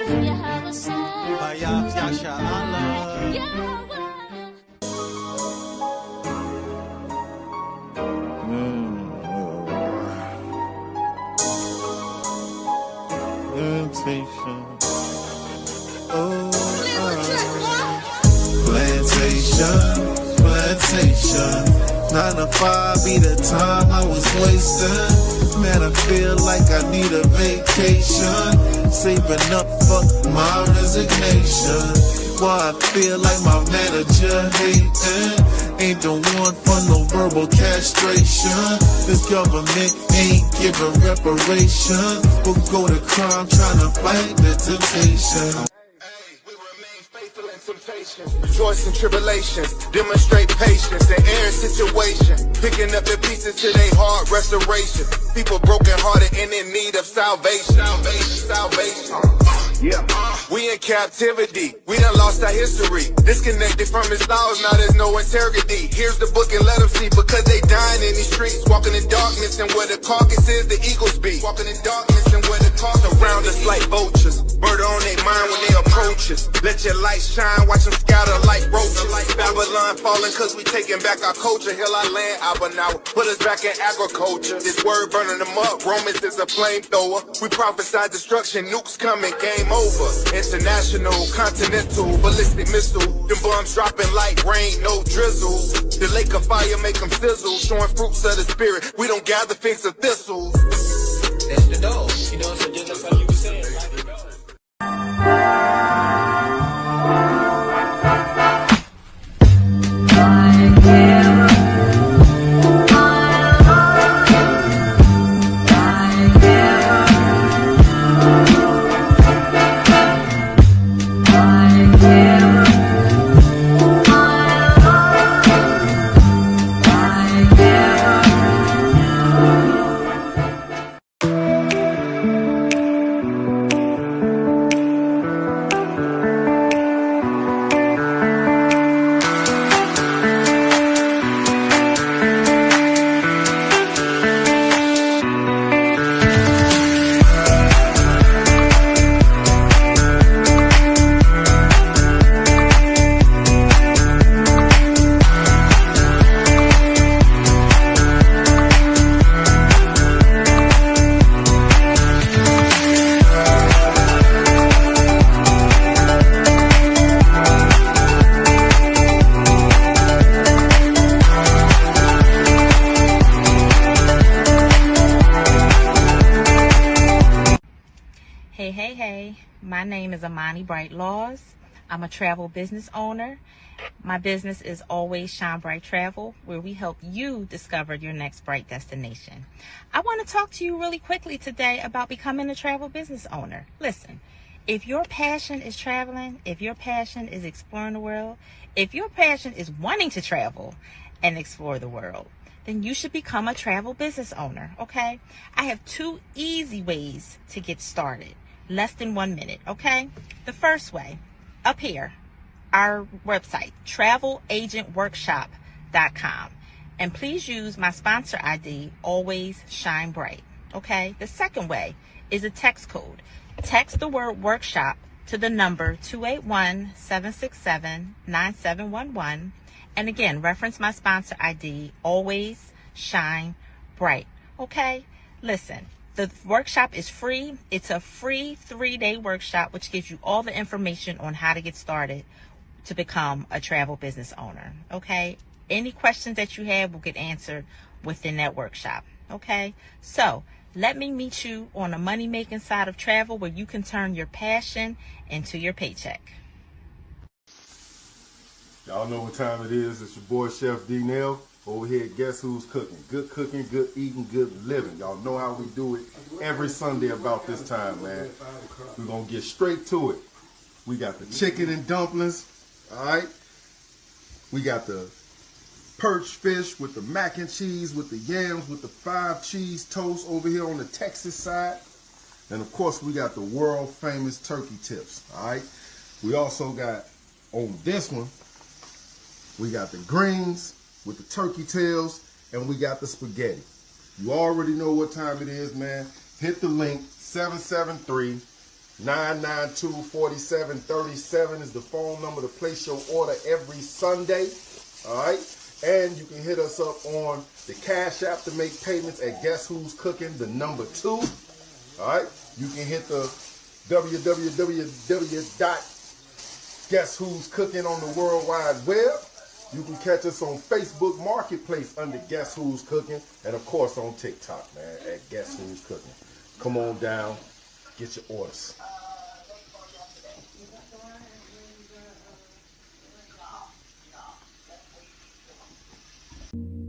Plantation. 9 to 5 be the time I was wasting. Man, I feel like I need a vacation. Saving up for my resignation. Why I feel like my manager hating. Ain't the one for no verbal castration. This government ain't giving reparation. We'll go to crime trying to fight the temptation. Rejoice in tribulations, demonstrate patience in every situation, picking up the pieces to their heart restoration. People broken hearted and in need of salvation. Yeah. We in captivity, we done lost our history. Disconnected from his laws, now there's no integrity. Here's the book and let them see, because they dying in these streets. Walking in darkness and where the carcass is, the eagles be. Walking in darkness and where the carcass around us like vultures. Murder on their mind when they approach us. Let your light shine, watch them scatter like roaches. Babylon falling cause we taking back our culture. Heal our land, Abba now put us back in agriculture. This word burning them up, Romans is a flamethrower. We prophesy destruction, nukes coming, game over. International, continental, ballistic missile. Them bombs dropping like rain, no drizzle. The lake of fire make them sizzle. Showing fruits of the spirit, we don't gather figs of thistles. That's the dog, you know, so just like you were saying. Hey, my name is Amani Bright Laws. I'm a travel business owner. My business is Always Shine Bright Travel, where we help you discover your next bright destination. I want to talk to you really quickly today about becoming a travel business owner. Listen, if your passion is traveling, if your passion is exploring the world, if your passion is wanting to travel and explore the world, then you should become a travel business owner, okay? I have 2 easy ways to get started. Less than 1 minute, okay? The first way, up here, our website, travelagentworkshop.com. And please use my sponsor ID, Always Shine Bright, okay? The second way is a text code. Text the word workshop to the number 281-767-9711. And again, reference my sponsor ID, Always Shine Bright, okay? Listen. The workshop is free. It's a free 3-day workshop, which gives you all the information on how to get started to become a travel business owner. Okay. Any questions that you have will get answered within that workshop. Okay. So let me meet you on the money making side of travel, where you can turn your passion into your paycheck. Y'all know what time it is. It's your boy Chef D-Nail. Over here, guess who's cooking? Good cooking, good eating, good living. Y'all know how we do it every Sunday about this time, man. We're going to get straight to it. We got the chicken and dumplings, all right? We got the perch fish with the mac and cheese, with the yams, with the 5 cheese toast over here on the Texas side. And, of course, we got the world famous turkey tips, all right? We also got, on this one, we got the greens with the turkey tails, and we got the spaghetti. You already know what time it is, man. Hit the link, 992-4737 is the phone number to place your order every Sunday. All right. And you can hit us up on the Cash App to make payments at Guess Who's Cooking, the number 2. All right. You can hit the www.guesswho'scooking on the World Wide Web. You can catch us on Facebook Marketplace under Guess Who's Cooking. And, of course, on TikTok, man, at Guess Who's Cooking. Come on down. Get your orders.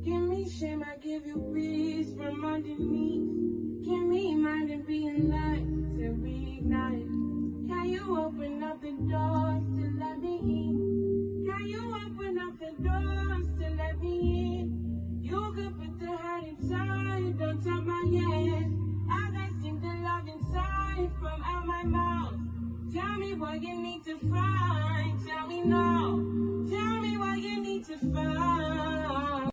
Give me shame, I give you peace from underneath. Give me mind and be in light to reignite. Can you open up the doors to let me in? Can you open up the doors to let me in? You could put the heart inside, don't tap my head. I can sing the love inside from out my mouth. Tell me what you need to find. Tell me now. Tell me what you need to find.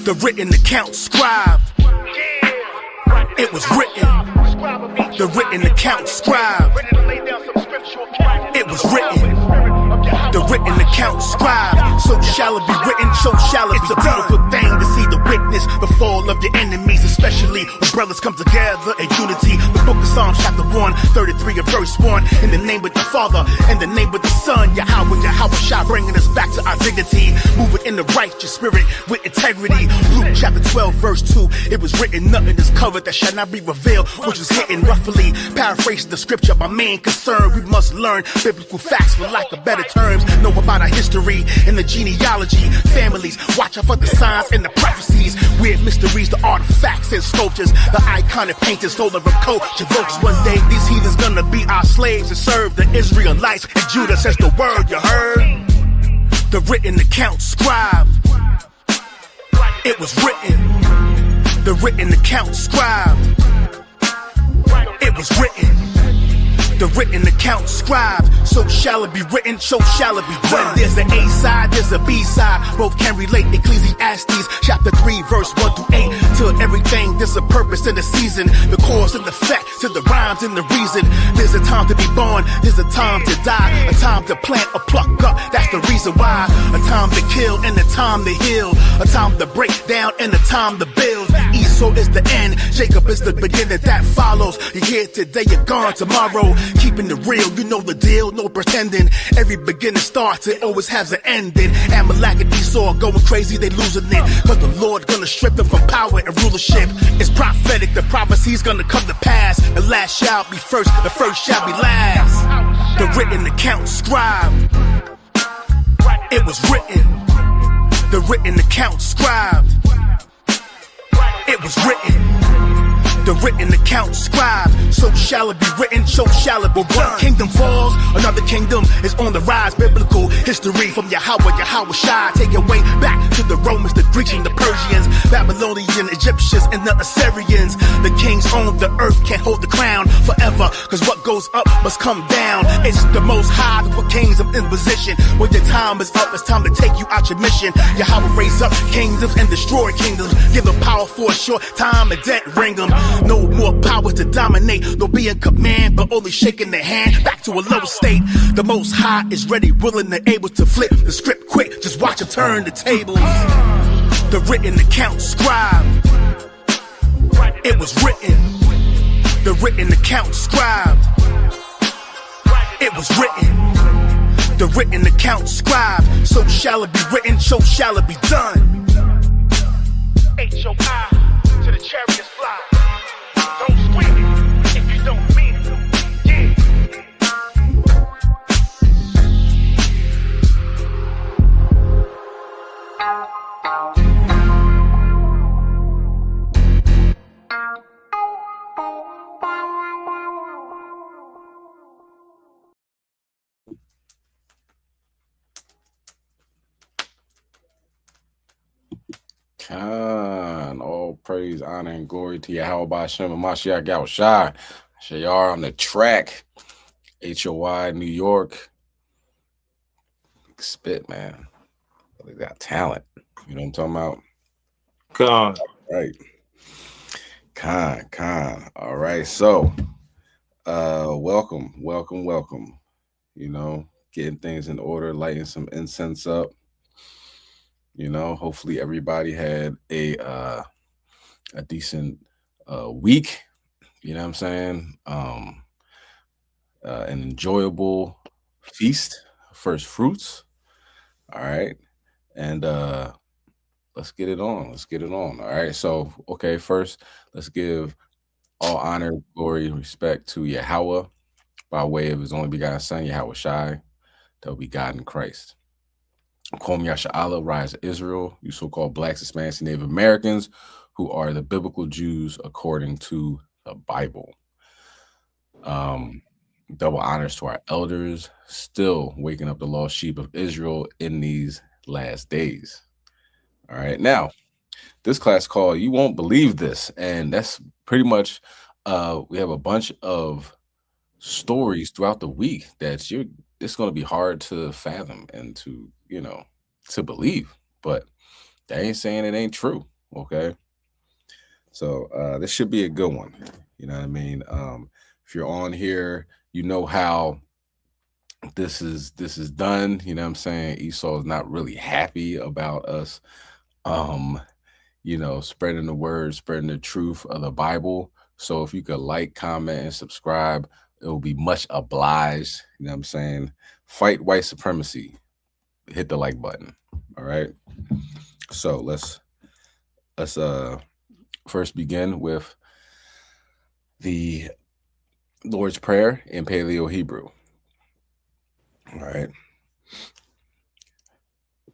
The written account scribed. It was written. The written account scribed. It was written. The written account scribed. So shall it be written, so shall it be done. It's a beautiful thing to see the witness the fall of your enemies, especially when brothers come together in unity. The book of Psalms chapter 133 and verse 1. In the name of the Father, in the name of the Son, Yahweh, Yahweh Shah, bringing us back to our dignity, moving in the righteous spirit with integrity. Luke chapter 12 verse 2. It was written, nothing is covered that shall not be revealed, which is hitting roughly. Paraphrasing the scripture, my main concern, we must learn biblical facts for lack of better terms. Know about our history and the genealogy, families, watch out for the signs and the prophecies, weird mysteries, the artifacts and sculptures, the iconic paintings stolen from culture. Folks, one day these heathens gonna be our slaves and serve the Israelites and Judah, says the word, you heard? The written account scribed. It was written. The written account scribed. It was written. The written account scribed. So shall it be written, so shall it be done. When there's an A side, there's a B side. Both can relate. Ecclesiastes chapter 3 verse 1 through 8. To everything there's a purpose and a season, the cause and the effect, to the rhymes and the reason. There's a time to be born, there's a time to die, a time to plant or pluck up, that's the reason why. A time to kill and a time to heal, a time to break down and a time to build. Esau is the end, Jacob is the beginning that follows. You're here today, you're gone tomorrow. Keeping it real, you know the deal, no pretending. Every beginning starts, it always has an ending. Amalek and Esau going crazy, they losing it, cause the Lord gonna strip them from power and rulership. It's prophetic, the prophecy's gonna come to pass. The last shall be first, the first shall be last. The written account scribed. It was written. The written account scribed. It was written. The written account scribed. So shall it be written, so shall it be done. One kingdom falls, another kingdom is on the rise. Biblical history from Yahweh Shah, take your way back to the Romans, the Greeks and the Persians, Babylonian, Egyptians and the Assyrians. The kings own the earth, can't hold the crown forever, cause what goes up must come down. It's the most high that put kings in position. When your time is up, it's time to take you out your mission. Yahweh raise up kingdoms and destroy kingdoms, give them power for a short time and debt ring them. No more power to dominate, no be in command, but only shaking their hand back to a low state. The most high is ready, willing and able to flip the script quick, just watch him turn the tables. The written account scribed. It was written. The written account scribed. It was written. The written account scribed. So shall it be written, so shall it be done. HOI to the chariots fly. Don't scream it if you don't mean it. Yeah. man. All praise, honor, and glory to Yahweh Shem and Mashiach Yahushai. Shayar on the track. HOI, New York. Spit, man. They got talent. You know what I'm talking about? Con. Right. Con. All right. So, welcome. You know, getting things in order, lighting some incense up. You know, hopefully everybody had a decent week. You know what I'm saying? An enjoyable feast, first fruits. All right. And let's get it on. All right. So, okay, first, let's give all honor, glory, respect to Yahweh by way of his only begotten son, Yahweh Shai, that will be God in Christ. Kwam Yasha'Allah, rise of Israel, you so-called blacks, Hispanics, and Native Americans who are the biblical Jews according to the Bible. Double honors to our elders, still waking up the lost sheep of Israel in these last days. All right. Now, this class called You Won't Believe This. And that's pretty much, we have a bunch of stories throughout the week that it's going to be hard to fathom and to, you know, to believe. But that ain't saying it ain't true. Okay. So this should be a good one. You know what I mean? If you're on here, you know how this is done. You know what I'm saying? Esau is not really happy about us you know, spreading the word, spreading the truth of the Bible. So if you could like, comment, and subscribe, it will be much obliged. You know what I'm saying? Fight white supremacy. Hit the like button. All right. So let's first begin with the Lord's Prayer in Paleo Hebrew. All right.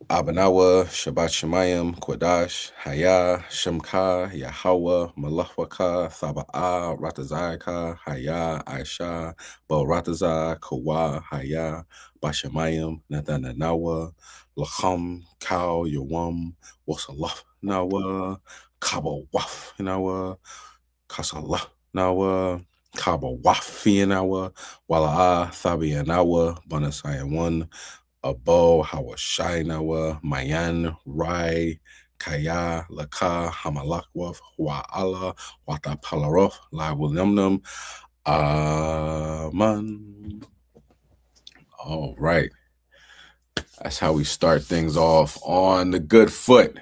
Abanawa, Shabbat Shemayim, Kodash, Haya, Shemka, Yahweh, Malachwaka, Thaba'a, Ratazayaka, Haya, Aisha, Bo Ratazah, Kawa, Haya, Bashemayim, Nathananawa, Lacham, Kau, Yawam, Wasalaf, Nawa, Kaba Waf, Nawa, Kasalaf, Nawa, Kaba Wafi, Nawa, Wala'a, Thabianawa, Banasayan 1. Abo, Hawashainawa, Mayan, Rai, Kaya, Laka, Hamalakwaf, Wa'ala, Wata Palarof, La Williamnum, Aman. All right. That's how we start things off on the good foot.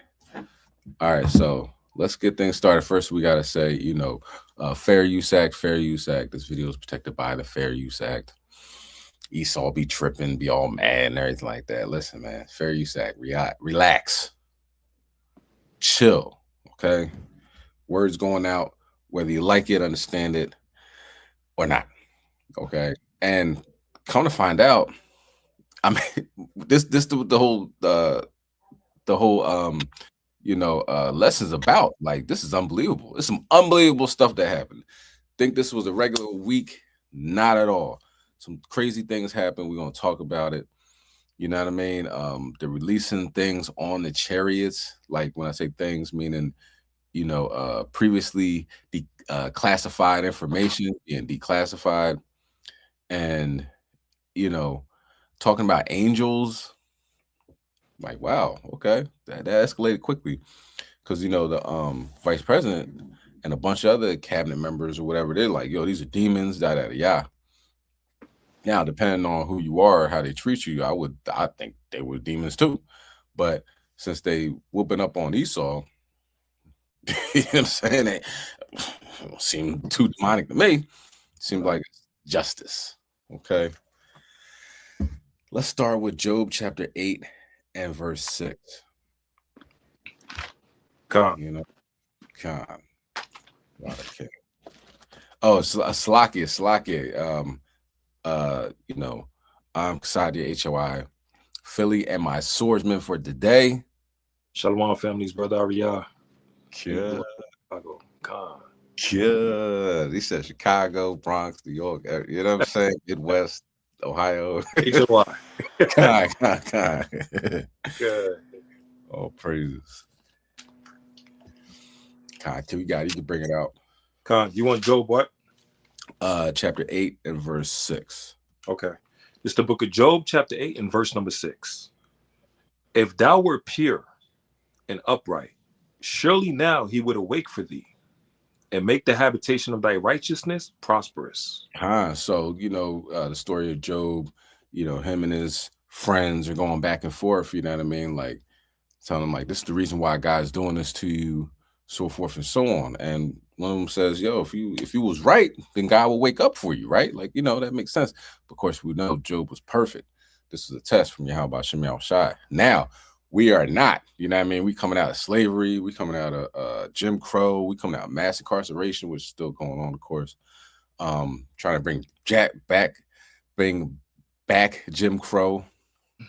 All right, so let's get things started. First, we got to say, you know, Fair Use Act. This video is protected by the Fair Use Act. Esau be tripping, be all mad and everything like that. Listen, man, Fair Use Act, relax, chill, okay? Words going out, whether you like it, understand it, or not, okay? And come to find out, I mean, this the whole you know, lesson's about. Like, this is unbelievable. It's some unbelievable stuff that happened. Think this was a regular week? Not at all. Some crazy things happen. We're going to talk about it. You know what I mean? They're releasing things on the chariots. Like, when I say things, meaning, you know, previously classified information being declassified. And, you know, talking about angels. Like, wow, okay. That escalated quickly. Because, you know, the vice president and a bunch of other cabinet members or whatever, they're like, yo, these are demons, da. Now, depending on who you are, how they treat you, I think they were demons too. But since they whooping up on Esau, you know what I'm saying? It don't seem too demonic to me. Seems like justice. Okay. Let's start with Job chapter 8 and verse 6. Con. You know, Con. Okay. Oh, Slakia. You know, I'm Chassadyah, HOI, Philly, and my swordsman for today. Shalom, families, brother Ariyah. Good. Con. Good. He said Chicago, Bronx, New York. You know what I'm saying? Midwest, Ohio. HOI. Con. Good. All praises. You can bring it out. Con, you want Job what? Chapter 8 and verse 6. Okay. It's the book of Job, chapter 8 and verse number 6. If thou wert pure and upright, surely now he would awake for thee and make the habitation of thy righteousness prosperous. So, the story of Job, him and his friends are going back and forth, you know what I mean? Like, telling him, like, this is the reason why God's doing this to you, so forth and so on. And one of them says, yo, if you was right, then God will wake up for you, right? Like, that makes sense. But of course, we know Job was perfect. This is a test from Yahweh Shem Shai. Now, we are not, you know what I mean? We coming out of slavery. We coming out of Jim Crow. We coming out of mass incarceration, which is still going on, of course. Trying to bring back Jim Crow.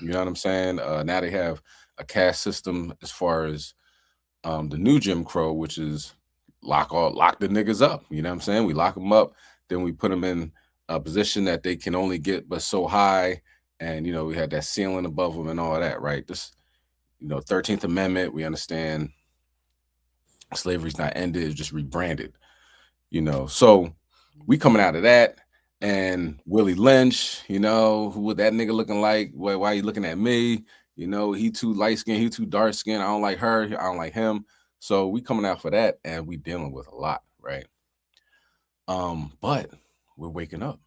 You know what I'm saying? Now they have a caste system as far as the new Jim Crow, which is lock the niggas up. You know what I'm saying? We lock them up, then we put them in a position that they can only get but so high, and we had that ceiling above them and all that, right? This, 13th Amendment, we understand slavery's not ended, it's just rebranded. So we coming out of that. And Willie Lynch, who was that nigga looking like? Why are you looking at me? He too light skinned, he too dark skinned. I don't like her, I don't like him. So we coming out for that, and we dealing with a lot, right? But we're waking up.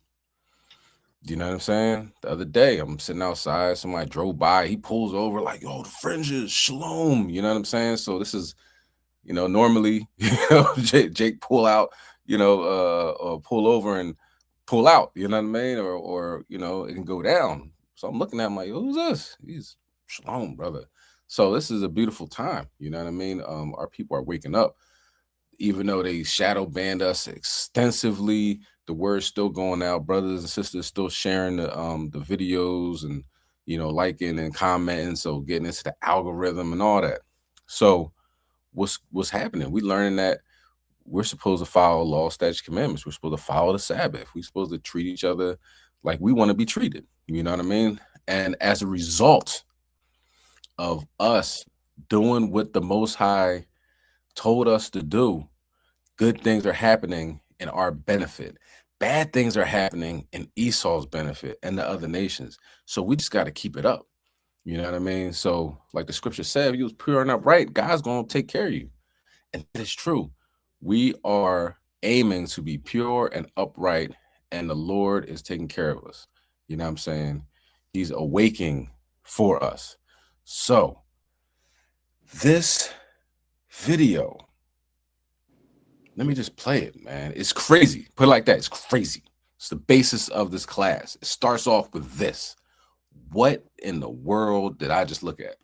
You know what I'm saying? The other day, I'm sitting outside, somebody drove by, he pulls over like, yo, the fringes, shalom. You know what I'm saying? So this is, normally, Jake pull out, or pull over and pull out, you know what I mean? Or it can go down. So I'm looking at him like, who's this? He's shalom, brother. So this is a beautiful time, you know what I mean? Our people are waking up. Even though they shadow banned us extensively, the word's still going out. Brothers and sisters still sharing the videos and liking and commenting. So getting into the algorithm and all that. So what's happening? We learning that we're supposed to follow law, statutes, commandments. We're supposed to follow the Sabbath. We're supposed to treat each other like we want to be treated. You know what I mean? And as a result of us doing what the Most High told us to do, good things are happening in our benefit. Bad things are happening in Esau's benefit and the other nations. So we just got to keep it up. You know what I mean? So like the scripture said, if you was pure and upright, God's going to take care of you. And that is true. We are aiming to be pure and upright, and the Lord is taking care of us. You know what I'm saying? He's awaking for us. So this video, let me just play it, man. It's crazy. Put it like that. It's crazy. It's the basis of this class. It starts off with this. What in the world did I just look at?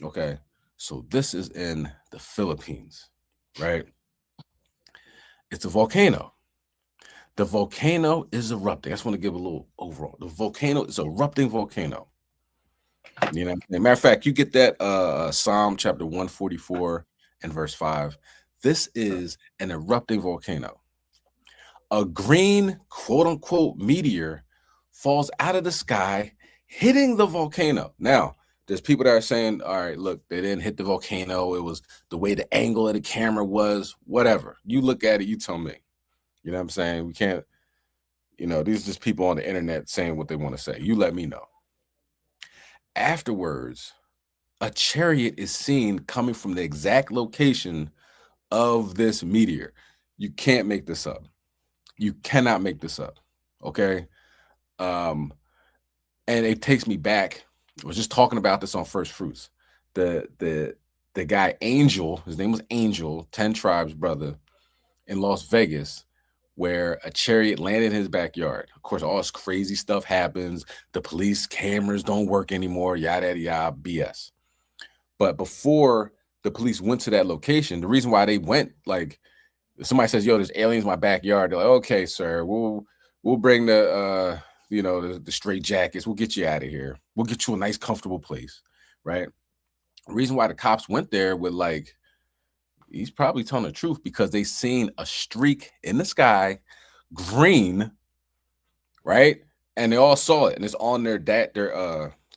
Okay. So this is in the Philippines, right? It's a volcano. The volcano is erupting. I just want to give a little overall. The volcano is an erupting volcano. You know, matter of fact, you get that Psalm chapter 144 and verse 5. This is an erupting volcano. A green, quote unquote, meteor falls out of the sky, hitting the volcano. Now, there's people that are saying, all right, look, they didn't hit the volcano. It was the way the angle of the camera was, whatever. You look at it, you tell me. You know what I'm saying? We can't, these are just people on the internet saying what they want to say. You let me know. Afterwards, a chariot is seen coming from the exact location of this meteor. You can't make this up. You cannot make this up. Okay. And it takes me back. I was just talking about this on First Fruits. The guy Angel, his name was Angel, 10 Tribes brother in Las Vegas, where a chariot landed in his backyard. Of course, all this crazy stuff happens. The police cameras don't work anymore, yada, yada, yada, BS. But before the police went to that location, the reason why they went, like, somebody says, yo, there's aliens in my backyard. They're like, okay, sir, we'll bring the straight jackets. We'll get you out of here. We'll get you a nice, comfortable place, right? The reason why the cops went there with, like, he's probably telling the truth, because they seen a streak in the sky, green, right? And they all saw it, and it's on their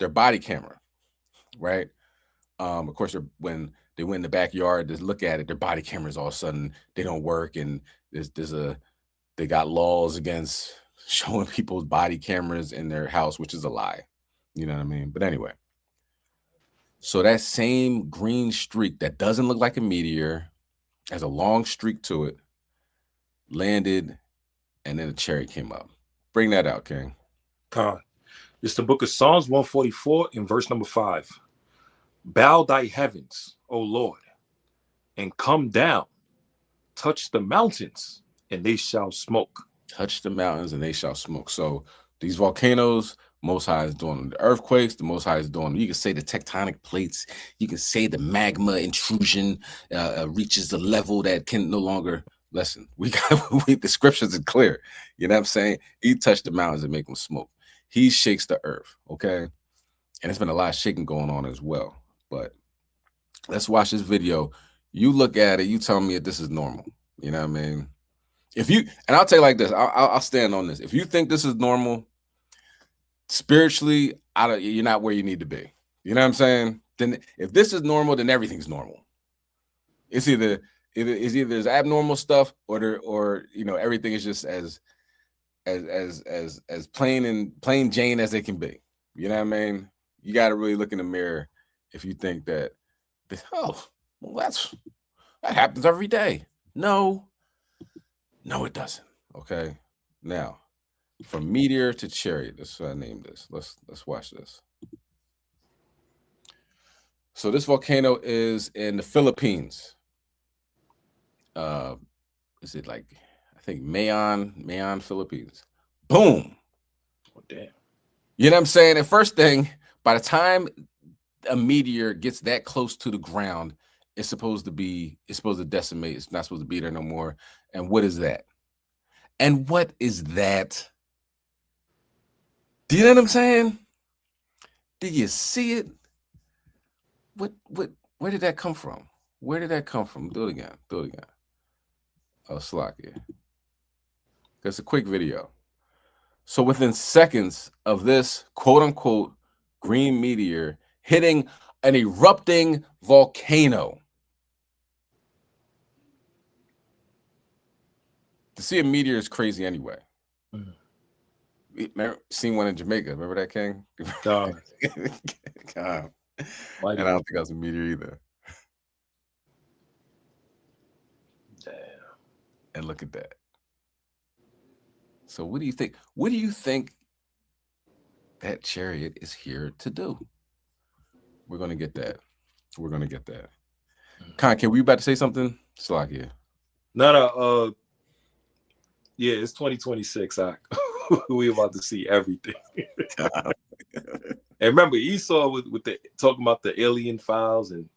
body camera, right? Of course, when they went in the backyard to look at it. Their body cameras all of a sudden they don't work, and they got laws against showing people's body cameras in their house, which is a lie. You know what I mean? But anyway, so that same green streak that doesn't look like a meteor, has a long streak to it, landed, and then a chariot came up. Bring that out, King. It's the book of Psalms 144 in verse number 5. Bow thy heavens, O Lord, and come down. Touch the mountains, and they shall smoke. Touch the mountains, and they shall smoke. So these volcanoes, Most High is doing the earthquakes. The Most High is doing, you can say the tectonic plates. You can say the magma intrusion reaches the level that can no longer, listen, the scriptures are clear. You know what I'm saying? He touched the mountains and make them smoke. He shakes the earth, okay? And there's been a lot of shaking going on as well. But let's watch this video. You look at it, you tell me if this is normal. You know what I mean? If you, and I'll tell you like this, I'll stand on this. If you think this is normal, spiritually, you're not where you need to be. You know what I'm saying? Then if this is normal, then everything's normal. It's either there's abnormal stuff or you know, everything is just as plain Jane as it can be. You know what I mean? You got to really look in the mirror if you think that, oh, well, that happens every day. No, it doesn't. Okay. Now, from meteor to chariot, that's what I named this. Let's watch this. So this volcano is in the Philippines. Is it like, I think Mayon, Philippines. Boom. Oh, damn. You know what I'm saying? The first thing, by the time a meteor gets that close to the ground, it's supposed to decimate. It's not supposed to be there no more. And what is that? And what is that? Do you know what I'm saying? Did you see it? Where did that come from? Where did that come from? Do it again. Oh, Chassadyah. That's a quick video. So within seconds of this quote unquote green meteor hitting an erupting volcano. To see a meteor is crazy anyway. Remember, seen one in Jamaica. Remember that, King? God. And I don't think that was a meteor either. Damn. And look at that. So what do you think? What do you think that chariot is here to do? We're going to get that. Khan, can we about to say something? Chassadyah. No. Yeah, it's 2026. We about to see everything. And remember, Esau with the talking about the alien files, and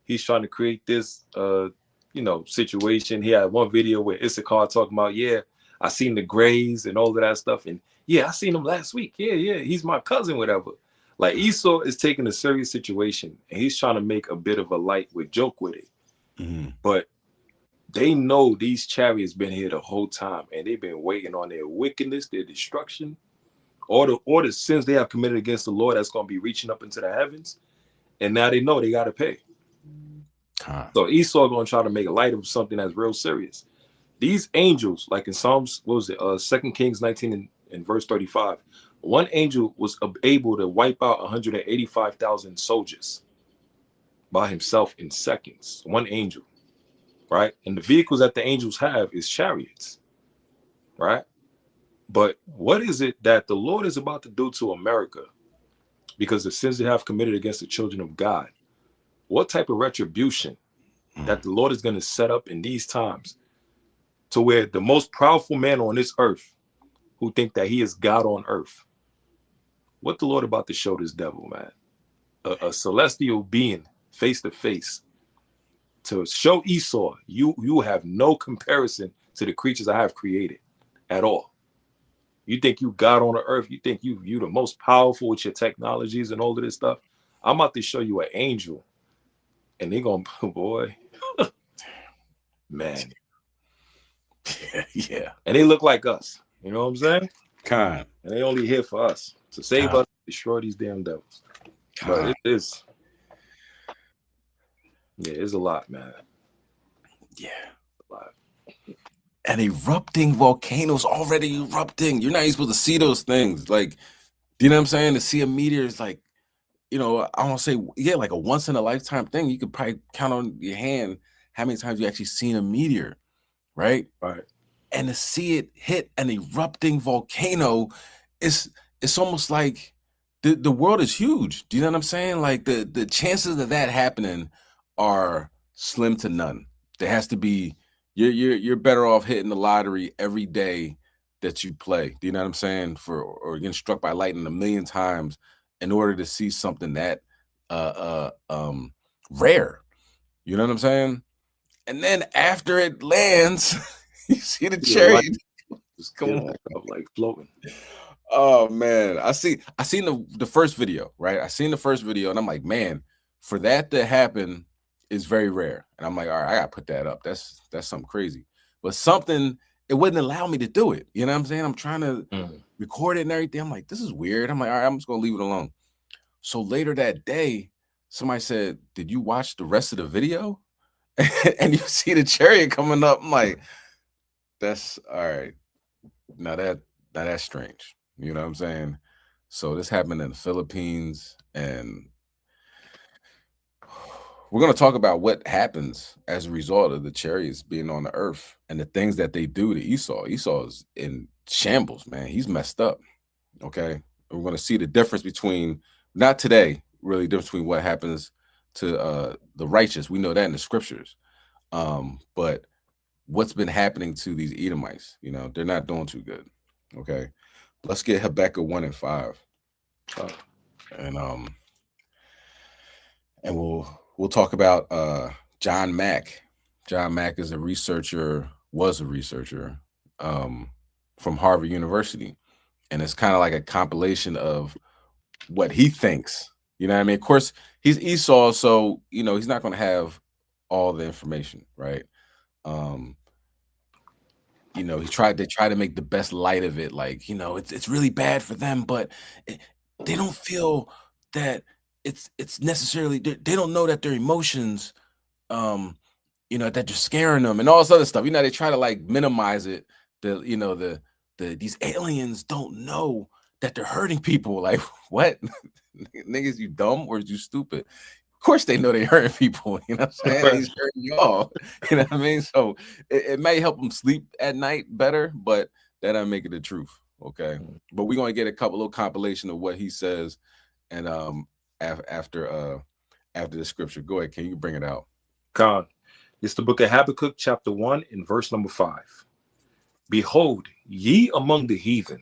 he's trying to create this situation. He had one video where Issachar talking about, yeah, I seen the Grays and all of that stuff, and yeah, I seen him last week. Yeah, he's my cousin, whatever. Like, Esau is taking a serious situation, and he's trying to make a bit of a lightweight joke with it. Mm-hmm. But they know these chariots been here the whole time, and they've been waiting on their wickedness, their destruction, or the sins they have committed against the Lord that's going to be reaching up into the heavens. And now they know they got to pay. So Esau going to try to make a light of something that's real serious. These angels, like in Psalms, 2 Kings 19 and verse 35, one angel was able to wipe out 185,000 soldiers by himself in seconds. One angel, right? And the vehicles that the angels have is chariots, right? But what is it that the Lord is about to do to America because the sins they have committed against the children of God? What type of retribution that the Lord is going to set up in these times to where the most powerful man on this earth who think that he is God on earth, what the Lord about to show this devil, man? A celestial being face to face to show Esau, you have no comparison to the creatures I have created at all. You think you God on the earth? You think you the most powerful with your technologies and all of this stuff? I'm about to show you an angel, and they're gonna, boy, man, yeah. And they look like us. You know what I'm saying? And they only here for us to save us, destroy these damn devils. But it is. Yeah, it's a lot, man. Yeah. A lot. And erupting volcanoes already erupting. You're not even supposed to see those things. Like, you know what I'm saying? To see a meteor is like, you know, I want to say, yeah, like a once in a lifetime thing. You could probably count on your hand how many times you actually seen a meteor, right? Right. And to see it hit an erupting volcano, it's almost like the world is huge. Do you know what I'm saying? Like the chances of that happening are slim to none. There has to be you're better off hitting the lottery every day that you play. Do you know what I'm saying? Or getting struck by lightning a million times in order to see something that rare. You know what I'm saying? And then after it lands, you see the Yeah, like cherry. just Come get on. up, like floating. Oh man. I seen the first video, right? I seen the first video and I'm like, man, for that to happen is very rare. And I'm like, all right, I gotta put that up. That's something crazy. But something it wouldn't allow me to do it. You know what I'm saying? I'm trying to record it and everything. I'm like, this is weird. I'm like, all right, I'm just gonna leave it alone. So later that day, somebody said, did you watch the rest of the video? And you see the chariot coming up. I'm like, that's all right. Now that's strange. You know what I'm saying? So this happened in the Philippines, and we're gonna talk about what happens as a result of the chariots being on the earth and the things that they do to Esau. Esau is in shambles, man. He's messed up. Okay. We're gonna see the difference between not today, really, difference between what happens to the righteous. We know that in the scriptures. But what's been happening to these Edomites? You know, they're not doing too good. Okay. Let's get Habakkuk 1 and 5. And we'll talk about John Mack. John Mack is a researcher, was a researcher from Harvard University. And it's kind of like a compilation of what he thinks. You know what I mean? Of course, he's Esau, so you know he's not going to have all the information, right? You know, they try to make the best light of it, like, you know, it's really bad for them, but they don't feel that it's necessarily they don't know that their emotions, you know, that you're scaring them and all this other stuff. You know, they try to like minimize it. You know, these aliens don't know that they're hurting people. Like, what? Niggas, you dumb or is you stupid? Of course they know they're hurting people. You know what I'm saying? He's hurting y'all. You know what I mean? So it may help them sleep at night better, but that doesn't make it the truth. Okay. But we're gonna get a couple little compilation of what he says, and after the scripture. Go ahead, can you bring it out? God, it's the book of Habakkuk, chapter 1, and verse number 5. Behold, ye among the heathen,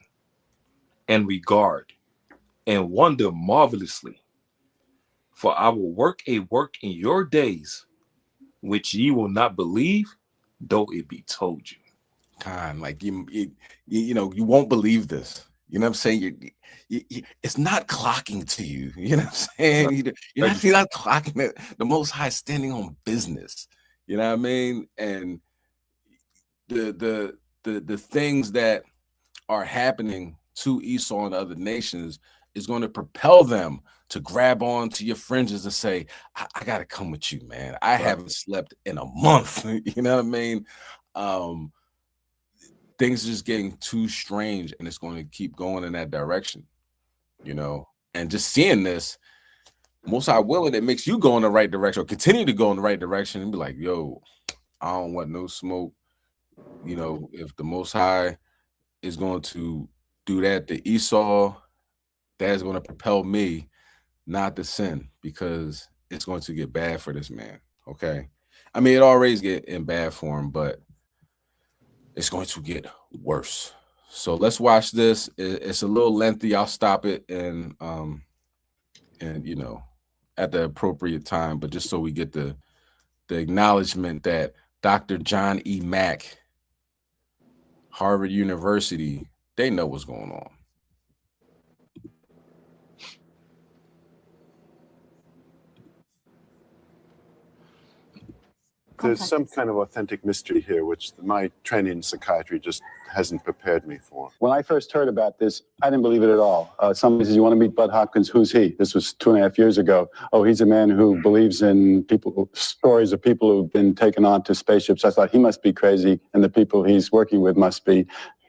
and regard, and wonder marvelously. For I will work a work in your days, which ye will not believe, though it be told you. God, like you know, you won't believe this. You know what I'm saying? It's not clocking to you. You know what I'm saying? You're not clocking it. The Most High standing on business. You know what I mean? And the things that are happening to Esau and other nations is going to propel them to grab on to your fringes and say, I got to come with you, man. I haven't slept in a month. You know what I mean? Things are just getting too strange, and it's going to keep going in that direction, you know. And just seeing this, Most High willing, it makes you go in the right direction or continue to go in the right direction and be like, yo, I don't want no smoke. You know, if the Most High is going to do that to Esau, that is going to propel me not to sin, because it's going to get bad for this man. Okay. I mean, it always get in bad for him, but it's going to get worse. So let's watch this. It's a little lengthy. I'll stop it and you know, at the appropriate time, but just so we get the acknowledgement that Dr. John E. Mack, Harvard University, they know what's going on. There's some kind of authentic mystery here, which my training in psychiatry just hasn't prepared me for. When I first heard about this, I didn't believe it at all. Somebody says, you want to meet Bud Hopkins? Who's he? This was 2.5 years ago. Oh, he's a man who believes in stories of people who've been taken on to spaceships. I thought he must be crazy, and the people he's working with must be.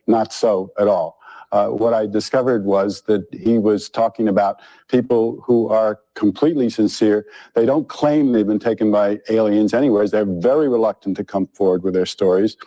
Not so at all. What I discovered was that he was talking about people who are completely sincere. They don't claim they've been taken by aliens anyways. They're very reluctant to come forward with their stories.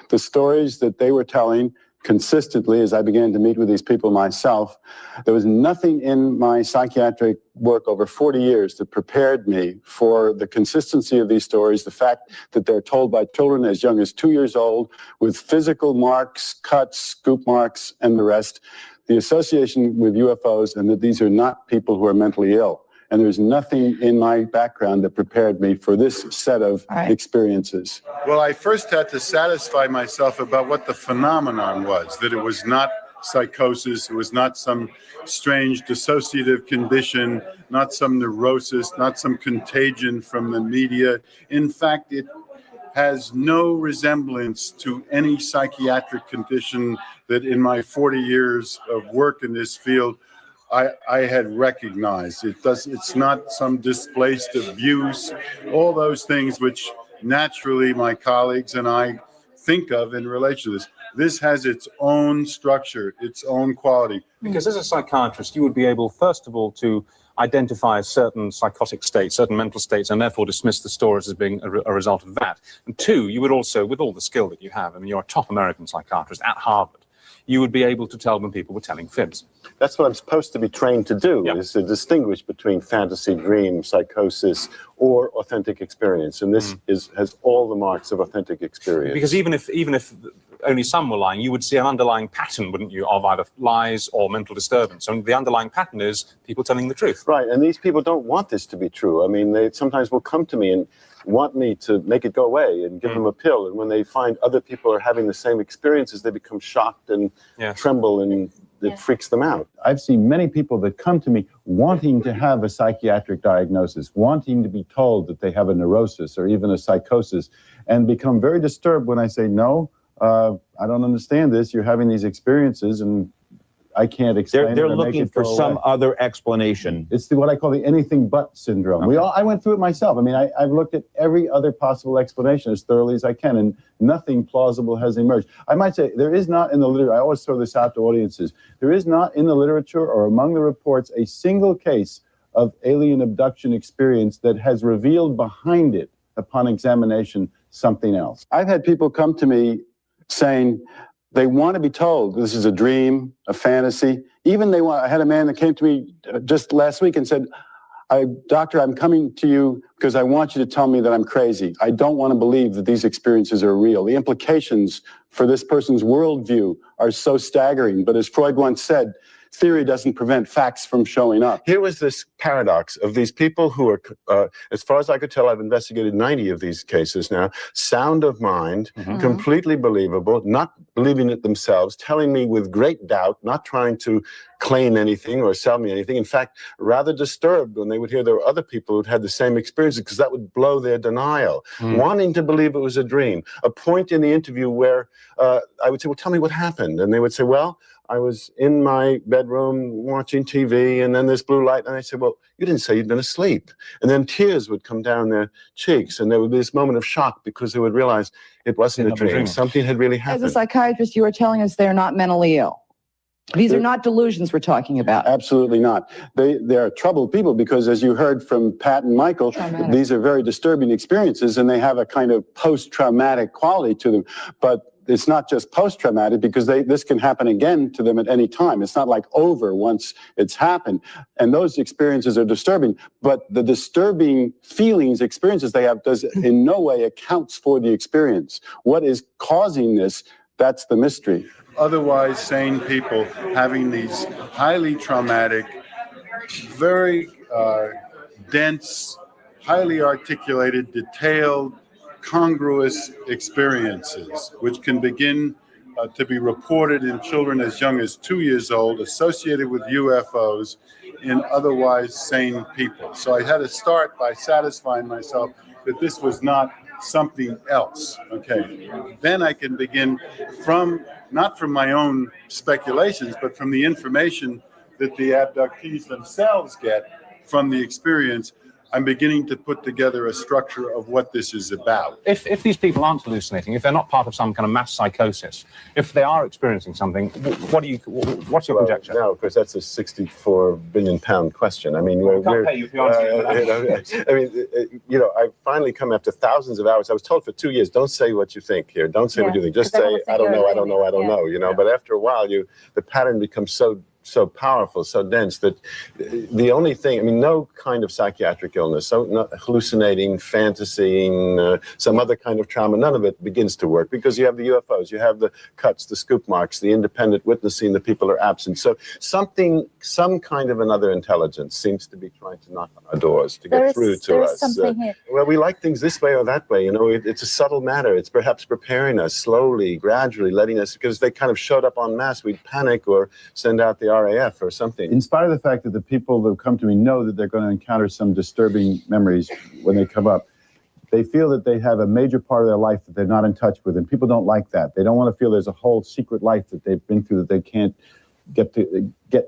The stories that they were telling consistently, as I began to meet with these people myself, there was nothing in my psychiatric work over 40 years that prepared me for the consistency of these stories, the fact that they're told by children as young as 2 years old with physical marks, cuts, scoop marks, and the rest, the association with UFOs, and that these are not people who are mentally ill. And there's nothing in my background that prepared me for this set of experiences. Well, I first had to satisfy myself about what the phenomenon was, that it was not psychosis, it was not some strange dissociative condition, not some neurosis, not some contagion from the media. In fact, it has no resemblance to any psychiatric condition that in my 40 years of work in this field I had recognized. It's not some displaced abuse, all those things which naturally my colleagues and I think of in relation to this. This has its own structure, its own quality. Because as a psychiatrist, you would be able, first of all, to identify certain psychotic states, certain mental states, and therefore dismiss the stories as being a result of that. And two, you would also, with all the skill that you have, I mean, you're a top American psychiatrist at Harvard, you would be able to tell when people were telling fibs. That's what I'm supposed to be trained to do, is to distinguish between fantasy, dream, psychosis, or authentic experience. And this has all the marks of authentic experience. Because even if only some were lying, you would see an underlying pattern, wouldn't you, of either lies or mental disturbance. And the underlying pattern is people telling the truth. Right, and these people don't want this to be true. I mean, they sometimes will come to me and want me to make it go away and give them a pill. And when they find other people are having the same experiences, they become shocked and tremble, and it freaks them out. I've seen many people that come to me wanting to have a psychiatric diagnosis, wanting to be told that they have a neurosis or even a psychosis, and become very disturbed when I say, no, I don't understand this. You're having these experiences and I can't explain. They're looking for some other explanation. It's what I call the anything but syndrome. Okay. I went through it myself. I mean, I've looked at every other possible explanation as thoroughly as I can, and nothing plausible has emerged. I might say there is not in the literature, I always throw this out to audiences, there is not in the literature or among the reports a single case of alien abduction experience that has revealed behind it, upon examination, something else. I've had people come to me saying, they want to be told this is a dream, a fantasy. Even I had a man that came to me just last week and said, doctor, I'm coming to you because I want you to tell me that I'm crazy. I don't want to believe that these experiences are real. The implications for this person's worldview are so staggering. But as Freud once said, theory doesn't prevent facts from showing up. Here was this paradox of these people who are, as far as I could tell, I've investigated 90 of these cases now, sound of mind, completely believable, not believing it themselves, telling me with great doubt, not trying to claim anything or sell me anything. In fact, rather disturbed when they would hear there were other people who'd had the same experiences, because that would blow their denial, wanting to believe it was a dream. A point in the interview where I would say, well, tell me what happened. And they would say, well, I was in my bedroom watching TV, and then this blue light, and I said, well, you didn't say you'd been asleep. And then tears would come down their cheeks, and there would be this moment of shock because they would realize it wasn't a dream. Something had really happened. As a psychiatrist, you are telling us they're not mentally ill. These are not delusions we're talking about. Absolutely not. They are troubled people because, as you heard from Pat and Michael, these are very disturbing experiences, and they have a kind of post-traumatic quality to them. But it's not just post-traumatic, because this can happen again to them at any time. It's not like over once it's happened. And those experiences are disturbing, but the disturbing feelings, experiences they have does in no way accounts for the experience. What is causing this? That's the mystery. Otherwise sane people having these highly traumatic, very dense, highly articulated, detailed, congruous experiences, which can begin to be reported in children as young as 2 years old, associated with UFOs in otherwise sane people. So I had to start by satisfying myself that this was not something else. Okay, then I can begin not from my own speculations, but from the information that the abductees themselves get from the experience. I'm beginning to put together a structure of what this is about. If these people aren't hallucinating, if they're not part of some kind of mass psychosis, if they are experiencing something, what's your conjecture? No, of course, that's a 64 billion pound question. I mean, I've finally come after thousands of hours. I was told for 2 years, don't say what you think here. Don't say what you think. Just say, I don't know, you know. But after a while, the pattern becomes so powerful, so dense that the only thing, I mean, no kind of psychiatric illness, so not hallucinating, fantasying, some other kind of trauma, none of it begins to work because you have the UFOs, you have the cuts, the scoop marks, the independent witnessing, the people are absent. So some kind of another intelligence seems to be trying to knock on our doors to get through to us. Well, we like things this way or that way, you know, it's a subtle matter. It's perhaps preparing us slowly, gradually, letting us, because if they kind of showed up en masse, we'd panic or send out the RAF or something. In spite of the fact that the people that come to me know that they're going to encounter some disturbing memories when they come up, they feel that they have a major part of their life that they're not in touch with, and people don't like that. They don't want to feel there's a whole secret life that they've been through that they can't get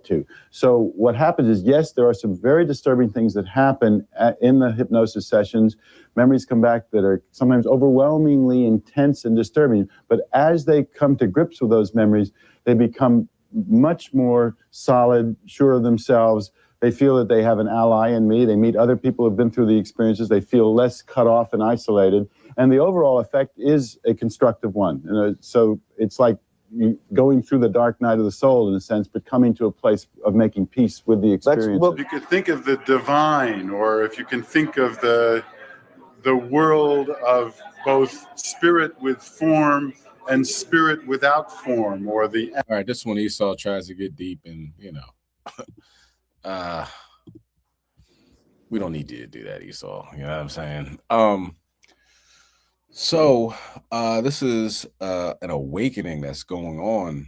to. So what happens is, yes, there are some very disturbing things that happen in the hypnosis sessions. Memories come back that are sometimes overwhelmingly intense and disturbing, but as they come to grips with those memories, they become much more solid, sure of themselves. They feel that they have an ally in me. They meet other people who've been through the experiences. They feel less cut off and isolated. And the overall effect is a constructive one. You know, so it's like going through the dark night of the soul, in a sense, but coming to a place of making peace with the experience. Well, you could think of the divine, or if you can think of the world of both spirit with form and spirit without form, or the... All right, this one Esau tries to get deep, and, you know, we don't need you to do that, Esau. You know what I'm saying? So this is an awakening that's going on,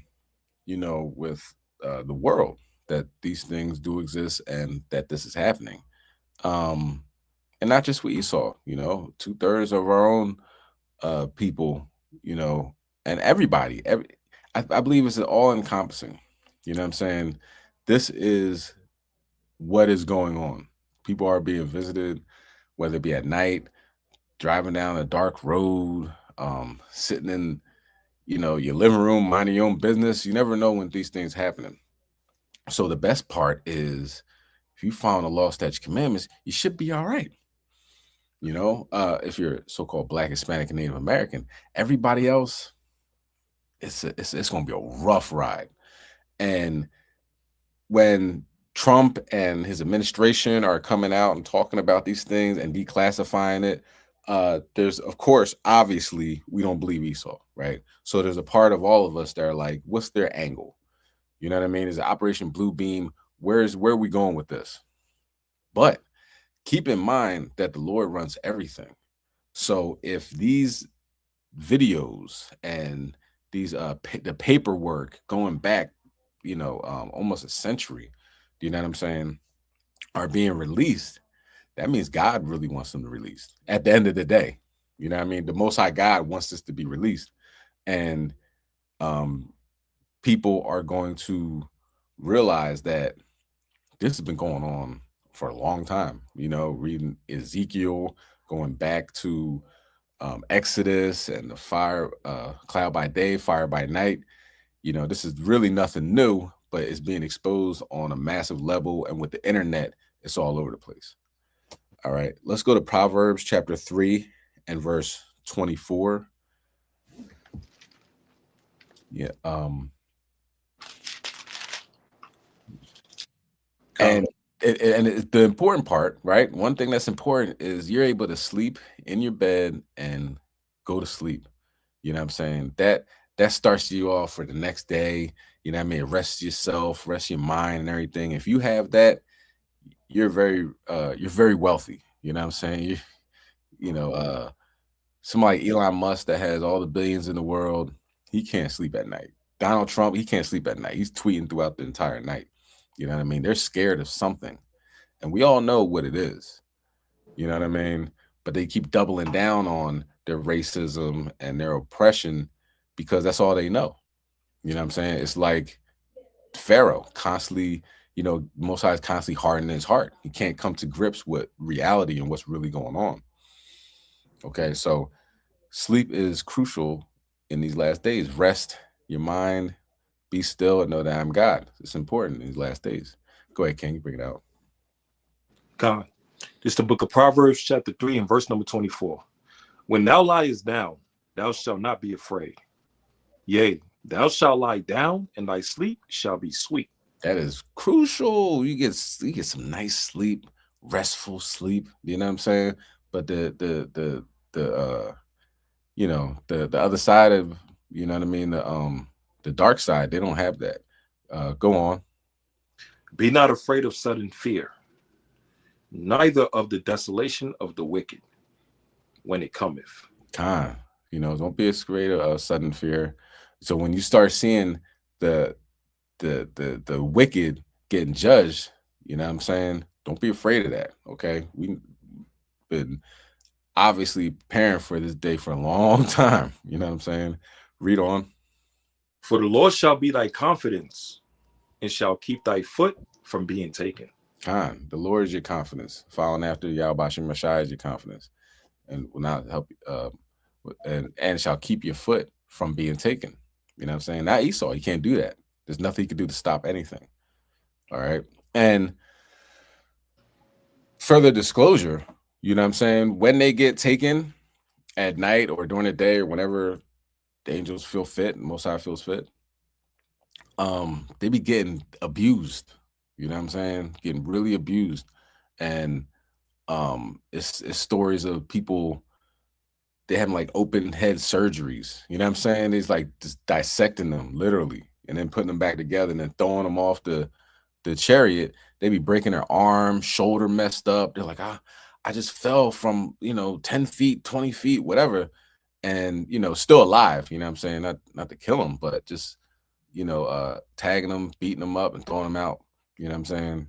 you know, with the world, that these things do exist and that this is happening. And not just with Esau, you know, 2/3 of our own people, you know, and everybody. I believe it's all encompassing. You know what I'm saying? This is what is going on. People are being visited, whether it be at night, driving down a dark road, sitting in, you know, your living room, minding your own business. You never know when these things happening. So the best part is, if you found the law, statutes, commandments, you should be all right. You know, if you're so-called Black, Hispanic, and Native American, everybody else, it's going to be a rough ride. And when Trump and his administration are coming out and talking about these things and declassifying it, there's, of course, obviously, we don't believe Esau, right? So there's a part of all of us that are like, what's their angle? You know what I mean? Is it Operation Blue Beam? Where are we going with this? But keep in mind that the Lord runs everything. So if these videos and these the paperwork going back, you know, almost a century, you know what I'm saying, are being released, that means God really wants them to release at the end of the day. You know what I mean? The Most High God wants this to be released. And people are going to realize that this has been going on for a long time. You know, reading Ezekiel, going back to Exodus and the fire, cloud by day, fire by night. You know, this is really nothing new, but it's being exposed on a massive level. And with the internet, it's all over the place. All right, let's go to Proverbs chapter 3 and verse 24. Yeah. And the important part, right? One thing that's important is you're able to sleep in your bed and go to sleep. You know what I'm saying? That starts you off for the next day. You know what I mean? Rest yourself, rest your mind and everything. If you have that, you're very wealthy. You know what I'm saying? Somebody Elon Musk that has all the billions in the world, he can't sleep at night. Donald Trump, he can't sleep at night. He's tweeting throughout the entire night. You know what I mean? They're scared of something. And we all know what it is. You know what I mean? but they keep doubling down on their racism and their oppression because that's all they know. You know what I'm saying? It's like Pharaoh constantly, Most High is constantly hardening his heart. He can't come to grips with reality and what's really going on. Okay, so sleep is crucial in these last days. Rest your mind, be still, and know that I'm God. It's important in these last days. Go ahead, King, bring it out. God, this is the book of Proverbs, chapter 3, and verse number 24. When thou liest down, thou shalt not be afraid. Yea, thou shalt lie down, and thy sleep shall be sweet. That is crucial. You get some nice sleep, restful sleep. You know what I'm saying? But the other side of, you know what I mean, the dark side, they don't have that. Go on. Be not afraid of sudden fear, neither of the desolation of the wicked when it cometh. Don't be afraid of sudden fear. So when you start seeing the wicked getting judged, you know what I'm saying? Don't be afraid of that. Okay. We've been obviously preparing for this day for a long time. You know what I'm saying? Read on. For the Lord shall be thy confidence, and shall keep thy foot from being taken. The Lord is your confidence. Following after Yahweh Shem Messiah is your confidence, and will not help and shall keep your foot from being taken. You know what I'm saying? Not Esau. He can't do that. There's nothing he can do to stop anything. All right. And further disclosure, you know what I'm saying? When they get taken at night or during the day or whenever the angels feel fit, and Most High feels fit, they be getting abused. You know what I'm saying? Getting really abused. And it's stories of people, they having like open head surgeries. You know what I'm saying? It's like just dissecting them literally and then putting them back together and then throwing them off the chariot. They be breaking their arm, shoulder messed up. They're like, I just fell from, 10 feet, 20 feet, whatever. And, still alive, you know what I'm saying? Not to kill them, but just, tagging them, beating them up and throwing them out. You know what I'm saying?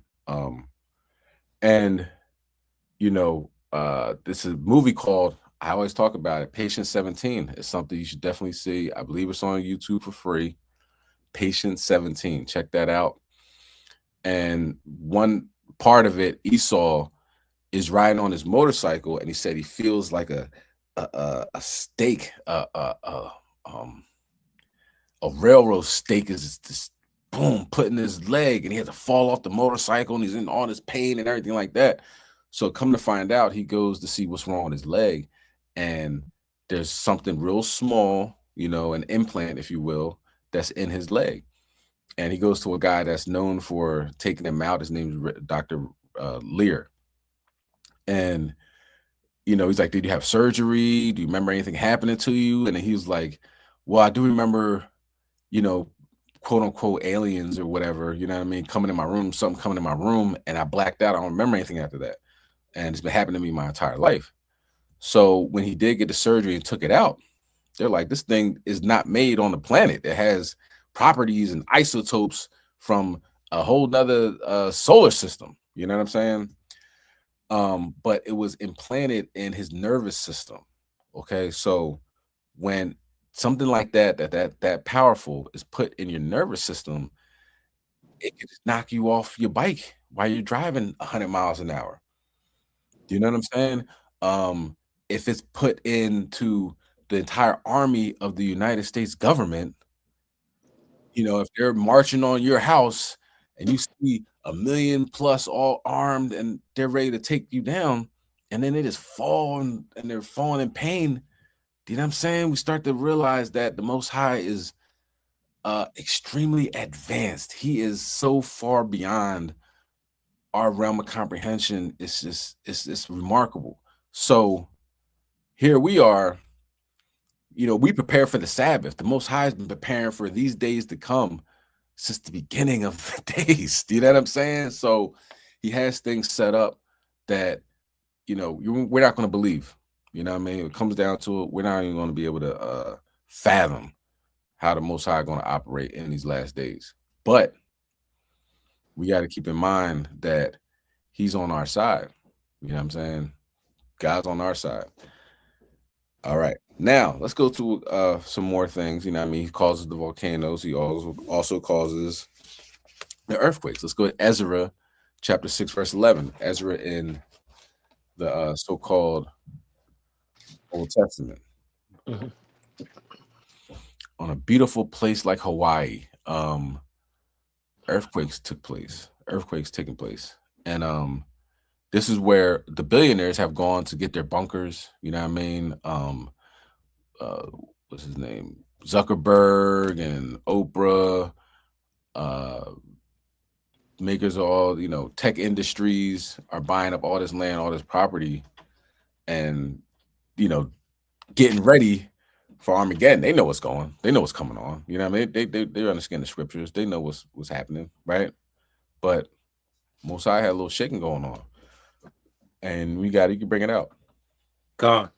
This is a movie called, I always talk about it, Patient 17. It's something you should definitely see. I believe it's on YouTube for free. Patient 17. Check that out. And one part of it, Esau is riding on his motorcycle, and he said he feels like a stake, a railroad stake is just boom, putting his leg, and he had to fall off the motorcycle, and he's in all this pain and everything like that. So come to find out, he goes to see what's wrong with his leg, and there's something real small, an implant, if you will, that's in his leg. And he goes to a guy that's known for taking him out. His name's Dr. Lear. And, he's like, did you have surgery? Do you remember anything happening to you? And then he was like, well, I do remember, quote unquote aliens or whatever, you know what I mean, coming in my room, something coming in my room, and I blacked out. I don't remember anything after that. And it's been happening to me my entire life. So when he did get the surgery and took it out, they're like, this thing is not made on the planet. It has properties and isotopes from a whole nother solar system. You know what I'm saying? But it was implanted in his nervous system. Okay. So when something like that powerful is put in your nervous system, it can just knock you off your bike while you're driving 100 miles an hour. Do you know what I'm saying? If it's put into the entire army of the United States government, if they're marching on your house and you see 1 million plus all armed and they're ready to take you down, and then they just fall and they're falling in pain. Do you know what I'm saying? We start to realize that the Most High is extremely advanced. He is so far beyond our realm of comprehension. It's remarkable. So here we are, we prepare for the Sabbath. The Most High has been preparing for these days to come since the beginning of the days. Do you know what I'm saying? So he has things set up that, we're not going to believe. You know what I mean? It comes down to it. We're not even going to be able to fathom how the Most High is going to operate in these last days. But we got to keep in mind that he's on our side. You know what I'm saying? God's on our side. All right. Now, let's go to some more things. You know what I mean? He causes the volcanoes. He also causes the earthquakes. Let's go to Ezra chapter 6, verse 11. Ezra in the so-called Old Testament. Mhm. On a beautiful place like Hawaii, earthquakes took place. Earthquakes taking place. And this is where the billionaires have gone to get their bunkers. You know what I mean? What's his name? Zuckerberg and Oprah, makers of all, you know, tech industries are buying up all this land, all this property, and, you know, getting ready for Armageddon. They know what's going. They know what's coming on. You know what I mean? They understand the scriptures. They know what's happening, right? But Mosai had a little shaking going on, and you can bring it out. God.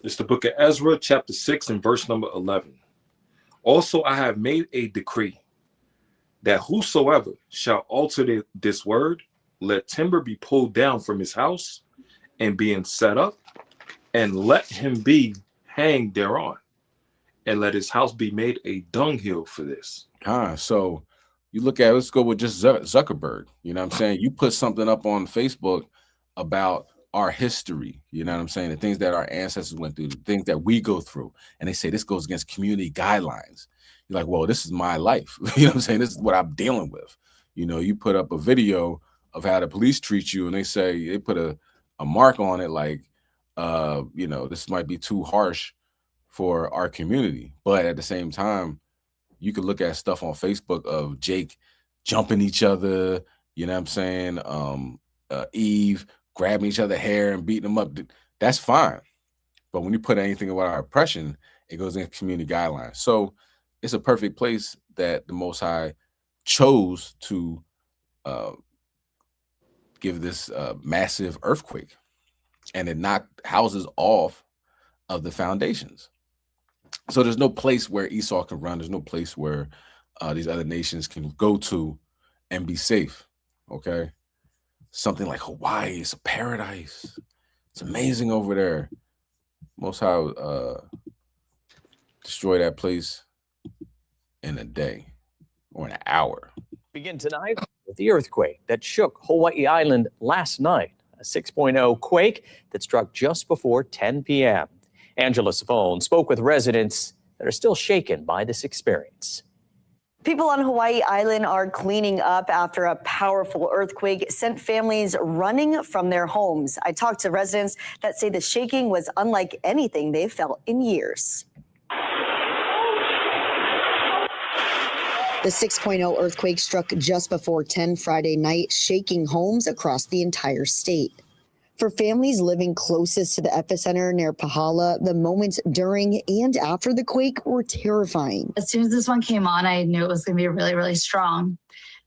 It's the book of Ezra, chapter 6, and verse number 11. Also, I have made a decree that whosoever shall alter this word, let timber be pulled down from his house and being set up, and let him be hanged thereon, and let his house be made a dunghill for this. So you look at, let's go with just Zuckerberg. You know what I'm saying? You put something up on Facebook about our history, you know what I'm saying? The things that our ancestors went through, the things that we go through. And they say this goes against community guidelines. You're like, well, this is my life. You know what I'm saying? This is what I'm dealing with. You know, you put up a video of how the police treat you, and they put a mark on it like, you know, this might be too harsh for our community. But at the same time, you could look at stuff on Facebook of Jake jumping each other, you know what I'm saying? Eve grabbing each other's hair and beating them up. That's fine. But when you put anything about our oppression, it goes against community guidelines. So it's a perfect place that the Most High chose to give this massive earthquake, and it knocked houses off of the foundations. So there's no place where Esau can run. There's no place where these other nations can go to and be safe. Okay. Something like Hawaii is a paradise. It's amazing over there. Most High destroy that place in a day or an hour. Begin tonight with the earthquake that shook Hawaii Island last night, a 6.0 quake that struck just before 10 p.m. Angela Savone spoke with residents that are still shaken by this experience. People on Hawaii Island are cleaning up after a powerful earthquake sent families running from their homes. I talked to residents that say the shaking was unlike anything they've felt in years. The 6.0 earthquake struck just before 10 Friday night, shaking homes across the entire state. For families living closest to the epicenter near Pahala, the moments during and after the quake were terrifying. As soon as this one came on, I knew it was going to be really, really strong.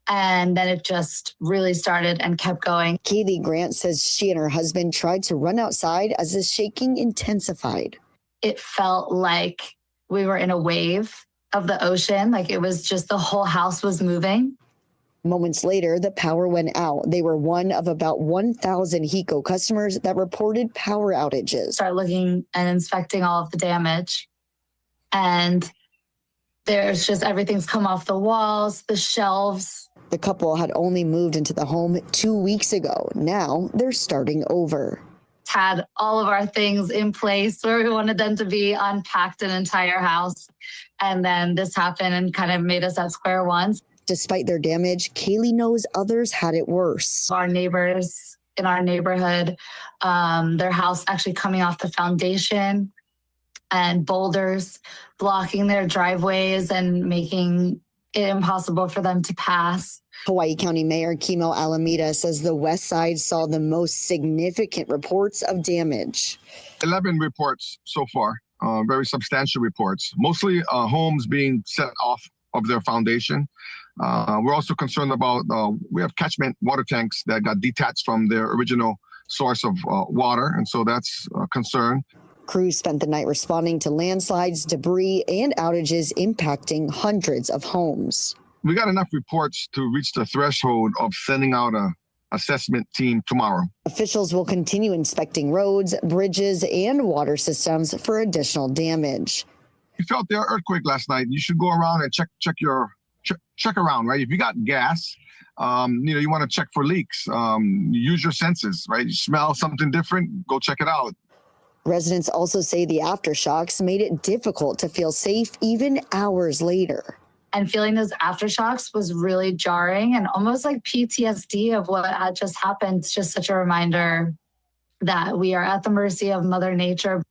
And then it just really started and kept going. Kaylee Grant says she and her husband tried to run outside as the shaking intensified. It felt like we were in a wave of the ocean. Like it was just the whole house was moving. Moments later, the power went out. They were one of about 1,000 HECO customers that reported power outages. Start looking and inspecting all of the damage. And there's just everything's come off the walls, the shelves. The couple had only moved into the home 2 weeks ago. Now they're starting over. Had all of our things in place where we wanted them to be, unpacked an entire house. And then this happened and kind of made us at square one. Despite their damage, Kaylee knows others had it worse. Our neighbors in our neighborhood, their house actually coming off the foundation and boulders blocking their driveways and making it impossible for them to pass. Hawaii County Mayor Kimo Alameda says the west side saw the most significant reports of damage. 11 reports so far, very substantial reports, mostly homes being set off of their foundation. We're also concerned about, we have catchment water tanks that got detached from their original source of water, and so that's a concern. Crews spent the night responding to landslides, debris, and outages impacting hundreds of homes. We got enough reports to reach the threshold of sending out a assessment team tomorrow. Officials will continue inspecting roads, bridges, and water systems for additional damage. You felt the earthquake last night. You should go around and check around, right? If you got gas, you want to check for leaks. Use your senses, right? You smell something different, go check it out. Residents also say the aftershocks made it difficult to feel safe even hours later. And feeling those aftershocks was really jarring and almost like PTSD of what had just happened. It's just such a reminder that we are at the mercy of Mother Nature.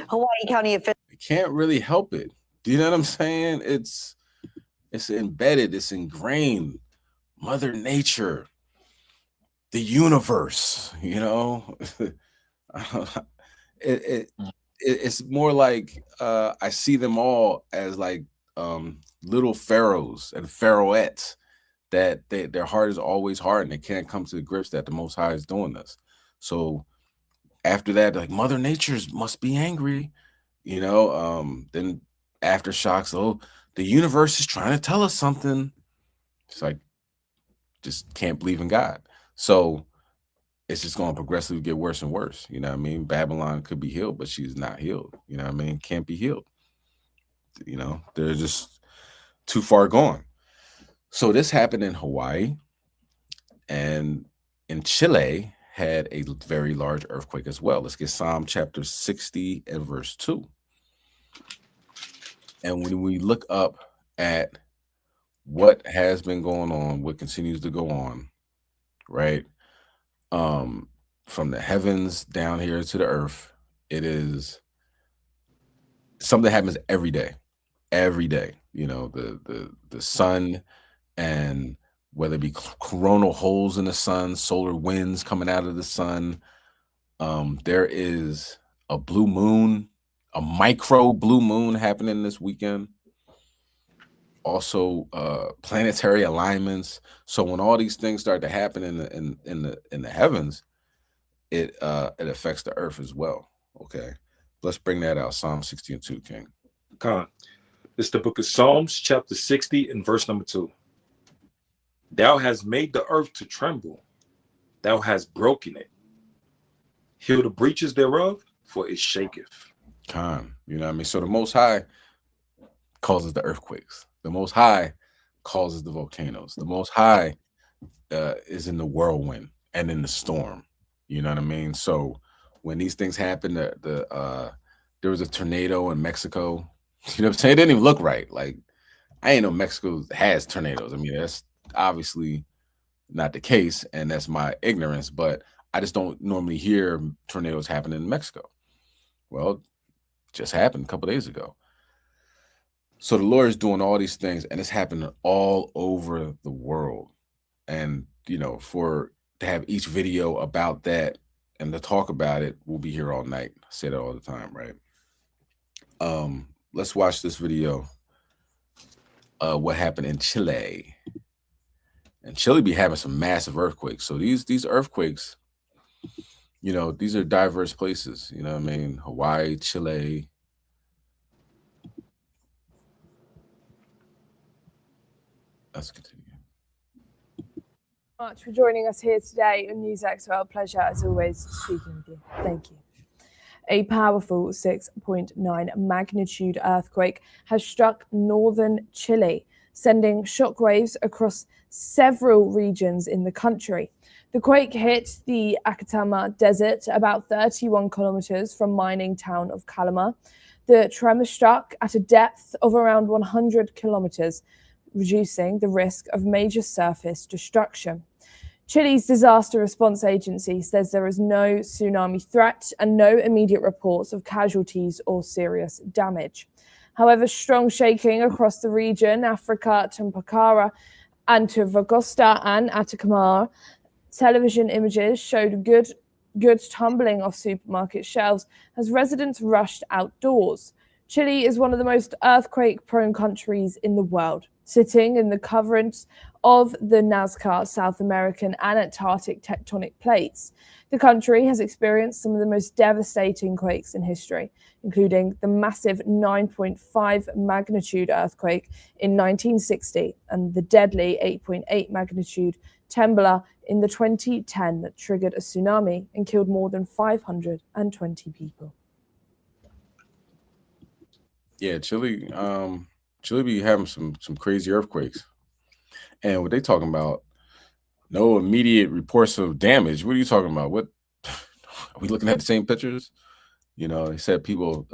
Hawaii County officials can't really help it. Do you know what I'm saying? It's embedded, it's ingrained. Mother Nature, the universe, it's more like I see them all as like little pharaohs and pharaohettes that their heart is always hard and they can't come to the grips that the Most High is doing this. So after that, like Mother Nature must be angry, then aftershocks, oh, the universe is trying to tell us something. It's like, just can't believe in God. So it's just going to progressively get worse and worse. You know what I mean? Babylon could be healed, but she's not healed. You know what I mean? Can't be healed. They're just too far gone. So this happened in Hawaii, and in Chile had a very large earthquake as well. Let's get Psalm chapter 60 and verse 2. And when we look up at what has been going on, what continues to go on, right? From the heavens down here to the earth, it is something that happens every day. Every day, the sun, and whether it be coronal holes in the sun, solar winds coming out of the sun. There is a blue moon, a micro blue moon happening this weekend. Also, planetary alignments. So when all these things start to happen in the heavens, it affects the earth as well. Okay, let's bring that out. Psalm 60 and 2, King. Con. It's the book of Psalms, chapter 60 and verse number 2. Thou hast made the earth to tremble. Thou hast broken it. Heal the breaches thereof, for it shaketh. Con. You know what I mean? So the Most High causes the earthquakes. The Most High causes the volcanoes. The Most High is in the whirlwind and in the storm. You know what I mean? So when these things happen, there was a tornado in Mexico. You know what I'm saying? It didn't even look right. Like, I ain't know Mexico has tornadoes. I mean, that's obviously not the case, and that's my ignorance, but I just don't normally hear tornadoes happen in Mexico. Well, just happened a couple days ago. So the Lord is doing all these things, and it's happening all over the world. And, to have each video about that and to talk about it, we'll be here all night. I say that all the time, right? Let's watch this video. What happened in Chile? And Chile be having some massive earthquakes. So these earthquakes, these are diverse places. You know what I mean? Hawaii, Chile. Let's continue. Much for joining us here today on News XL. Pleasure as always speaking with you. Thank you. A powerful 6.9 magnitude earthquake has struck northern Chile, sending shockwaves across several regions in the country. The quake hit the Atacama Desert, about 31 kilometers from mining town of Calama. The tremor struck at a depth of around 100 kilometers, reducing the risk of major surface destruction. Chile's disaster response agency says there is no tsunami threat and no immediate reports of casualties or serious damage. However, strong shaking across the region, Africa, Tumpacara, Antofagasta and Atacama. Television images showed goods tumbling off supermarket shelves as residents rushed outdoors. Chile is one of the most earthquake-prone countries in the world, sitting in the confluence of the Nazca, South American and Antarctic tectonic plates. The country has experienced some of the most devastating quakes in history, including the massive 9.5 magnitude earthquake in 1960 and the deadly 8.8 magnitude temblor in the 2010 that triggered a tsunami and killed more than 520 people. Yeah, Chile be having some crazy earthquakes. And what they talking about, no immediate reports of damage. What are you talking about? What are we looking at the same pictures? You know, they said people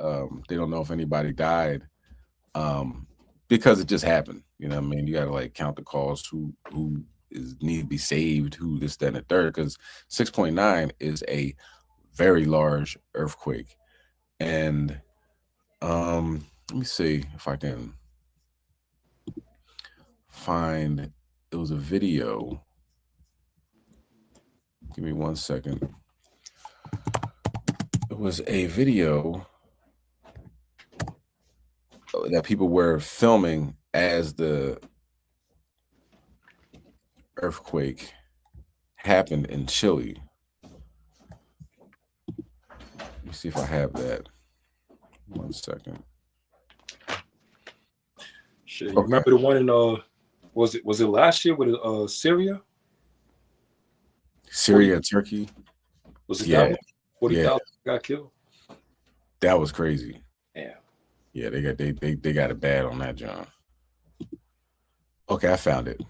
they don't know if anybody died because it just happened. You know what I mean? You gotta like count the calls, who need to be saved, who this, that, and the third, because 6.9 is a very large earthquake. And let me see if I can find, it was a video. Give me 1 second. It was a video that people were filming as the earthquake happened in Chile. Let me see if I have that. 1 second. Shit, you remember the one in was it last year with Syria? Syria and Turkey. Was it Yeah. that one? 40,000 got killed. That was crazy. Yeah. Yeah, they got it bad on that, John. Okay, I found it.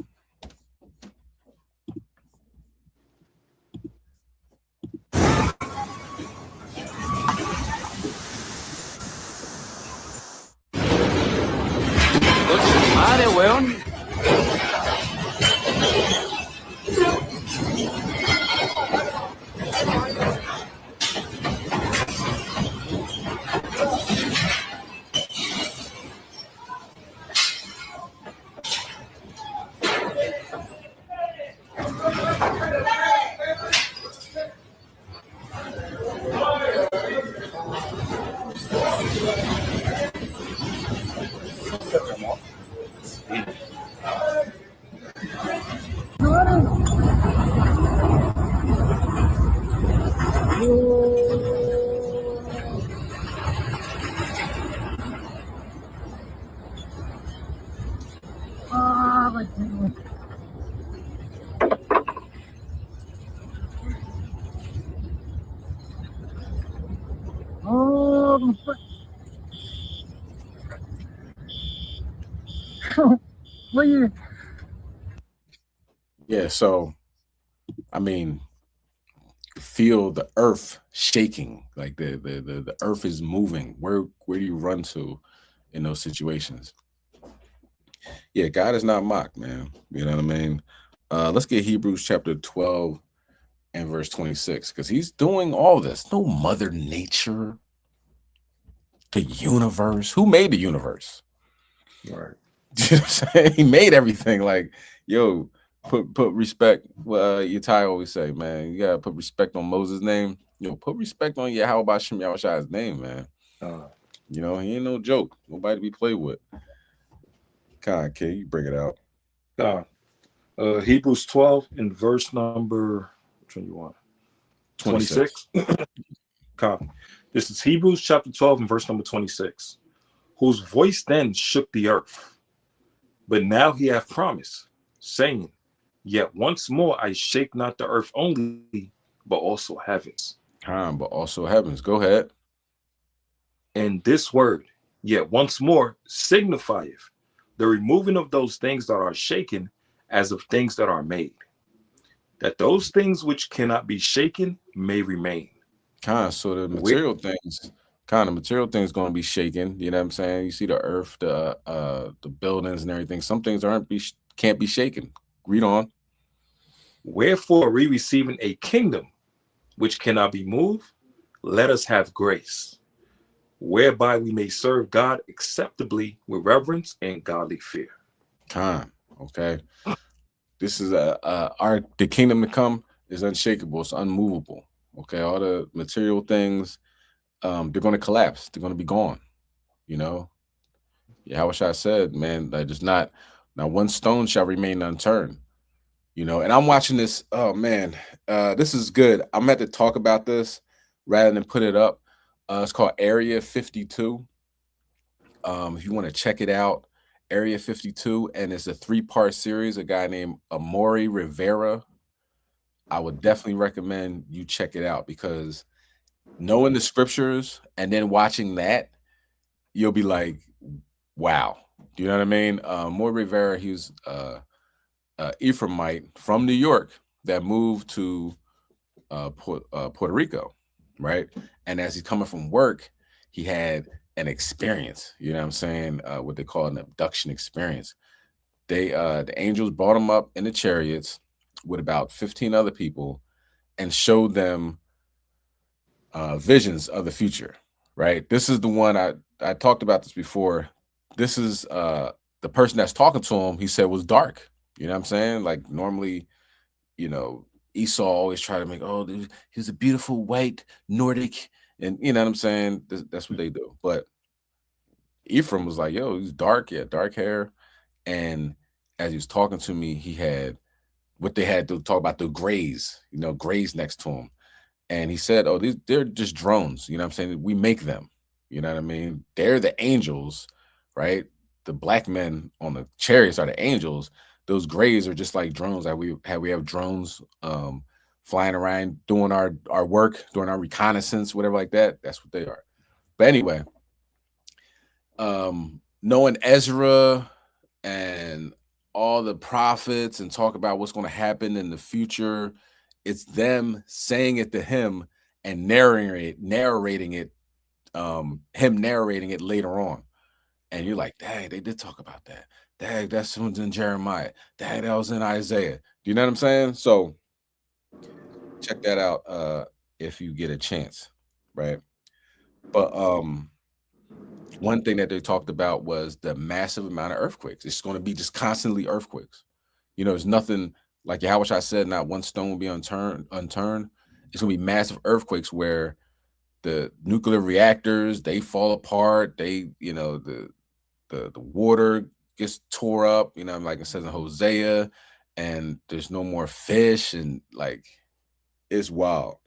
Madre, weón. Yeah, so I mean, feel the earth shaking, like the earth is moving. Where do you run to in those situations? Yeah, God is not mocked, man. You know what I mean? Let's get Hebrews chapter 12 and verse 26, because he's doing all this. No Mother Nature, the universe. Who made the universe? Right. You know what I'm saying? He made everything. Like, yo, put respect. Yatai always say, man, you gotta put respect on Moses' name. Yo, put respect on how about Shem Yahushua's name, man. You know, he ain't no joke. Nobody to be played with. Con, K, you bring it out. Hebrews 12 and verse number, which one you want? 26. Con. This is Hebrews chapter 12 and verse number 26. Whose voice then shook the earth, but now he hath promised, saying, yet once more I shake not the earth only, but also heavens. But also heavens. Go ahead. And this word, yet once more, signifieth the removing of those things that are shaken, as of things that are made, that those things which cannot be shaken may remain. So the material things, the material things going to be shaken. You know what I'm saying? You see the earth, the buildings and everything. Some things can't be shaken. Read on. Wherefore, we receiving a kingdom which cannot be moved, let us have grace, whereby we may serve God acceptably with reverence and godly fear. Okay. This is the kingdom to come is unshakable. It's unmovable. Okay. All the material things, they're going to collapse. They're going to be gone. You know, Yahushua said, man, that just not one stone shall remain unturned. You know, and I'm watching this. Oh man, this is good. I'm going to have to talk about this rather than put it up. It's called Area 52. If you want to check it out, Area 52, and it's a 3-part series. A guy named Amaury Rivera. I would definitely recommend you check it out, because knowing the scriptures and then watching that, you'll be like, wow. Do you know what I mean? Amaury Rivera, he was Ephraimite from New York that moved to Puerto Rico, right? And as he's coming from work, he had an experience, you know what I'm saying? What they call an abduction experience. The angels brought him up in the chariots with about 15 other people and showed them visions of the future, right? This is the one I talked about this before. This is the person that's talking to him, he said, was dark. You know what I'm saying? Like normally, you know, Esau always try to make, he's a beautiful white Nordic, and you know what I'm saying? That's what they do. But Ephraim was like, yo, he's dark, dark hair. And as he was talking to me, he had what they had to talk about, the grays, you know, grays next to him. And he said, they're just drones, you know what I'm saying? We make them, you know what I mean? They're the angels, right? The black men on the chariots are the angels. Those grays are just like drones. Like we have drones flying around doing our work, doing our reconnaissance, whatever like that. That's what they are. But anyway, knowing Ezra and all the prophets and talk about what's going to happen in the future, it's them saying it to him and narrating it, him narrating it later on. And you're like, dang, they did talk about that. Dang, that's what's in Jeremiah. Dang, that was in Isaiah. Do you know what I'm saying? So check that out if you get a chance, right? But one thing that they talked about was the massive amount of earthquakes. It's going to be just constantly earthquakes. You know, there's nothing, like Yahushua said, not one stone will be unturned. It's going to be massive earthquakes where the nuclear reactors, they fall apart. They, you know, the water gets tore up, you know, like it says in Hosea, and there's no more fish, and like it's wild.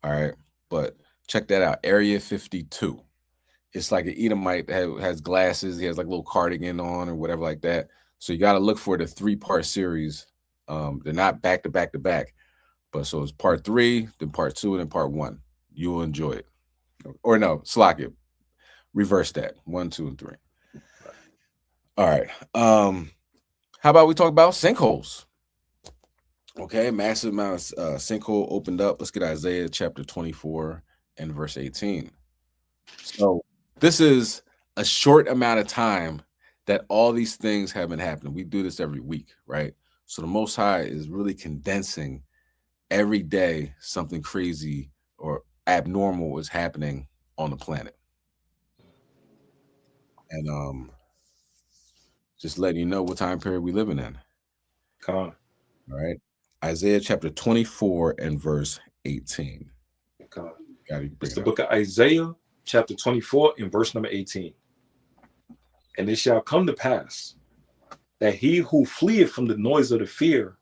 All right. But check that out. Area 52. It's like an Edomite that has glasses. He has like a little cardigan on or whatever like that. So you got to look for the 3-part series. They're not back to back to back, but so it's part 3, then part 2, and then part 1. You will enjoy it. Or no, slack it. Reverse that. 1, 2, and 3. All right. How about we talk about sinkholes? Okay, massive amount of sinkhole opened up. Let's get Isaiah chapter 24 and verse 18. So this is a short amount of time that all these things have been happening. We do this every week, right? So the Most High is really condensing every day something crazy or abnormal is happening on the planet. And just letting you know what time period we living in. Come on. All right. Isaiah chapter 24 and verse 18. Come on. It's the book of Isaiah chapter 24 and verse number 18. And it shall come to pass that he who fleeth from the noise of the fear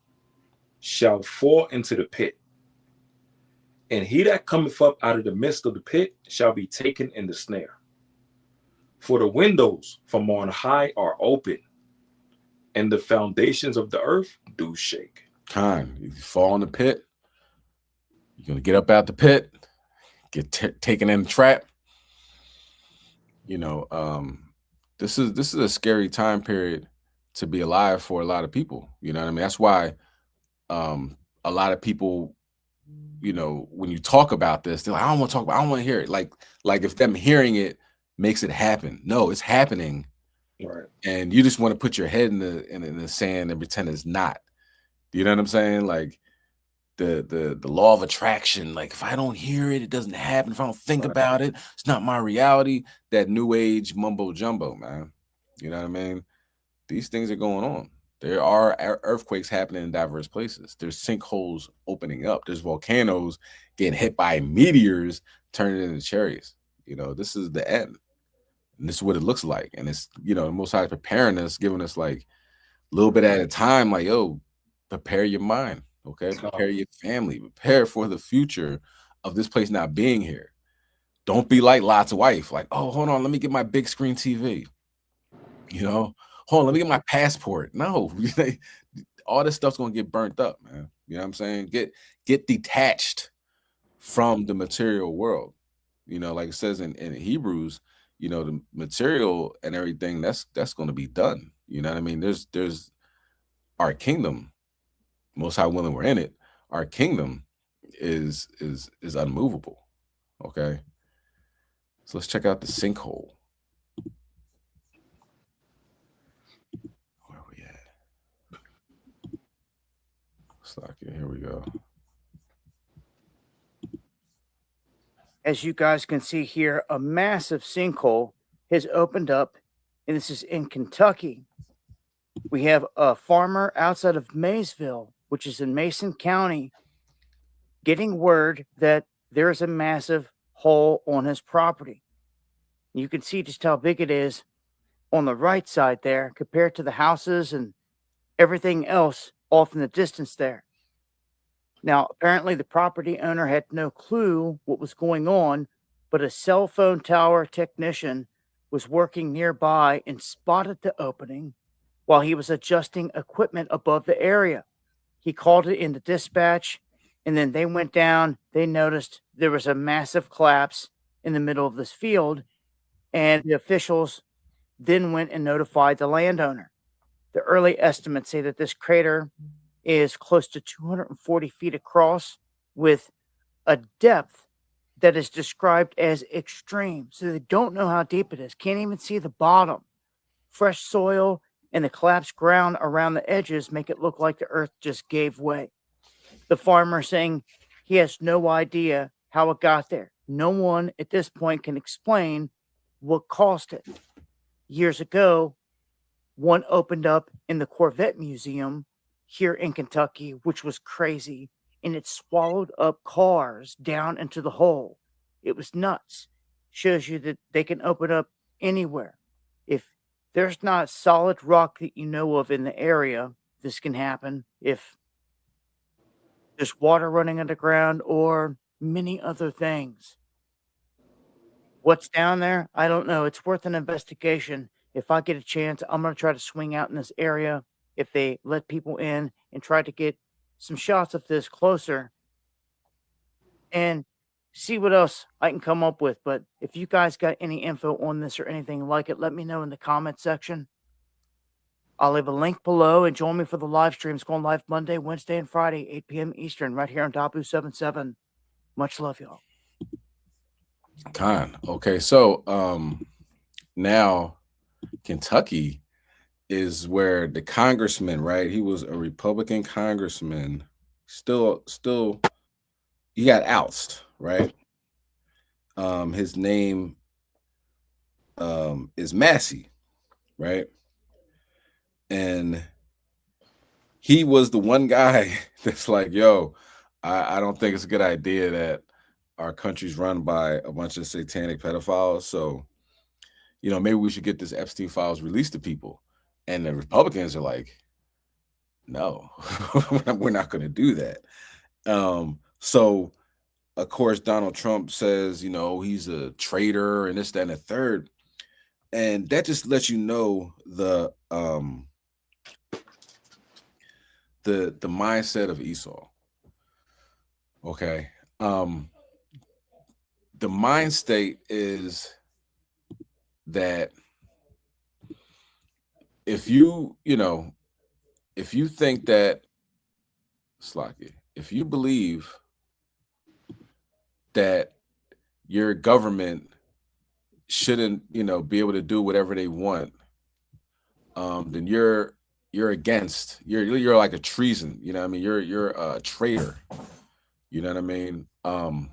shall fall into the pit. And he that cometh up out of the midst of the pit shall be taken in the snare. For the windows from on high are open, and the foundations of the earth do shake. You fall in the pit, you're going to get up out the pit, get taken in the trap. You know, this is a scary time period to be alive for a lot of people. You know what I mean? That's why a lot of people, you know, when you talk about this, they're like, I don't want to talk about it. I don't want to hear it. Like if them hearing it makes it happen. No, it's happening. Right. And you just want to put your head in the sand and pretend it's not. You know what I'm saying? Like the law of attraction. Like if I don't hear it, it doesn't happen. If I don't think about it, it's not my reality. That new age mumbo jumbo, man. You know what I mean? These things are going on. There are earthquakes happening in diverse places. There's sinkholes opening up. There's volcanoes getting hit by meteors, turning into chariots. You know, this is the end. And this is what it looks like. And it's, you know, the Most High preparing us, giving us like a little bit at a time, like, yo, prepare your mind, okay? Prepare your family, prepare for the future of this place not being here. Don't be like Lot's wife, like, oh, hold on, let me get my big screen TV. You know, hold on, let me get my passport. No, all this stuff's gonna get burnt up, man. You know what I'm saying? Get detached from the material world. You know, like it says in Hebrews, you know, the material and everything that's going to be done. You know what I mean? There's our kingdom, Most High willing we're in it. Our kingdom is unmovable. Okay, so let's check out the sinkhole. Where are we at? Slakia, here we go. As you guys can see here, a massive sinkhole has opened up, and this is in Kentucky. We have a farmer outside of Maysville, which is in Mason County, getting word that there is a massive hole on his property. You can see just how big it is on the right side there compared to the houses and everything else off in the distance there. Now, apparently the property owner had no clue what was going on, but a cell phone tower technician was working nearby and spotted the opening while he was adjusting equipment above the area. He called it into dispatch, and then they went down. They noticed there was a massive collapse in the middle of this field, and the officials then went and notified the landowner. The early estimates say that this crater is close to 240 feet across with a depth that is described as extreme. So they don't know how deep it is. Can't even see the bottom. Fresh soil and the collapsed ground around the edges make it look like the earth just gave way. The farmer saying he has no idea how it got there. No one at this point can explain what caused it. Years ago, one opened up in the Corvette Museum here in Kentucky, which was crazy, and it swallowed up cars down into the hole. It was nuts. Shows you that they can open up anywhere. If there's not solid rock that you know of in the area, this can happen. If there's water running underground or many other things. What's down there? I don't know. It's worth an investigation. If I get a chance, I'm going to try to swing out in this area if they let people in and try to get some shots of this closer and see what else I can come up with. But if you guys got any info on this or anything like it, let me know in the comment section. I'll leave a link below and join me for the live streams going live Monday, Wednesday, and Friday, 8 p.m. Eastern, right here on Dabu 77. Much love, y'all. Okay, so now Kentucky is where the congressman, right? He was a Republican congressman. Still, he got ousted, right? His name is Massey, right? And he was the one guy that's like, yo, I don't think it's a good idea that our country's run by a bunch of satanic pedophiles. So, you know, maybe we should get this Epstein files released to people. And the Republicans are like, no, we're not going to do that. So, of course, Donald Trump says, you know, he's a traitor and this, that, and the third. And that just lets you know the mindset of Esau. Okay. The mind state is that if you think that, Slacky, if you believe that your government shouldn't, be able to do whatever they want, then you're against, you're like a treason, you know what I mean? You're a traitor, you know what I mean? I'm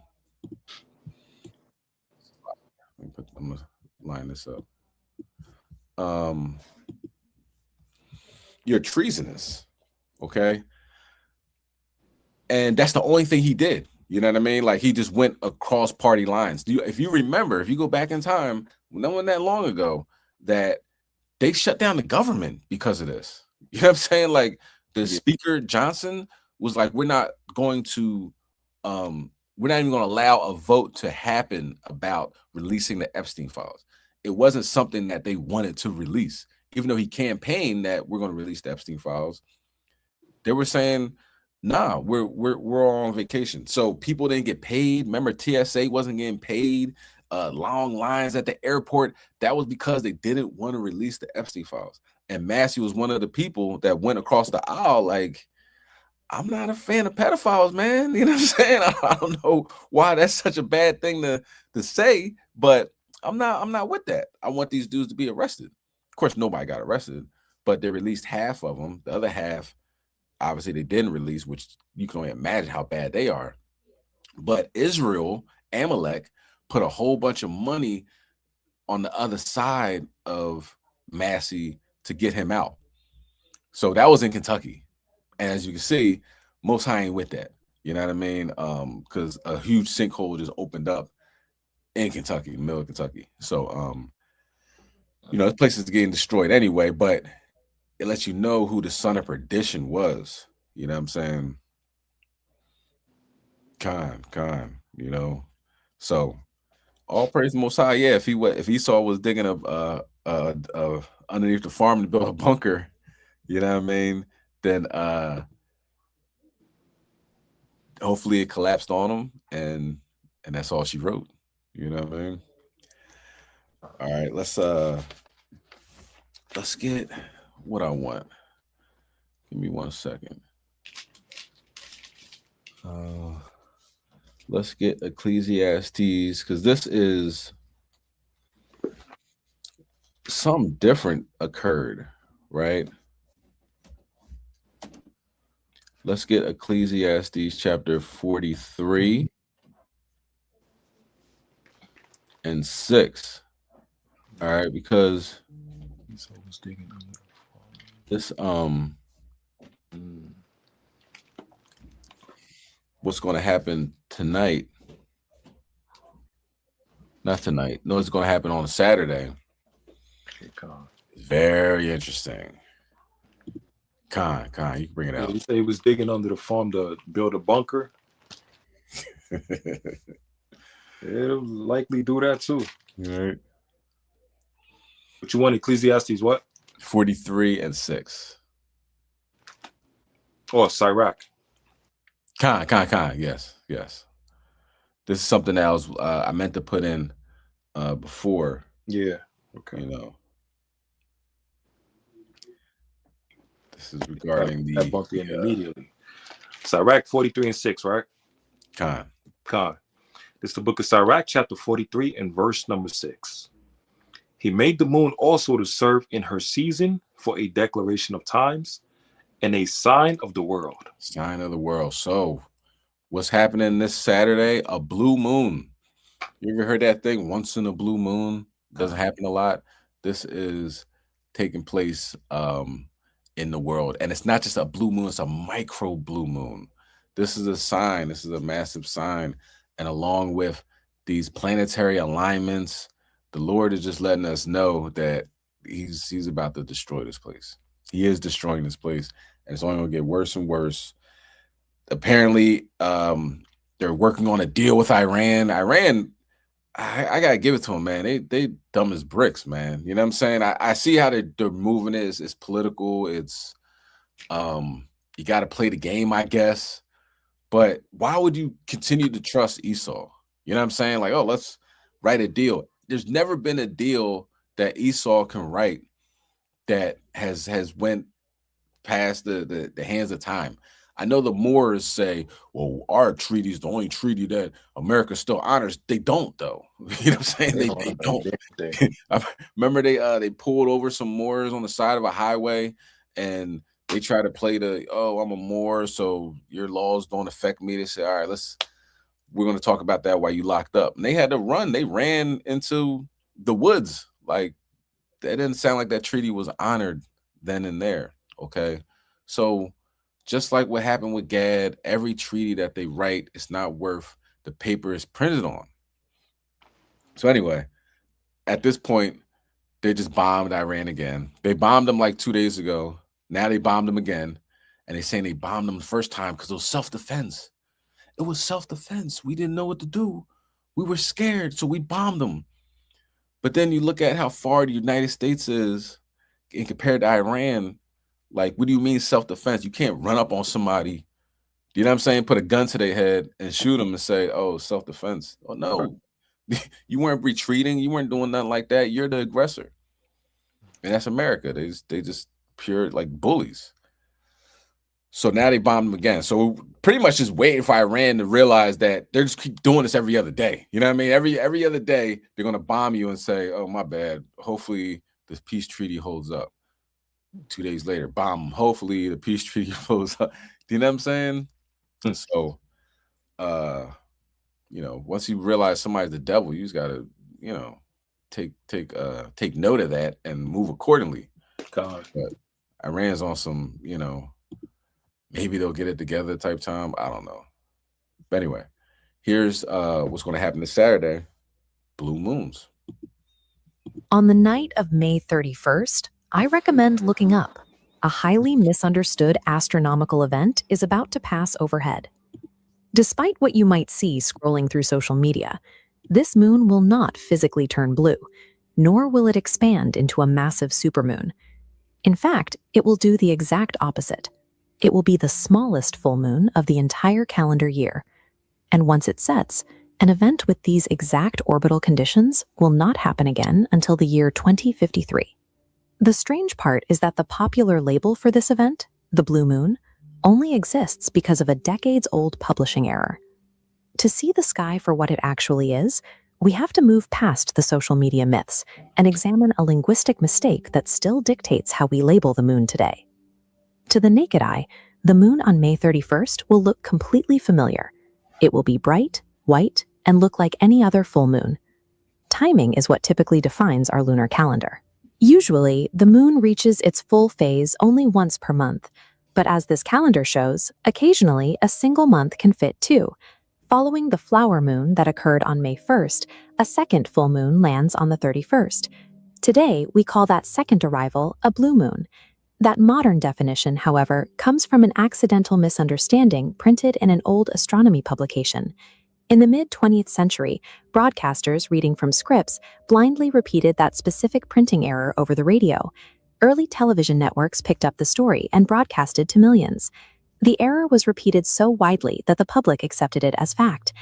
gonna line this up. You're treasonous, okay? And that's the only thing he did. You know what I mean? Like, he just went across party lines. If you remember, if you go back in time, no one that long ago, that they shut down the government because of this. You know what I'm saying? Like the Speaker Johnson was like, we're not even going to allow a vote to happen about releasing the Epstein files. It wasn't something that they wanted to release, even though he campaigned that we're going to release the Epstein files. They were saying, nah, we're all on vacation. So people didn't get paid. Remember, TSA wasn't getting paid. Long lines at the airport. That was because they didn't want to release the Epstein files. And Massey was one of the people that went across the aisle like, I'm not a fan of pedophiles, man. You know what I'm saying? I don't know why that's such a bad thing to say, but I'm not with that. I want these dudes to be arrested. Of course, nobody got arrested, but they released half of them. The other half, obviously, they didn't release, which you can only imagine how bad they are. But Israel, Amalek, put a whole bunch of money on the other side of Massey to get him out. So that was in Kentucky. And as you can see, Most High ain't with that. You know what I mean? Because a huge sinkhole just opened up in Kentucky, middle of Kentucky. So, this place is getting destroyed anyway, but it lets you know who the son of perdition was. You know what I'm saying? Khan, So all praise the Most High. Yeah, if Esau was digging up underneath the farm to build a bunker, you know what I mean? Then hopefully it collapsed on him, and that's all she wrote. You know what I mean? All right, let's get what I want. Give me 1 second. Let's get Ecclesiastes, because this is something different occurred, right? Let's get Ecclesiastes chapter 43 and 6. All right, because this what's going to happen tonight? Not tonight. No, it's going to happen on a Saturday. Very interesting. Khan, you can bring it out. He said he was digging under the farm to build a bunker. It'll likely do that too. All right. What you want, Ecclesiastes what? 43 and 6. Oh, Sirach. Khan. Yes. This is something that I meant to put in before. Yeah. Okay. This is regarding that bumped in immediately. Sirach 43 and 6, right? Khan. This is the book of Sirach, chapter 43 and verse number 6. He made the moon also to serve in her season for a declaration of times and a sign of the world. Sign of the world. So what's happening this Saturday? A blue moon. You ever heard that thing? Once in a blue moon. Doesn't happen a lot. This is taking place in the world. And it's not just a blue moon, it's a micro blue moon. This is a sign. This is a massive sign. And along with these planetary alignments, the Lord is just letting us know that he's about to destroy this place. He is destroying this place, and it's only going to get worse and worse. Apparently, they're working on a deal with Iran. I gotta give it to them, man. They dumb as bricks, man. You know what I'm saying? I see how they're moving it. It's political. It's you got to play the game, I guess. But why would you continue to trust Esau? You know what I'm saying? Like, oh, let's write a deal. There's never been a deal that Esau can write that has went past the hands of time. I know the Moors say, well, our treaty is the only treaty that America still honors. They don't, though. You know what I'm saying? They don't. I remember they pulled over some Moors on the side of a highway, and they try to play I'm a Moor, so your laws don't affect me. They say, all right, we're going to talk about that while you locked up. And they had to run. They ran into the woods. Like, that didn't sound like that treaty was honored then and there. Okay. So just like what happened with Gad, every treaty that they write is not worth the paper it's printed on. So anyway, at this point, they just bombed Iran again. They bombed them like 2 days ago. Now they bombed them again. And they're saying they bombed them the first time because it was self-defense. It was self-defense. We didn't know what to do. We were scared, so we bombed them. But then you look at how far the United States is and compared to Iran. Like, what do you mean self-defense? You can't run up on somebody, you know what I'm saying, put a gun to their head and shoot them and say, oh, self-defense. Oh, no. You weren't retreating. You weren't doing nothing like that. You're the aggressor. And that's America. They just pure, like, bullies. So now they bombed them again. So pretty much just waiting for Iran to realize that they're just keep doing this every other day. You know what I mean? Every other day, they're going to bomb you and say, oh, my bad. Hopefully this peace treaty holds up. 2 days later, bomb them. Hopefully the peace treaty holds up. Do you know what I'm saying? And so, you know, once you realize somebody's the devil, you just got to, you know, take note of that and move accordingly. God. But Iran's on some, you know, maybe they'll get it together type time. I don't know. But anyway, here's what's going to happen this Saturday. Blue moons. On the night of May 31st, I recommend looking up. A highly misunderstood astronomical event is about to pass overhead. Despite what you might see scrolling through social media, this moon will not physically turn blue, nor will it expand into a massive supermoon. In fact, it will do the exact opposite. It will be the smallest full moon of the entire calendar year. And once it sets, an event with these exact orbital conditions will not happen again until the year 2053. The strange part is that the popular label for this event, the blue moon, only exists because of a decades-old publishing error. To see the sky for what it actually is, we have to move past the social media myths and examine a linguistic mistake that still dictates how we label the moon today. To the naked eye, the moon on May 31st will look completely familiar. It will be bright, white, and look like any other full moon. Timing is what typically defines our lunar calendar. Usually, the moon reaches its full phase only once per month, but as this calendar shows, occasionally a single month can fit too. Following the flower moon that occurred on May 1st, a second full moon lands on the 31st. Today, we call that second arrival a blue moon. That modern definition, however, comes from an accidental misunderstanding printed in an old astronomy publication. In the mid-20th century, broadcasters reading from scripts blindly repeated that specific printing error over the radio. Early television networks picked up the story and broadcasted to millions. The error was repeated so widely that the public accepted it as fact.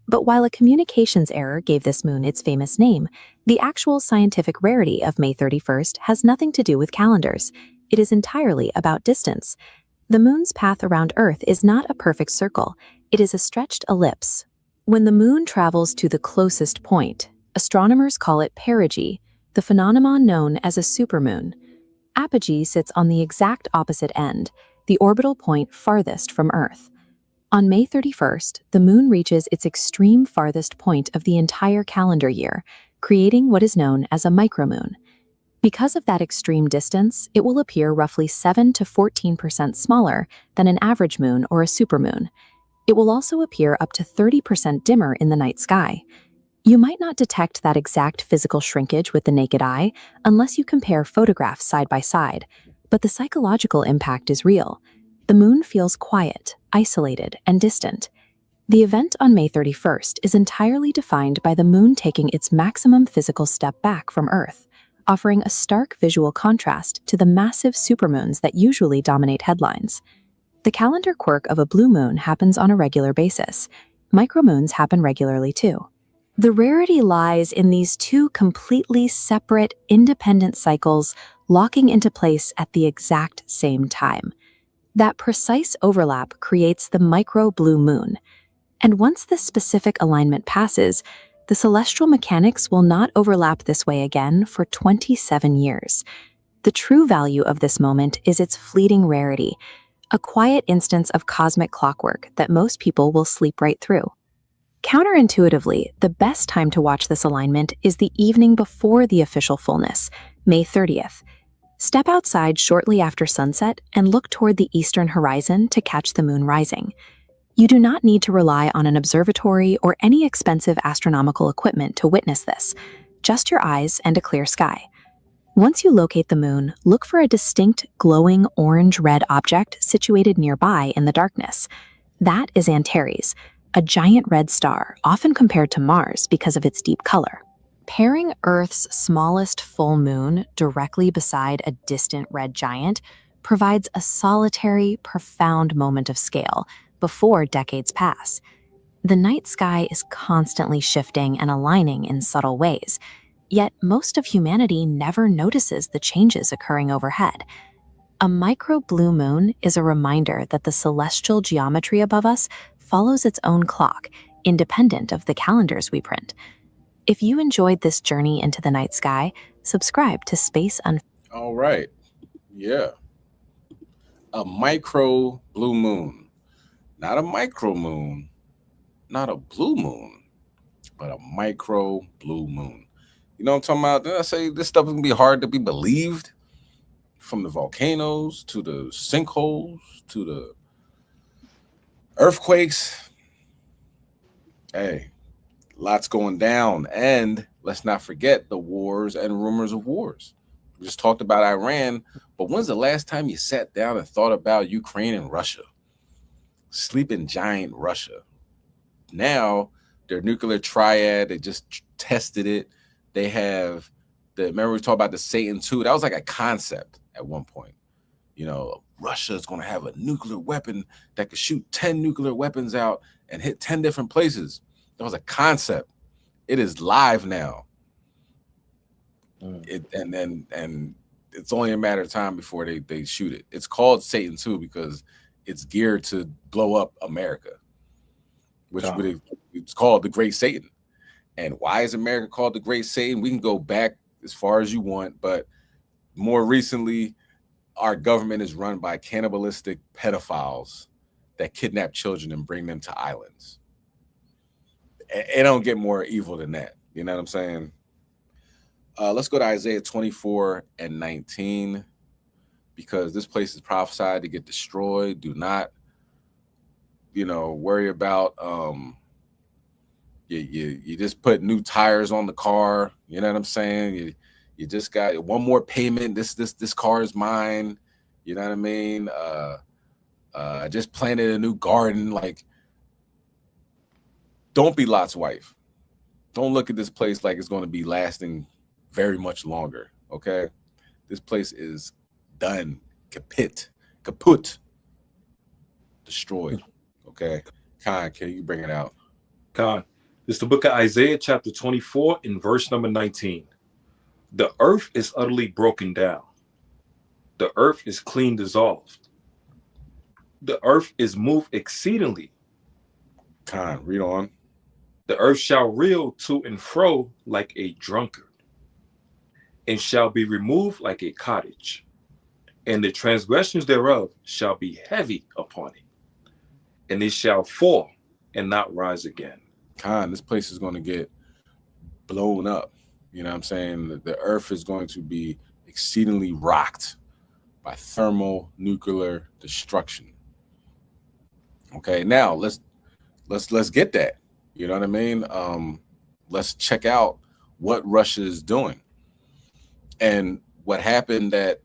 But while a communications error gave this moon its famous name, the actual scientific rarity of May 31st has nothing to do with calendars. It is entirely about distance. The moon's path around Earth is not a perfect circle. It is a stretched ellipse. When the moon travels to the closest point, astronomers call it perigee, the phenomenon known as a supermoon. Apogee sits on the exact opposite end, the orbital point farthest from Earth. On May 31st, the moon reaches its extreme farthest point of the entire calendar year, creating what is known as a micromoon. Because of that extreme distance, it will appear roughly 7 to 14% smaller than an average moon or a supermoon. It will also appear up to 30% dimmer in the night sky. You might not detect that exact physical shrinkage with the naked eye unless you compare photographs side by side, but the psychological impact is real. The moon feels quiet, isolated, and distant. The event on May 31st is entirely defined by the moon taking its maximum physical step back from Earth, offering a stark visual contrast to the massive supermoons that usually dominate headlines. The calendar quirk of a blue moon happens on a regular basis. Micromoons happen regularly too. The rarity lies in these two completely separate, independent cycles locking into place at the exact same time. That precise overlap creates the micro blue moon. And once this specific alignment passes, the celestial mechanics will not overlap this way again for 27 years. The true value of this moment is its fleeting rarity, a quiet instance of cosmic clockwork that most people will sleep right through. Counterintuitively, the best time to watch this alignment is the evening before the official fullness, May 30th. Step outside shortly after sunset and look toward the eastern horizon to catch the moon rising. You do not need to rely on an observatory or any expensive astronomical equipment to witness this. just your eyes and a clear sky. Once you locate the moon, look for a distinct glowing orange-red object situated nearby in the darkness. That is Antares, a giant red star, often compared to Mars because of its deep color. Pairing Earth's smallest full moon directly beside a distant red giant provides a solitary, profound moment of scale before decades pass. The night sky is constantly shifting and aligning in subtle ways, yet most of humanity never notices the changes occurring overhead. A micro blue moon is a reminder that the celestial geometry above us follows its own clock, independent of the calendars we print. If you enjoyed this journey into the night sky, subscribe to Space All right. Yeah. A micro blue moon. Not a micro moon, not a blue moon, but a micro blue moon. You know what I'm talking about? Did I say this stuff is going to be hard to be believed? From the volcanoes to the sinkholes to the earthquakes. Hey, lots going down. And let's not forget the wars and rumors of wars. We just talked about Iran, but when's the last time you sat down and thought about Ukraine and Russia? Sleeping giant Russia. Now, their nuclear triad, they just tested it. They have remember we talked about the Satan II? That was like a concept at one point. You know, Russia is going to have a nuclear weapon that could shoot 10 nuclear weapons out and hit 10 different places. That was a concept. It is live now. And it's only a matter of time before they shoot it. It's called Satan II because it's geared to blow up America, which it's called the Great Satan. And why is America called the Great Satan? We can go back as far as you want, but more recently, our government is run by cannibalistic pedophiles that kidnap children and bring them to islands. It don't get more evil than that. You know what I'm saying? Let's go to Isaiah 24:19, because this place is prophesied to get destroyed. Do not, worry about you just put new tires on the car. You know what I'm saying? You just got one more payment. This car is mine. You know what I mean? I just planted a new garden. Like, don't be Lot's wife. Don't look at this place like it's going to be lasting very much longer. Okay, this place is done, kaput, destroyed. Okay, Khan, can you bring it out? Khan, this is the book of Isaiah, chapter 24, in verse number 19. The earth is utterly broken down. The earth is clean dissolved. The earth is moved exceedingly. Khan, read on. The earth shall reel to and fro like a drunkard, and shall be removed like a cottage, and the transgressions thereof shall be heavy upon it, and it shall fall and not rise again. Khan, this place is going to get blown up. You know what I'm saying? The earth is going to be exceedingly rocked by thermonuclear destruction. Okay, now let's get that. You know what I mean? Let's check out what Russia is doing and what happened that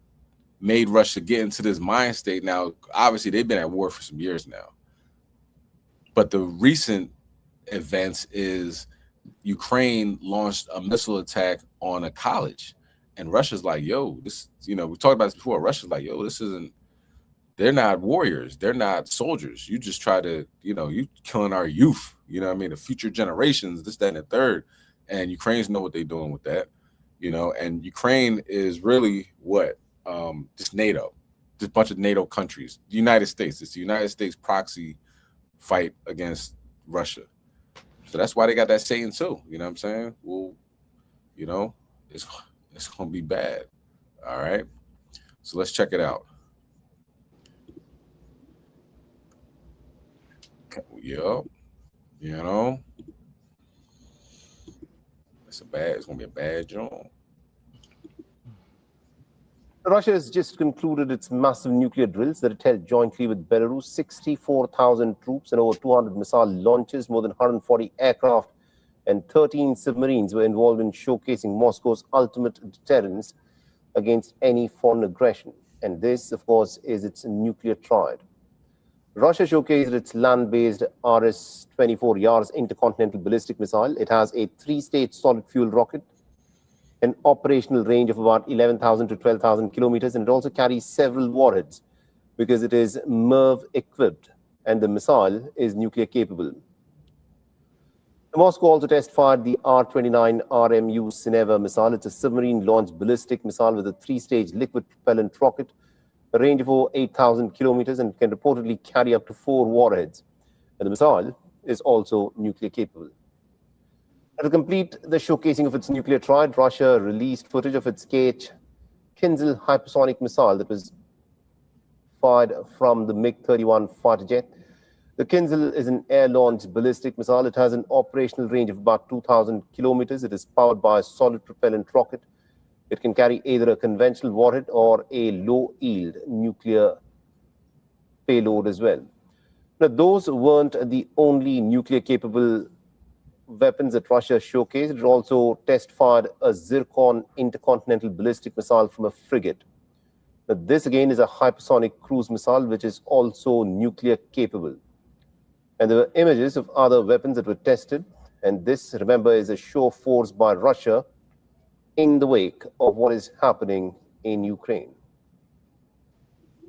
made Russia get into this mind state. Now, obviously, they've been at war for some years now, but the recent events is Ukraine launched a missile attack on a college, and Russia's like, yo, this, we talked about this before. Russia's like, yo, they're not warriors. They're not soldiers. You just try to, you killing our youth, the future generations, this, that, and the third. And Ukrainians know what they're doing with that, and Ukraine is really what? Just NATO, just a bunch of NATO countries. The United States, it's the United States proxy fight against Russia. So that's why they got that saying too. You know what I'm saying? Well, it's going to be bad. All right. So let's check it out. Yep. It's going to be a bad job. Russia has just concluded its massive nuclear drills that it held jointly with Belarus. 64,000 troops and over 200 missile launches, more than 140 aircraft and 13 submarines were involved in showcasing Moscow's ultimate deterrence against any foreign aggression. And this, of course, is its nuclear triad. Russia showcased its land-based RS-24 Yars intercontinental ballistic missile. It has a 3-stage solid fuel rocket, an operational range of about 11,000 to 12,000 kilometers, and it also carries several warheads because it is MIRV equipped and the missile is nuclear capable. Moscow also test-fired the R-29 RMU Sineva missile. It's a submarine-launched ballistic missile with a 3-stage liquid propellant rocket, a range of over 8,000 kilometers, and can reportedly carry up to 4 warheads. And the missile is also nuclear capable. To complete the showcasing of its nuclear triad, Russia released footage of its Kinzhal hypersonic missile that was fired from the MiG-31 fighter jet. The Kinzhal is an air-launched ballistic missile. It has an operational range of about 2,000 kilometers. It is powered by a solid propellant rocket. It can carry either a conventional warhead or a low-yield nuclear payload as well. Now, those weren't the only nuclear-capable weapons that Russia showcased. It also test-fired a Zircon intercontinental ballistic missile from a frigate. Now, this, again, is a hypersonic cruise missile, which is also nuclear-capable. And there were images of other weapons that were tested. And this, remember, is a show of force by Russia in the wake of what is happening in Ukraine.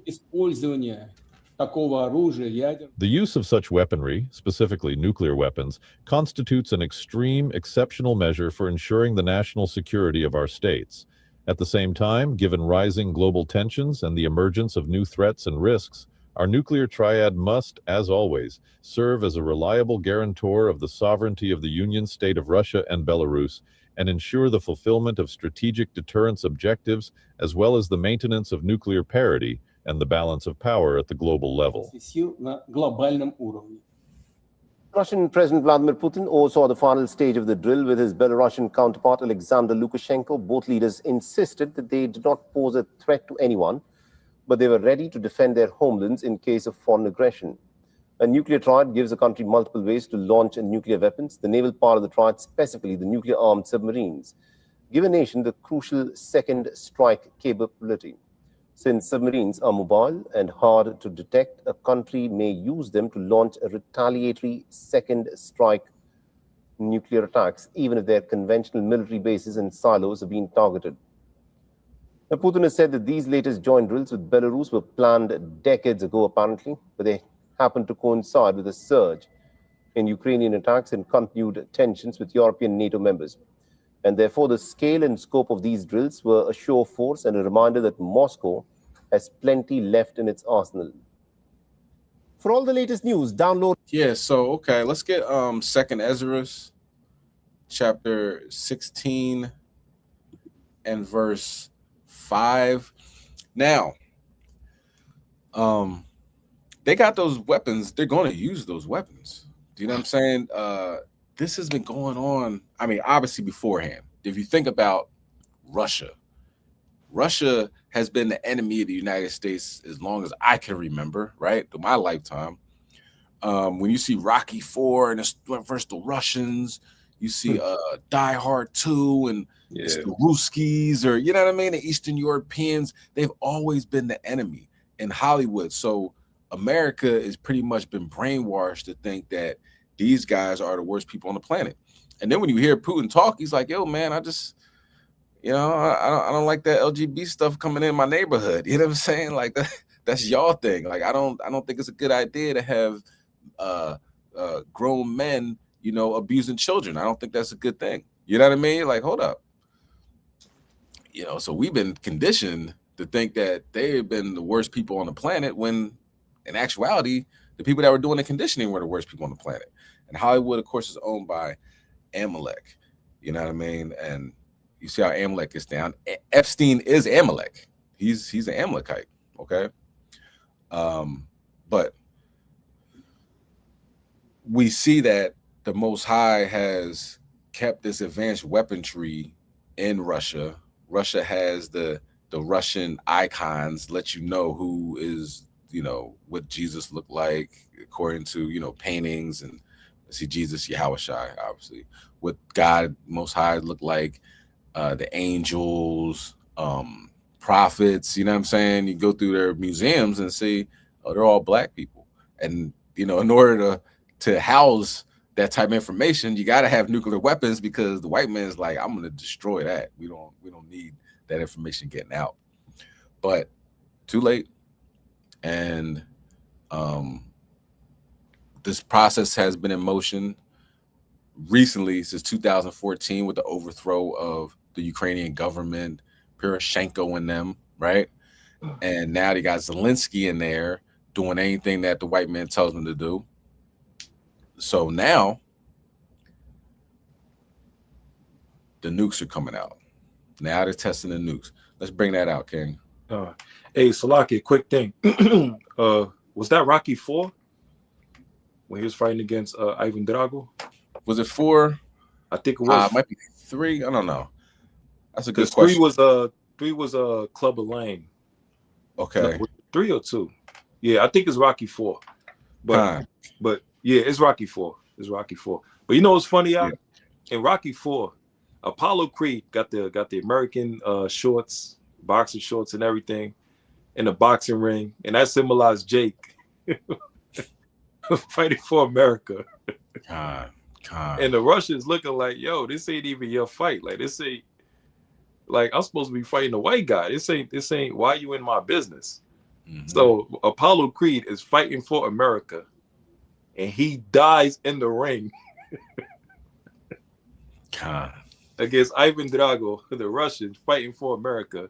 The use of such weaponry, specifically nuclear weapons, constitutes an extreme, exceptional measure for ensuring the national security of our states. At the same time, given rising global tensions and the emergence of new threats and risks, our nuclear triad must, as always, serve as a reliable guarantor of the sovereignty of the Union State of Russia and Belarus, and ensure the fulfillment of strategic deterrence objectives, as well as the maintenance of nuclear parity and the balance of power at the global level. Russian President Vladimir Putin oversaw the final stage of the drill with his Belarusian counterpart Alexander Lukashenko. Both leaders insisted that they did not pose a threat to anyone, but they were ready to defend their homelands in case of foreign aggression. A nuclear triad gives a country multiple ways to launch nuclear weapons. The naval part of the triad, specifically the nuclear-armed submarines, give a nation the crucial second strike capability. Since submarines are mobile and hard to detect, a country may use them to launch a retaliatory second strike nuclear attacks, even if their conventional military bases and silos are being targeted. Now, Putin has said that these latest joint drills with Belarus were planned decades ago, apparently, but they happened to coincide with a surge in Ukrainian attacks and continued tensions with European NATO members. And therefore, the scale and scope of these drills were a show of force and a reminder that Moscow has plenty left in its arsenal. For all the latest news, download. Yeah, so, okay, let's get 2nd Ezra, chapter 16 and verse 5. Now, they got those weapons. They're going to use those weapons. Do you know what I'm saying? This has been going on, I mean, obviously beforehand. If you think about Russia has been the enemy of the United States as long as I can remember, right? Through my lifetime. When you see Rocky IV and it's versus the Russians, you see Die Hard 2 and it's the Ruskies, or, you know what I mean? The Eastern Europeans, they've always been the enemy in Hollywood. So America has pretty much been brainwashed to think that these guys are the worst people on the planet. And then when you hear Putin talk, he's like, yo, man, I just, you know, I don't like that LGBT stuff coming in my neighborhood. You know what I'm saying? Like that's y'all thing. Like, I don't think it's a good idea to have grown men, you know, abusing children. I don't think that's a good thing. You know what I mean? Like, hold up. You know, so we've been conditioned to think that they've been the worst people on the planet when in actuality, the people that were doing the conditioning were the worst people on the planet. And Hollywood, of course, is owned by Amalek. You know what I mean? And you see how Amalek is down. Epstein is Amalek. He's an Amalekite, okay? But we see that the Most High has kept this advanced weaponry in Russia. Russia has the Russian icons let you know who is, you know, what Jesus looked like according to, you know, paintings and see Jesus, Yahushua, obviously. What God Most High look like, the angels, prophets, you know what I'm saying? You go through their museums and see, oh, they're all black people. And, you know, in order to house that type of information, you got to have nuclear weapons, because the white man's like, I'm going to destroy that. We don't need that information getting out. But too late. And this process has been in motion recently since 2014 with the overthrow of the Ukrainian government, Poroshenko and them, right? And now they got Zelensky in there doing anything that the white man tells them to do. So now the nukes are coming out. Now they're testing the nukes. Let's bring that out, King. Hey, Salaki, quick thing. Was that Rocky 4 when he was fighting against Ivan Drago? Was it 4? I think it was. It might be 3. I don't know. That's a good question. 3 was a Club of Lane. Okay. No, 3 or 2? Yeah, I think it's Rocky 4. But yeah, it's Rocky 4. It's Rocky 4. But you know what's funny, y'all? Yeah. In Rocky 4, Apollo Creed got the American shorts, boxing shorts and everything in the boxing ring, and that symbolized Jake fighting for America. God. And the Russians looking like, yo, this ain't even your fight. Like, this ain't, like, I'm supposed to be fighting a white guy. This ain't why you in my business. Mm-hmm. So Apollo Creed is fighting for America, and he dies in the ring against Ivan Drago, the Russians fighting for America.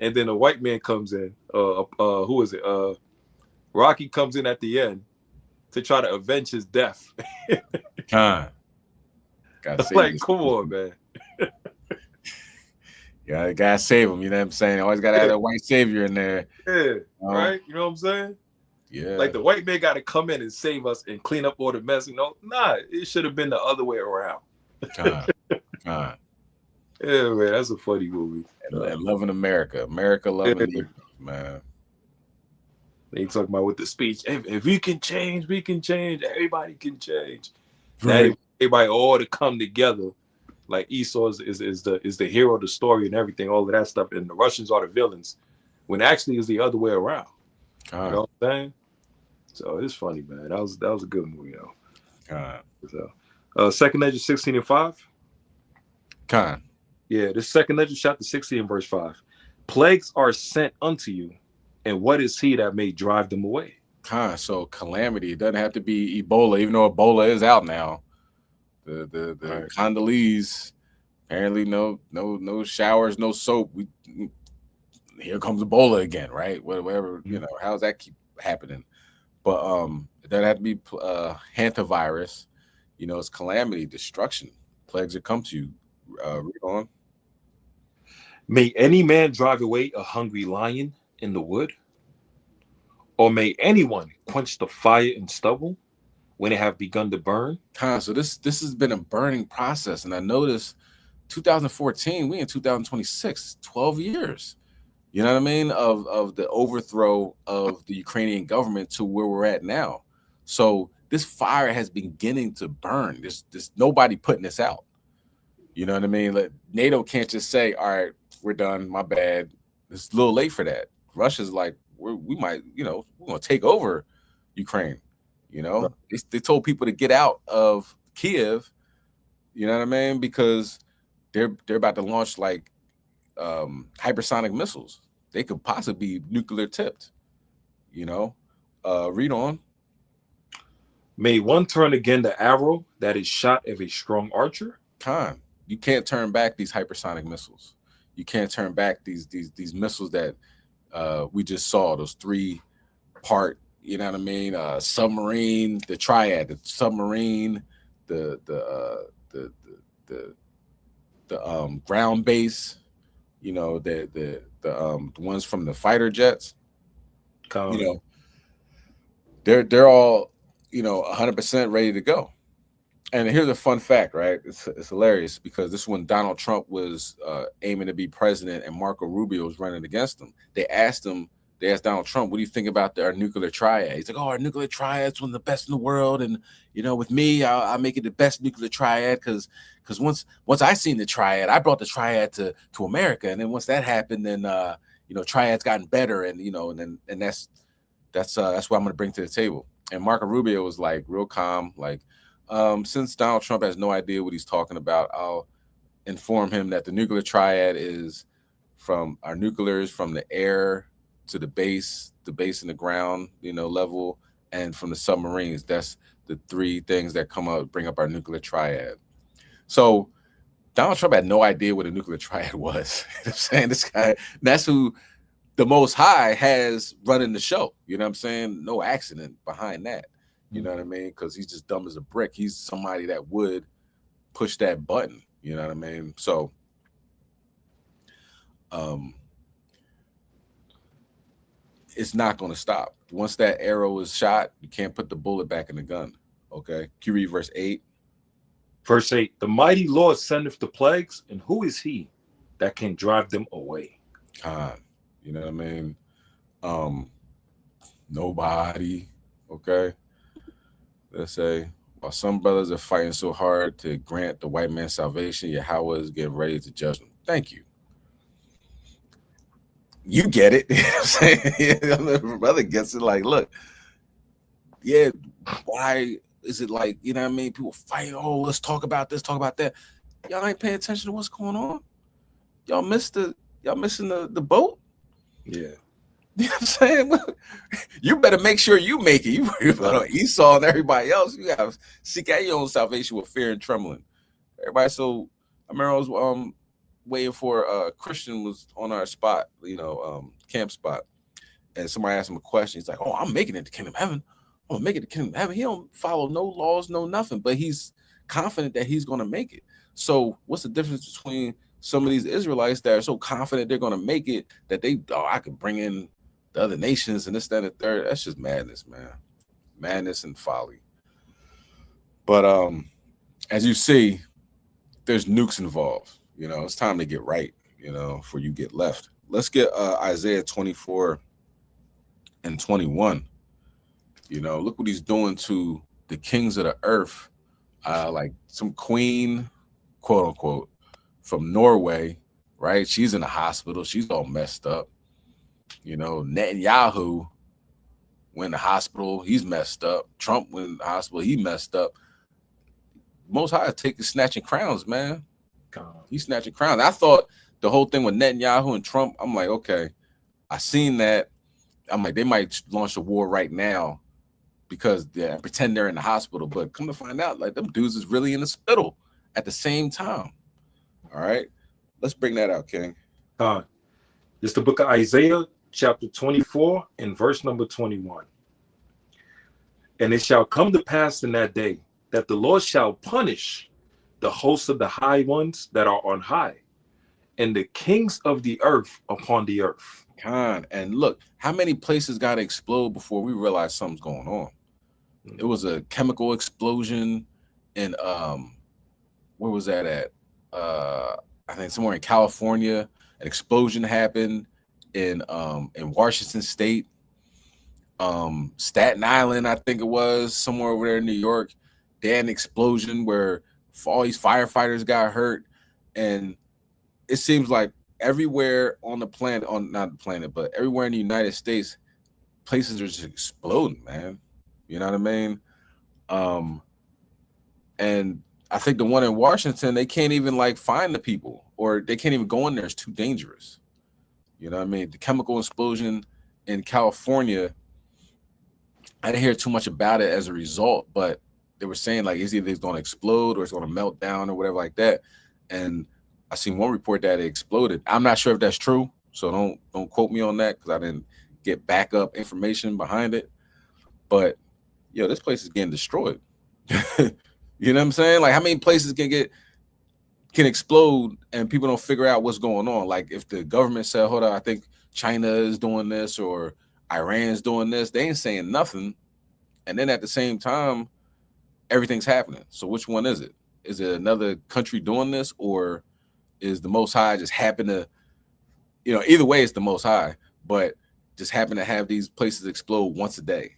And then a white man comes in. Who is it? Rocky comes in at the end to try to avenge his death. Like, come on, man. Yeah, gotta save him. You know what I'm saying? Always gotta have a white savior in there. Yeah, right. You know what I'm saying? Yeah. Like, the white man got to come in and save us and clean up all the mess. You know, nah, it should have been the other way around. Yeah, man, that's a funny movie. And loving America, loving you, man. They talking about with the speech. If we can change, we can change. Everybody can change. Right. Everybody all to come together. Like Esau is the hero of the story and everything, all of that stuff. And the Russians are the villains, when actually it's the other way around. You know what I'm saying? So it's funny, man. That was a good movie, though. So, Second Ledger 16 and 5. Yeah, this Second Ledger chapter 16 and verse 5. Plagues are sent unto you, and what is he that may drive them away? So calamity. It doesn't have to be Ebola, even though Ebola is out now. The Congolese, apparently no showers, no soap. Here comes Ebola again, right? Whatever, you know, how's that keep happening? But it doesn't have to be hantavirus. You know, it's calamity, destruction. Plagues that come to you. Read on. May any man drive away a hungry lion in the wood? Or may anyone quench the fire in stubble when it have begun to burn? So this has been a burning process. And I noticed 2014, we in 2026, 12 years. You know what I mean? Of the overthrow of the Ukrainian government to where we're at now. So this fire has been beginning to burn. There's nobody putting this out. You know what I mean? Like, NATO can't just say, all right, we're done, my bad. It's a little late for that. Russia's like, we might, you know, we're going to take over Ukraine. You know, they told people to get out of Kiev, you know what I mean? Because they're about to launch like hypersonic missiles. They could possibly be nuclear tipped, you know. Read on. May one turn again the arrow that is shot of a strong archer? You can't turn back these hypersonic missiles. You can't turn back these missiles that we just saw, those 3-part, you know what I mean? Submarine, the triad, the submarine, the ground base, you know, the ones from the fighter jets. You know, they're all, you know, 100% ready to go. And here's a fun fact, right? It's hilarious because this is when Donald Trump was aiming to be president and Marco Rubio was running against him. They asked him they asked Donald Trump, what do you think about our nuclear triad? He's like, oh, our nuclear triad's one of the best in the world. And, you know, with me, I'll make it the best nuclear triad because once I seen the triad, I brought the triad to America. And then once that happened, then, you know, triad's gotten better. And, you know, and that's what I'm going to bring to the table. And Marco Rubio was like real calm, like, since Donald Trump has no idea what he's talking about, I'll inform him that the nuclear triad is from our nuclears, from the air to the base in the ground, you know, level, and from the submarines. That's the three things that bring up our nuclear triad. So Donald Trump had no idea what a nuclear triad was. You know what I'm saying? This guy, that's who the Most High has running the show. You know what I'm saying? No accident behind that. You know what I mean? Because he's just dumb as a brick. He's somebody that would push that button. You know what I mean? So, it's not going to stop. Once that arrow is shot, you can't put the bullet back in the gun. Okay? Can you read verse 8? Verse 8, the mighty Lord sendeth the plagues, and who is he that can drive them away? You know what I mean? Nobody. Okay? Let's say, while some brothers are fighting so hard to grant the white man salvation, Yahweh is getting ready to judge them. Thank you. You get it. You know what I'm saying? My brother gets it. Like, look, yeah, why is it like, you know what I mean? People fighting, oh, let's talk about this, talk about that. Y'all ain't paying attention to what's going on. Y'all missing the boat? Yeah. You know what I'm saying? You better make sure you make it. You Esau and everybody else, you gotta seek out your own salvation with fear and trembling. Everybody, so I remember I was waiting for Christian was on our spot, you know, camp spot, and somebody asked him a question. He's like, oh, I'm making it to kingdom heaven. I'm gonna make it to kingdom heaven. He don't follow no laws, no nothing, but he's confident that he's gonna make it. So what's the difference between some of these Israelites that are so confident they're gonna make it that I could bring in the other nations and this, that, and the third? That's just madness, man. Madness and folly. But as you see, there's nukes involved. You know, it's time to get right, you know, before you get left. Let's get Isaiah 24 and 21. You know, look what he's doing to the kings of the earth. Like some queen, quote unquote, from Norway, right? She's in the hospital. She's all messed up. You know, Netanyahu went in the hospital. He's messed up. Trump went in the hospital. He messed up. Most High taking snatching crowns, man. He's snatching crowns. I thought the whole thing with Netanyahu and Trump, I'm like, okay, I seen that. I'm like, they might launch a war right now because they pretend they're in the hospital. But come to find out, like, them dudes is really in the hospital at the same time. All right, let's bring that out, King. It's the book of Isaiah, chapter 24 and verse number 21. And it shall come to pass in that day that the Lord shall punish the hosts of the high ones that are on high, and the kings of the earth upon the earth. And look, how many places got to explode before we realize something's going on? It was a chemical explosion in where was that at? I think somewhere in California. An explosion happened in Washington State, Staten Island, I think it was, somewhere over there in New York. They had an explosion where all these firefighters got hurt, and it seems like everywhere on the planet, not the planet, but everywhere in the United States, places are just exploding, man. You know what I mean? And I think the one in Washington, they can't even like find the people, or they can't even go in there. It's too dangerous. You know what I mean? The chemical explosion in California, I didn't hear too much about it as a result, but they were saying like it's either going to explode or it's going to melt down or whatever like that. And I seen one report that it exploded. I'm not sure if that's true, so don't quote me on that because I didn't get backup information behind it. But yo, this place is getting destroyed. You know what I'm saying? Like, how many places can explode and people don't figure out what's going on? Like, if the government said, hold on, I think China is doing this or Iran's doing this, they ain't saying nothing. And then at the same time, everything's happening. So which one is it? Is it another country doing this, or is the Most High just happen to, you know, either way it's the Most High, but just happen to have these places explode once a day.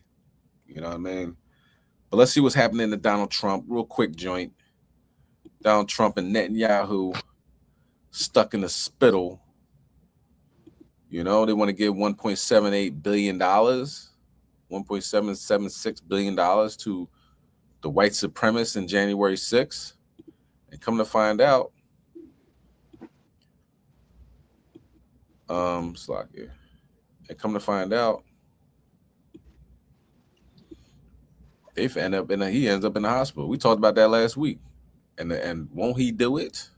You know what I mean? But let's see what's happening to Donald Trump. Real quick joint. Donald Trump and Netanyahu stuck in the spittle. You know, they want to give $1.78 billion, $1.776 billion to the white supremacists in January 6th. And come to find out, Slack here. And come to find out, he ends up in the hospital. We talked about that last week. And won't he do it?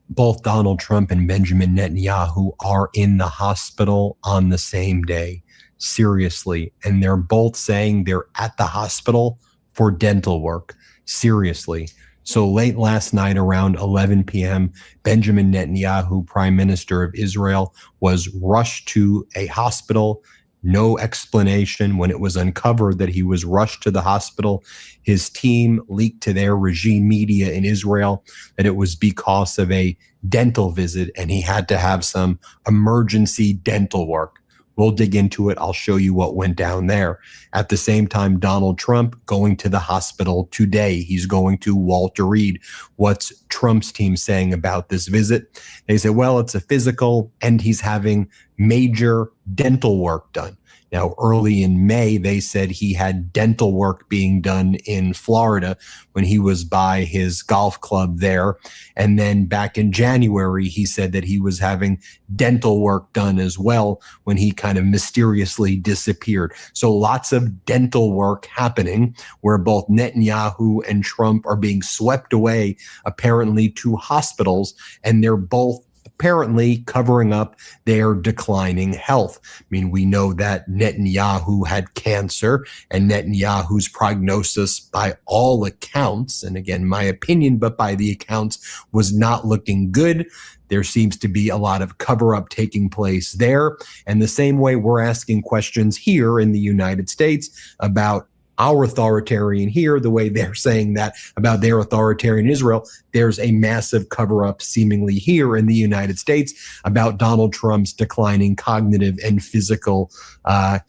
Both Donald Trump and Benjamin Netanyahu are in the hospital on the same day. Seriously. And they're both saying they're at the hospital for dental work. Seriously. So late last night around 11 p.m., Benjamin Netanyahu, Prime Minister of Israel, was rushed to a hospital. No explanation. When it was uncovered that he was rushed to the hospital, his team leaked to their regime media in Israel that it was because of a dental visit and he had to have some emergency dental work. We'll dig into it. I'll show you what went down there. At the same time, Donald Trump going to the hospital today. He's going to Walter Reed. What's Trump's team saying about this visit? They say, well, it's a physical and he's having major dental work done. Now, early in May, they said he had dental work being done in Florida when he was by his golf club there. And then back in January, he said that he was having dental work done as well when he kind of mysteriously disappeared. So lots of dental work happening where both Netanyahu and Trump are being swept away, apparently, to hospitals, and they're both apparently covering up their declining health. I mean, we know that Netanyahu had cancer, and Netanyahu's prognosis by all accounts, and again, my opinion, but by the accounts, was not looking good. There seems to be a lot of cover-up taking place there. And the same way we're asking questions here in the United States about our authoritarian here, the way they're saying that about their authoritarian in Israel, there's a massive cover-up seemingly here in the United States about Donald Trump's declining cognitive and physical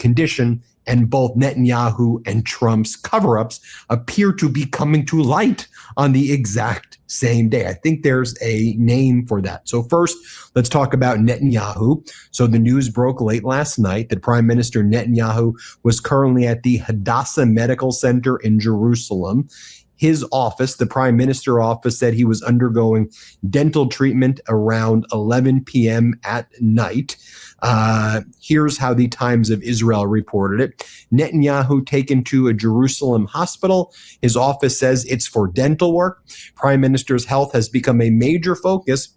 condition. And both Netanyahu and Trump's cover-ups appear to be coming to light on the exact same day. I think there's a name for that. So first, let's talk about Netanyahu. So the news broke late last night that Prime Minister Netanyahu was currently at the Hadassah Medical Center in Jerusalem. His office, the Prime Minister office, said he was undergoing dental treatment around 11 p.m. at night. Here's how the Times of Israel reported it. Netanyahu taken to a Jerusalem hospital. His office says it's for dental work. Prime Minister's health has become a major focus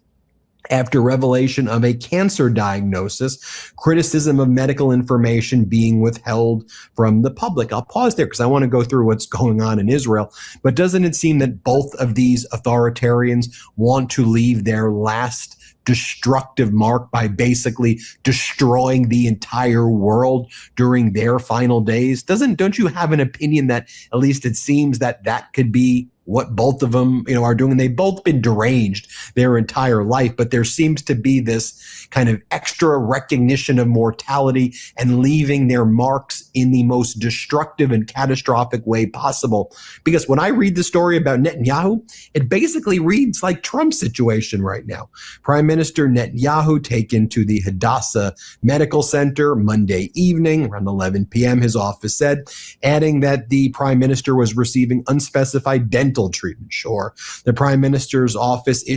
after revelation of a cancer diagnosis, criticism of medical information being withheld from the public. I'll pause there because I want to go through what's going on in Israel. But doesn't it seem that both of these authoritarians want to leave their last destructive mark by basically destroying the entire world during their final days? Don't you have an opinion that at least it seems that that could be what both of them, are doing? They've both been deranged their entire life, but there seems to be this kind of extra recognition of mortality and leaving their marks in the most destructive and catastrophic way possible. Because when I read the story about Netanyahu, it basically reads like Trump's situation right now. Prime Minister Netanyahu taken to the Hadassah Medical Center Monday evening around 11 p.m., his office said, adding that the Prime Minister was receiving unspecified dental treatment. Sure, the Prime Minister's office,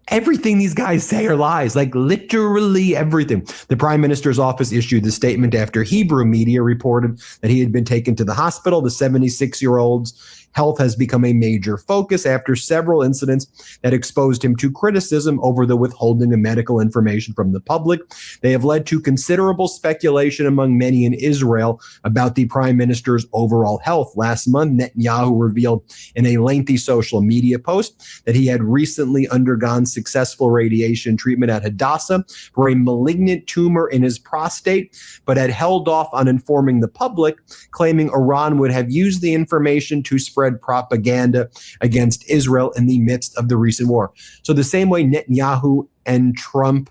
everything these guys say are lies, like literally everything. The Prime Minister's office issued the statement after Hebrew media reported that he had been taken to the hospital. The 76-year-old's health has become a major focus after several incidents that exposed him to criticism over the withholding of medical information from the public. They have led to considerable speculation among many in Israel about the Prime Minister's overall health. Last month, Netanyahu revealed in a lengthy social media post that he had recently undergone successful radiation treatment at Hadassah for a malignant tumor in his prostate, but had held off on informing the public, claiming Iran would have used the information to spread propaganda against Israel in the midst of the recent war. So the same way Netanyahu and Trump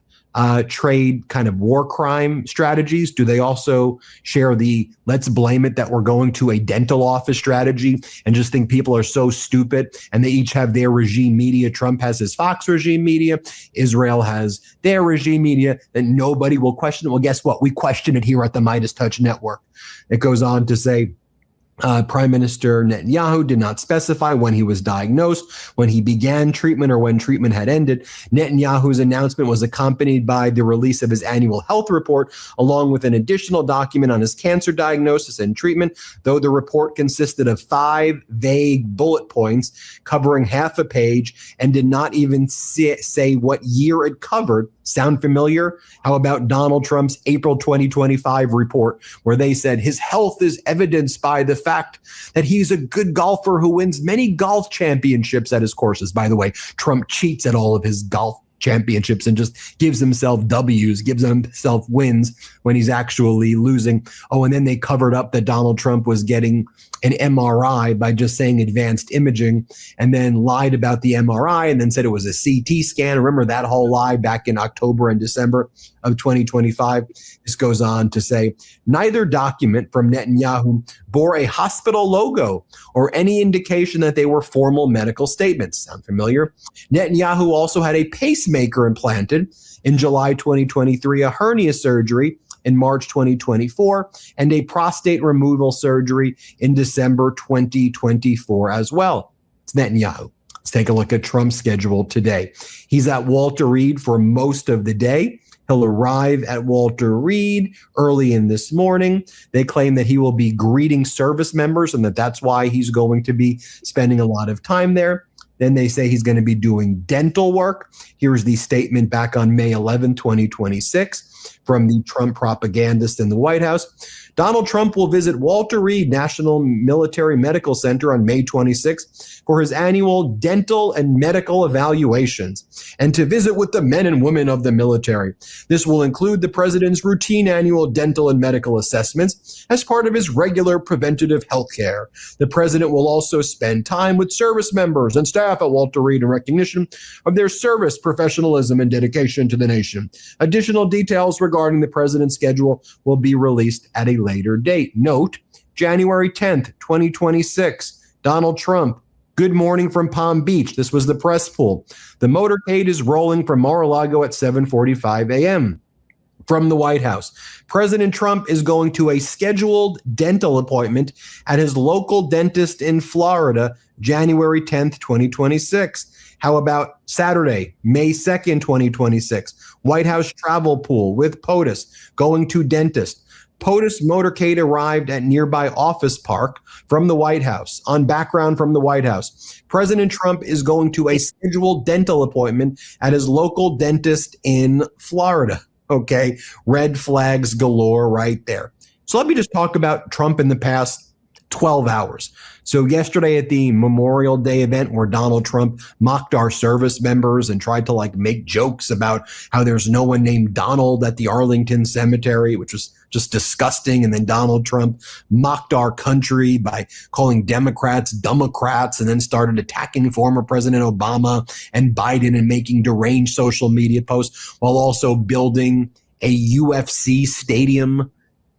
trade kind of war crime strategies? Do they also share the let's blame it that we're going to a dental office strategy and just think people are so stupid and they each have their regime media? Trump has his Fox regime media. Israel has their regime media that nobody will question it. Well, guess what? We question it here at the Midas Touch Network. It goes on to say, Prime Minister Netanyahu did not specify when he was diagnosed, when he began treatment, or when treatment had ended. Netanyahu's announcement was accompanied by the release of his annual health report, along with an additional document on his cancer diagnosis and treatment, though the report consisted of 5 vague bullet points covering half a page and did not even say what year it covered. Sound familiar? How about Donald Trump's April 2025 report, where they said his health is evidenced by the fact that he's a good golfer who wins many golf championships at his courses. By the way, Trump cheats at all of his golf championships and just gives himself W's, gives himself wins when he's actually losing. Oh, and then they covered up that Donald Trump was getting an MRI by just saying advanced imaging, and then lied about the MRI and then said it was a CT scan. Remember that whole lie back in October and December of 2025? This goes on to say, neither document from Netanyahu bore a hospital logo or any indication that they were formal medical statements. Sound familiar? Netanyahu also had a pacemaker implanted in July 2023, a hernia surgery in March 2024, and a prostate removal surgery in December 2024 as well. It's Netanyahu. Let's take a look at Trump's schedule today. He's at Walter Reed for most of the day. He'll arrive at Walter Reed early in this morning. They claim that he will be greeting service members and that that's why he's going to be spending a lot of time there. Then they say he's going to be doing dental work. Here's the statement back on May 11, 2026 from the Trump propagandist in the White House. Donald Trump will visit Walter Reed National Military Medical Center on May 26 for his annual dental and medical evaluations and to visit with the men and women of the military. This will include the president's routine annual dental and medical assessments as part of his regular preventative health care. The president will also spend time with service members and staff at Walter Reed in recognition of their service, professionalism, and dedication to the nation. Additional details regarding the president's schedule will be released at a later date. Note, January 10th, 2026, Donald Trump, good morning from Palm Beach. This was the press pool. The motorcade is rolling from Mar-a-Lago at 7:45 a.m. From the White House, President Trump is going to a scheduled dental appointment at his local dentist in Florida, January 10th, 2026. How about Saturday, May 2nd, 2026? White House travel pool with POTUS, going to dentist. POTUS motorcade arrived at nearby office park from the White House. On background from the White House, President Trump is going to a scheduled dental appointment at his local dentist in Florida. Okay, red flags galore right there. So let me just talk about Trump in the past 12 hours. So yesterday at the Memorial Day event where Donald Trump mocked our service members and tried to make jokes about how there's no one named Donald at the Arlington Cemetery, which was just disgusting. And then Donald Trump mocked our country by calling Democrats Democrats and then started attacking former President Obama and Biden and making deranged social media posts while also building a UFC stadium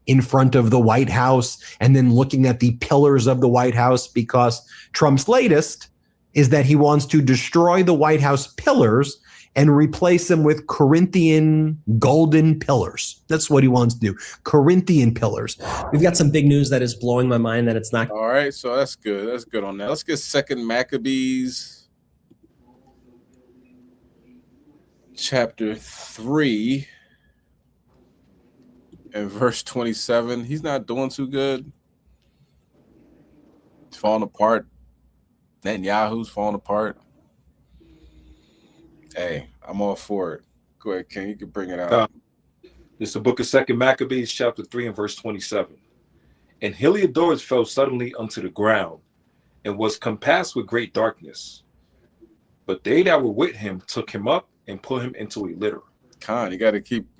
in front of the White House and then looking at the pillars of the White House, because Trump's latest is that he wants to destroy the White House pillars and replace them with Corinthian golden pillars. That's what he wants to do. Corinthian pillars. We've got some big news that is blowing my mind that it's not. All right, so that's good. That's good on that. Let's get 2 Maccabees chapter 3 and verse 27. He's not doing too good. It's falling apart. Netanyahu's falling apart. Hey, I'm all for it. Go ahead, King. You can bring it out. This is the book of 2 Maccabees, chapter 3 and verse 27. And Heliodorus fell suddenly unto the ground and was compassed with great darkness. But they that were with him took him up and put him into a litter. You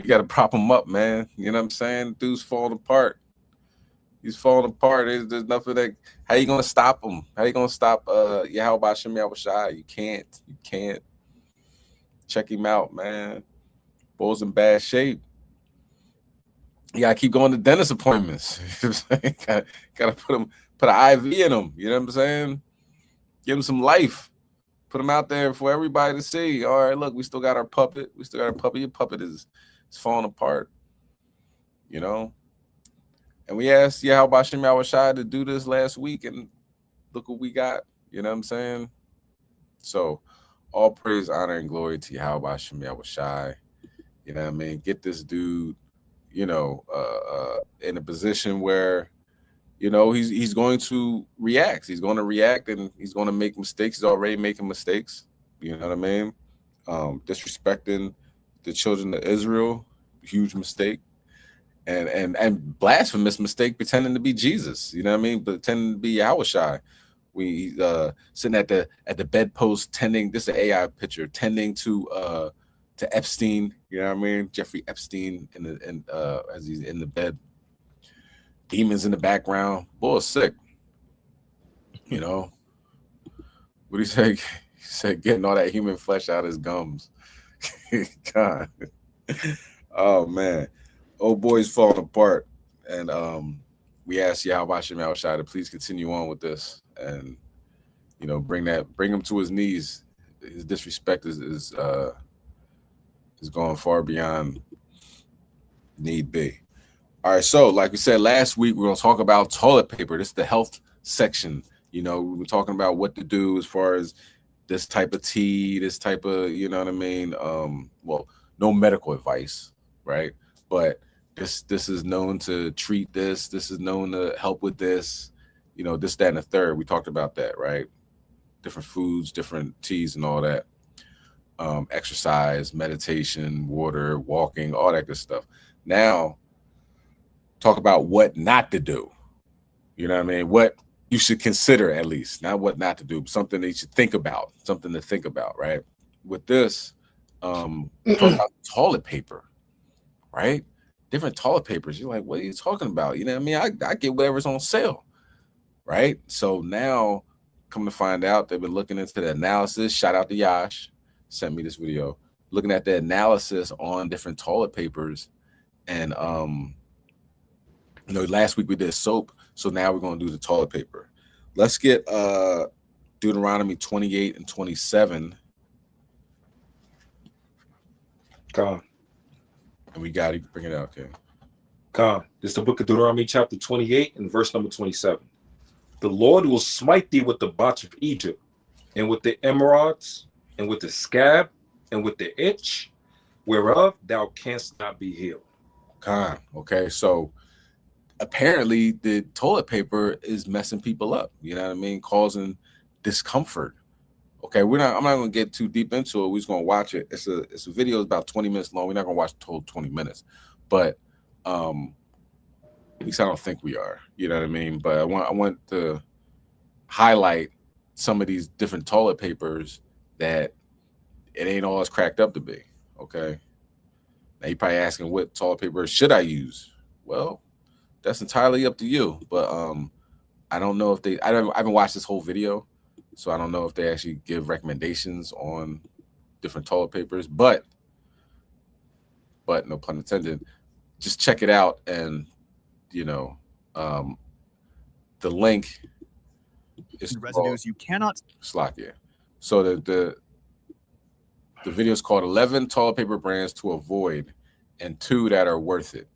gotta prop him up, man. You know what I'm saying? Dude's falling apart. He's falling apart. There's nothing that. How you gonna stop him? How you gonna stop Yahweh Shem Yahweh Shai? You can't. Check him out, man. Bo's in bad shape. You gotta keep going to dentist appointments. You know what I'm saying? Gotta put an IV in him. You know what I'm saying? Give him some life. Put him out there for everybody to see. All right, look, we still got our puppet. We still got our puppet. Your puppet is falling apart. You know? And we asked Yahweh Shem Yahushai to do this last week, and look what we got. You know what I'm saying? So all praise, honor, and glory to Yahweh Shem Yahushai. You know what I mean? Get this dude, you know, in a position where, you know, he's going to react. He's going to react, and he's going to make mistakes. He's already making mistakes. You know what I mean? Disrespecting the children of Israel, huge mistake. And blasphemous mistake, pretending to be Jesus. You know what I mean? Pretending to be Yahushai. We sitting at the bedpost tending. This is an AI picture, tending to Epstein. You know what I mean? Jeffrey Epstein as he's in the bed. Demons in the background. Boy, sick. You know. What he say? He said getting all that human flesh out of his gums. God. Oh man. Old boy's falling apart. And we asked Yahweh Shem Yahushai to please continue on with this, and you know, bring him to his knees. His disrespect is going far beyond need be. All right, so like we said last week, we're gonna talk about toilet paper. This is the health section. You know, we were talking about what to do as far as this type of tea, this type of, you know what I mean? Well, no medical advice, right? But this is known to treat this. This is known to help with this, you know, this, that, and the third. We talked about that, right? Different foods, different teas and all that. Exercise, meditation, water, walking, all that good stuff. Now, talk about what not to do. You know what I mean? What you should consider, at least. Not what not to do, but something that you should think about. Something to think about, right? With this, talk about toilet paper, right? Different toilet papers. You're like, what are you talking about? You know what I mean? I get whatever's on sale, right? So now, come to find out, they've been looking into the analysis. Shout out to Yash, sent me this video, looking at the analysis on different toilet papers. And you know, last week we did soap, so now we're going to do the toilet paper. Let's get Deuteronomy 28 and 27. God. And we got it. Bring it out, okay. God. This is the book of Deuteronomy chapter 28 and verse number 27. The Lord will smite thee with the botch of Egypt, and with the emerods, and with the scab, and with the itch, whereof thou canst not be healed. God. Okay, so apparently the toilet paper is messing people up. You know what I mean? Causing discomfort. Okay, I'm not gonna get too deep into it. We're just gonna watch it. It's a video about 20 minutes long. We're not gonna watch the whole 20 minutes, but at least I don't think we are. You know what I mean? But I want to highlight some of these different toilet papers that it ain't all it's cracked up to be. Okay. Now you're probably asking, what toilet paper should I use? Well, that's entirely up to you. But I don't know if I haven't watched this whole video, so I don't know if they actually give recommendations on different toilet papers. But no pun intended, just check it out, and you know, the link is residues you cannot Chassadyah. So the video is called 11 toilet paper brands to avoid and 2 that are worth it.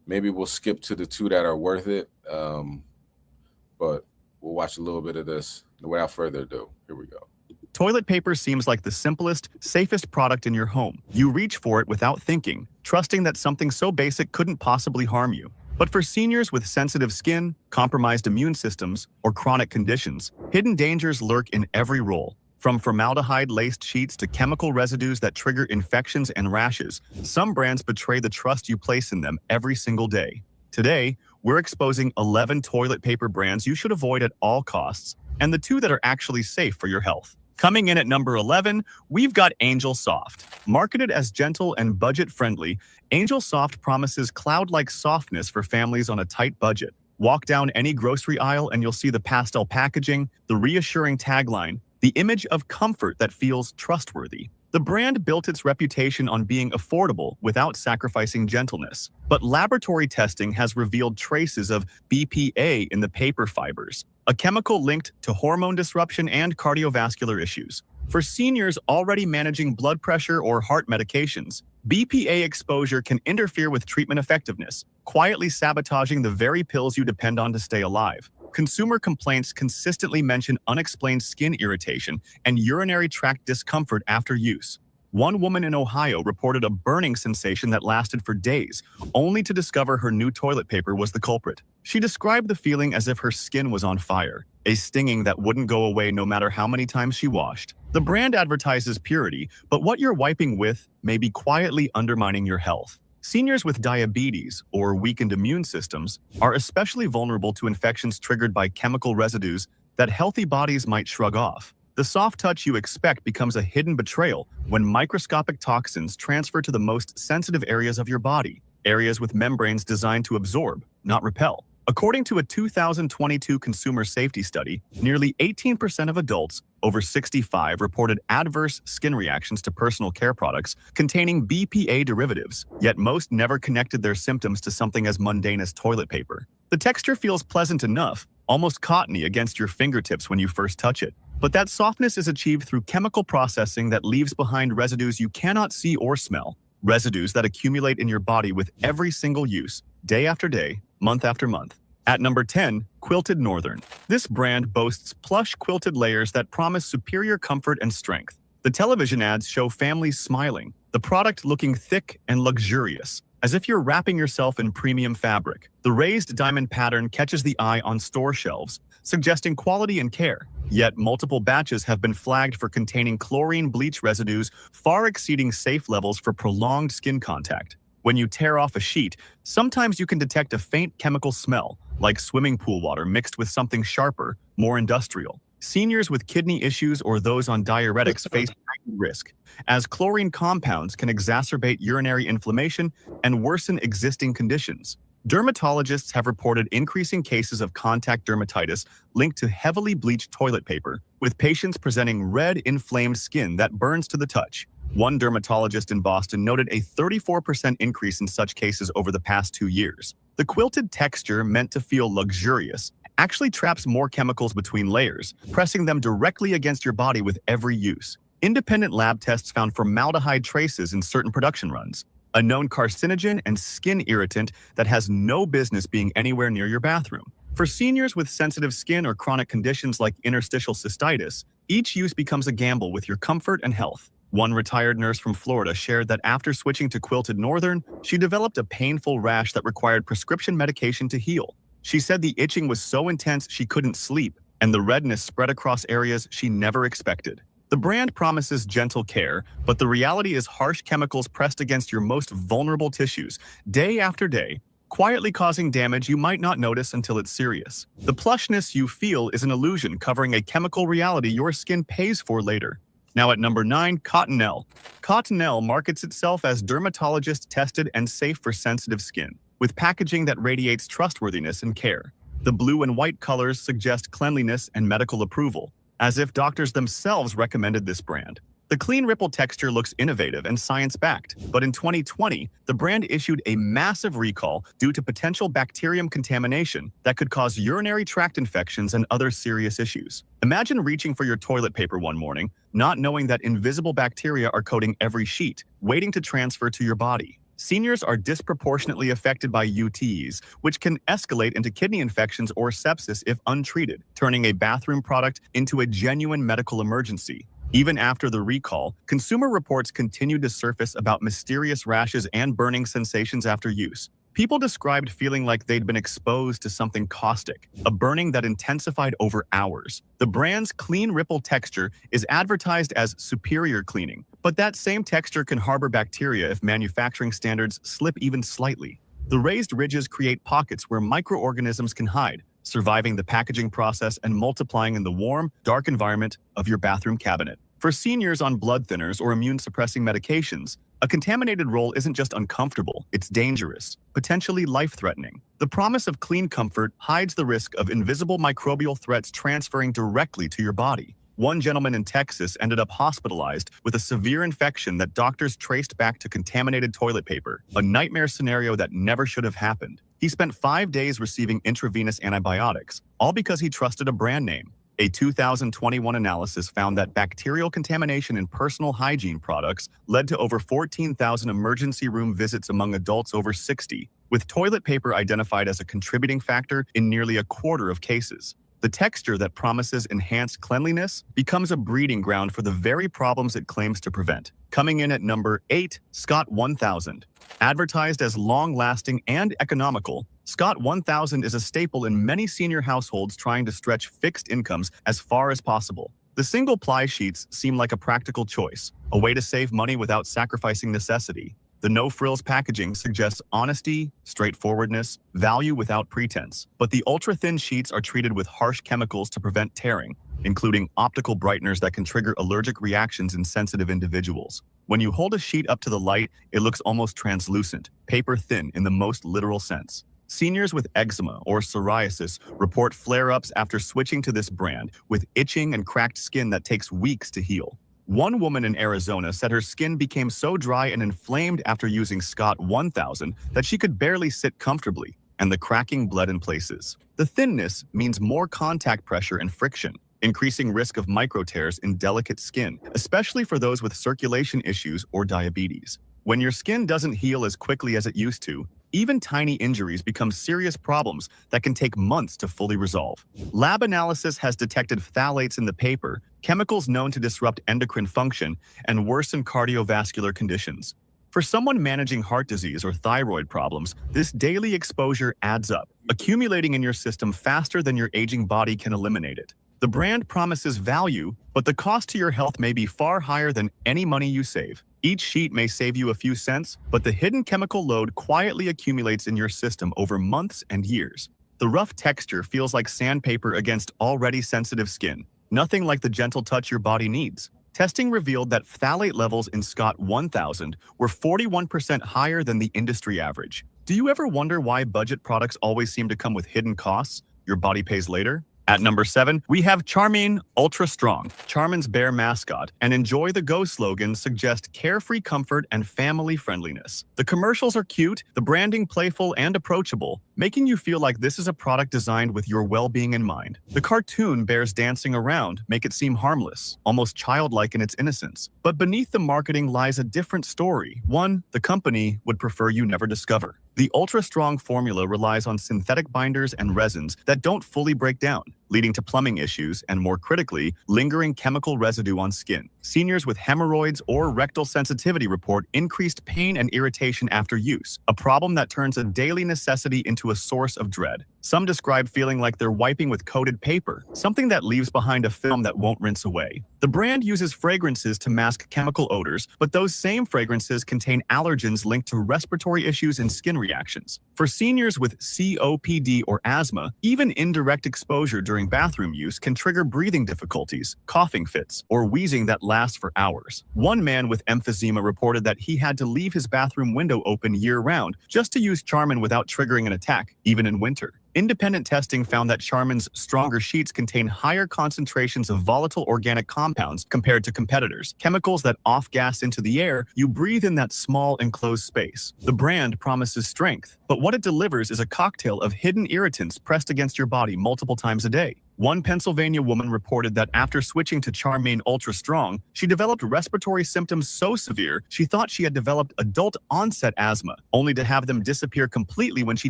Maybe we'll skip to the 2 that are worth it, but we'll watch a little bit of this. Without further ado, here we go. Toilet paper seems like the simplest, safest product in your home. You reach for it without thinking, trusting that something so basic couldn't possibly harm you. But for seniors with sensitive skin, compromised immune systems, or chronic conditions, hidden dangers lurk in every roll. From formaldehyde-laced sheets to chemical residues that trigger infections and rashes, some brands betray the trust you place in them every single day. Today, we're exposing 11 toilet paper brands you should avoid at all costs, and the 2 that are actually safe for your health. Coming in at number 11, we've got Angel Soft. Marketed as gentle and budget-friendly, Angel Soft promises cloud-like softness for families on a tight budget. Walk down any grocery aisle and you'll see the pastel packaging, the reassuring tagline, the image of comfort that feels trustworthy. The brand built its reputation on being affordable without sacrificing gentleness, but laboratory testing has revealed traces of BPA in the paper fibers, a chemical linked to hormone disruption and cardiovascular issues. For seniors already managing blood pressure or heart medications, BPA exposure can interfere with treatment effectiveness, quietly sabotaging the very pills you depend on to stay alive. Consumer complaints consistently mention unexplained skin irritation and urinary tract discomfort after use. One woman in Ohio reported a burning sensation that lasted for days, only to discover her new toilet paper was the culprit. She described the feeling as if her skin was on fire, a stinging that wouldn't go away no matter how many times she washed. The brand advertises purity, but what you're wiping with may be quietly undermining your health. Seniors with diabetes or weakened immune systems are especially vulnerable to infections triggered by chemical residues that healthy bodies might shrug off. The soft touch you expect becomes a hidden betrayal when microscopic toxins transfer to the most sensitive areas of your body, areas with membranes designed to absorb, not repel. According to a 2022 consumer safety study, nearly 18% of adults over 65 reported adverse skin reactions to personal care products containing BPA derivatives, yet most never connected their symptoms to something as mundane as toilet paper. The texture feels pleasant enough, almost cottony against your fingertips when you first touch it. But that softness is achieved through chemical processing that leaves behind residues you cannot see or smell, residues that accumulate in your body with every single use, day after day, month after month. At number 10, Quilted Northern. This brand boasts plush quilted layers that promise superior comfort and strength. The television ads show families smiling, the product looking thick and luxurious, as if you're wrapping yourself in premium fabric. The raised diamond pattern catches the eye on store shelves, suggesting quality and care. Yet multiple batches have been flagged for containing chlorine bleach residues far exceeding safe levels for prolonged skin contact. When you tear off a sheet, sometimes you can detect a faint chemical smell, like swimming pool water mixed with something sharper, more industrial. Seniors with kidney issues or those on diuretics face heightened risk, as chlorine compounds can exacerbate urinary inflammation and worsen existing conditions. Dermatologists have reported increasing cases of contact dermatitis linked to heavily bleached toilet paper, with patients presenting red, inflamed skin that burns to the touch. One dermatologist in Boston noted a 34% increase in such cases over the past 2 years. The quilted texture, meant to feel luxurious, actually traps more chemicals between layers, pressing them directly against your body with every use. Independent lab tests found formaldehyde traces in certain production runs, a known carcinogen and skin irritant that has no business being anywhere near your bathroom. For seniors with sensitive skin or chronic conditions like interstitial cystitis, each use becomes a gamble with your comfort and health. One retired nurse from Florida shared that after switching to Quilted Northern, she developed a painful rash that required prescription medication to heal. She said the itching was so intense she couldn't sleep, and the redness spread across areas she never expected. The brand promises gentle care, but the reality is harsh chemicals pressed against your most vulnerable tissues, day after day, quietly causing damage you might not notice until it's serious. The plushness you feel is an illusion covering a chemical reality your skin pays for later. Now at number 9, Cottonelle. Cottonelle markets itself as dermatologist-tested and safe for sensitive skin, with packaging that radiates trustworthiness and care. The blue and white colors suggest cleanliness and medical approval, as if doctors themselves recommended this brand. The clean ripple texture looks innovative and science-backed, but in 2020, the brand issued a massive recall due to potential bacterium contamination that could cause urinary tract infections and other serious issues. Imagine reaching for your toilet paper one morning, not knowing that invisible bacteria are coating every sheet, waiting to transfer to your body. Seniors are disproportionately affected by UTIs, which can escalate into kidney infections or sepsis if untreated, turning a bathroom product into a genuine medical emergency. Even after the recall, consumer reports continued to surface about mysterious rashes and burning sensations after use. People described feeling like they'd been exposed to something caustic, a burning that intensified over hours. The brand's clean ripple texture is advertised as superior cleaning, but that same texture can harbor bacteria if manufacturing standards slip even slightly. The raised ridges create pockets where microorganisms can hide, surviving the packaging process and multiplying in the warm, dark environment of your bathroom cabinet. For seniors on blood thinners or immune-suppressing medications, a contaminated roll isn't just uncomfortable, it's dangerous, potentially life-threatening. The promise of clean comfort hides the risk of invisible microbial threats transferring directly to your body. One gentleman in Texas ended up hospitalized with a severe infection that doctors traced back to contaminated toilet paper, a nightmare scenario that never should have happened. He spent 5 days receiving intravenous antibiotics, all because he trusted a brand name. A 2021 analysis found that bacterial contamination in personal hygiene products led to over 14,000 emergency room visits among adults over 60, with toilet paper identified as a contributing factor in nearly a quarter of cases. The texture that promises enhanced cleanliness becomes a breeding ground for the very problems it claims to prevent. Coming in at number 8, Scott 1000. Advertised as long-lasting and economical, Scott 1000 is a staple in many senior households trying to stretch fixed incomes as far as possible. The single-ply sheets seem like a practical choice, a way to save money without sacrificing necessity. The no-frills packaging suggests honesty, straightforwardness, value without pretense. But the ultra-thin sheets are treated with harsh chemicals to prevent tearing, including optical brighteners that can trigger allergic reactions in sensitive individuals. When you hold a sheet up to the light, it looks almost translucent, paper-thin in the most literal sense. Seniors with eczema or psoriasis report flare-ups after switching to this brand, with itching and cracked skin that takes weeks to heal. One woman in Arizona said her skin became so dry and inflamed after using Scott 1000 that she could barely sit comfortably, and the cracking bled in places. The thinness means more contact pressure and friction, increasing risk of micro tears in delicate skin, especially for those with circulation issues or diabetes. When your skin doesn't heal as quickly as it used to, even tiny injuries become serious problems that can take months to fully resolve. Lab analysis has detected phthalates in the paper, chemicals known to disrupt endocrine function and worsen cardiovascular conditions. For someone managing heart disease or thyroid problems, this daily exposure adds up, accumulating in your system faster than your aging body can eliminate it. The brand promises value, but the cost to your health may be far higher than any money you save. Each sheet may save you a few cents, but the hidden chemical load quietly accumulates in your system over months and years. The rough texture feels like sandpaper against already sensitive skin, nothing like the gentle touch your body needs. Testing revealed that phthalate levels in Scott 1000 were 41% higher than the industry average. Do you ever wonder why budget products always seem to come with hidden costs your body pays later? At number 7, we have Charmin Ultra Strong. Charmin's bear mascot and Enjoy the Go slogan suggest carefree comfort and family friendliness. The commercials are cute, the branding playful and approachable, making you feel like this is a product designed with your well-being in mind. The cartoon bears dancing around make it seem harmless, almost childlike in its innocence. But beneath the marketing lies a different story, one the company would prefer you never discover. The ultra-strong formula relies on synthetic binders and resins that don't fully break down, leading to plumbing issues and, more critically, lingering chemical residue on skin. Seniors with hemorrhoids or rectal sensitivity report increased pain and irritation after use, a problem that turns a daily necessity into a source of dread. Some describe feeling like they're wiping with coated paper, something that leaves behind a film that won't rinse away. The brand uses fragrances to mask chemical odors, but those same fragrances contain allergens linked to respiratory issues and skin reactions. For seniors with COPD or asthma, even indirect exposure during bathroom use can trigger breathing difficulties, coughing fits, or wheezing that lasts for hours. One man with emphysema reported that he had to leave his bathroom window open year-round just to use Charmin without triggering an attack, even in winter. Independent testing found that Charmin's stronger sheets contain higher concentrations of volatile organic compounds compared to competitors, chemicals that off-gas into the air you breathe in that small enclosed space. The brand promises strength, but what it delivers is a cocktail of hidden irritants pressed against your body multiple times a day. One Pennsylvania woman reported that after switching to Charmin Ultra Strong, she developed respiratory symptoms so severe she thought she had developed adult-onset asthma, only to have them disappear completely when she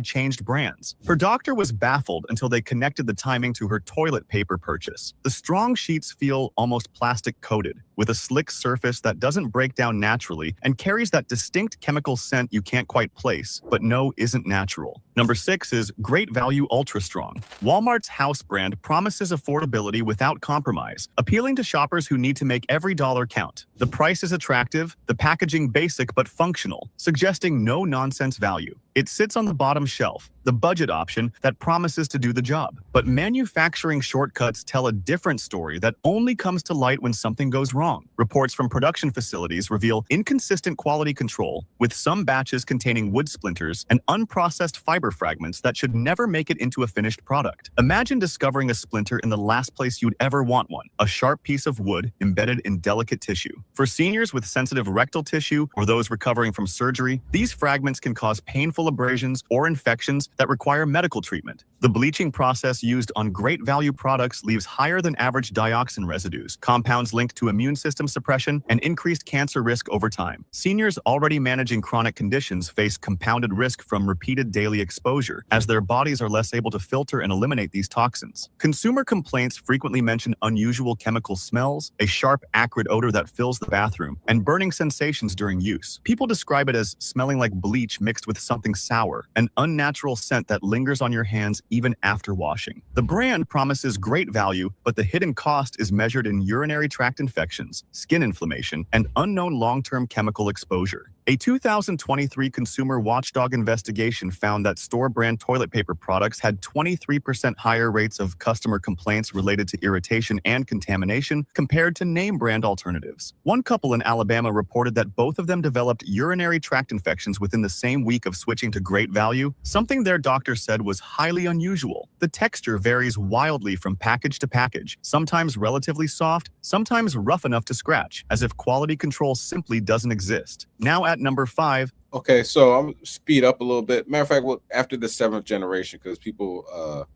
changed brands. Her doctor was baffled until they connected the timing to her toilet paper purchase. The strong sheets feel almost plastic-coated, with a slick surface that doesn't break down naturally and carries that distinct chemical scent you can't quite place, but know isn't natural. Number 6 is Great Value Ultra Strong. Walmart's house brand promises affordability without compromise, appealing to shoppers who need to make every dollar count. The price is attractive, the packaging basic but functional, suggesting no-nonsense value. It sits on the bottom shelf, the budget option that promises to do the job. But manufacturing shortcuts tell a different story that only comes to light when something goes wrong. wrong. Reports from production facilities reveal inconsistent quality control, with some batches containing wood splinters and unprocessed fiber fragments that should never make it into a finished product. Imagine discovering a splinter in the last place you'd ever want one, a sharp piece of wood embedded in delicate tissue. For seniors with sensitive rectal tissue or those recovering from surgery, these fragments can cause painful abrasions or infections that require medical treatment. The bleaching process used on great value products leaves higher than average dioxin residues, compounds linked to immune system suppression and increased cancer risk over time. Seniors already managing chronic conditions face compounded risk from repeated daily exposure, as their bodies are less able to filter and eliminate these toxins. Consumer complaints frequently mention unusual chemical smells, a sharp, acrid odor that fills the bathroom, and burning sensations during use. People describe it as smelling like bleach mixed with something sour, an unnatural scent that lingers on your hands even after washing. The brand promises great value, but the hidden cost is measured in urinary tract infections, skin inflammation, and unknown long-term chemical exposure. A 2023 consumer watchdog investigation found that store-brand toilet paper products had 23% higher rates of customer complaints related to irritation and contamination compared to name-brand alternatives. One couple in Alabama reported that both of them developed urinary tract infections within the same week of switching to Great Value, something their doctor said was highly unusual. The texture varies wildly from package to package, sometimes relatively soft, sometimes rough enough to scratch, as if quality control simply doesn't exist. Now at number 5. Okay, so I'm speed up a little bit. Matter of fact, well, after the 7th generation, because people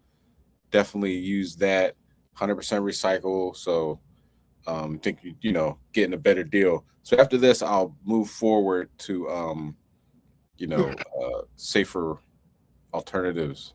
definitely use that 100% recycle. So think getting a better deal. So after this, I'll move forward to safer alternatives.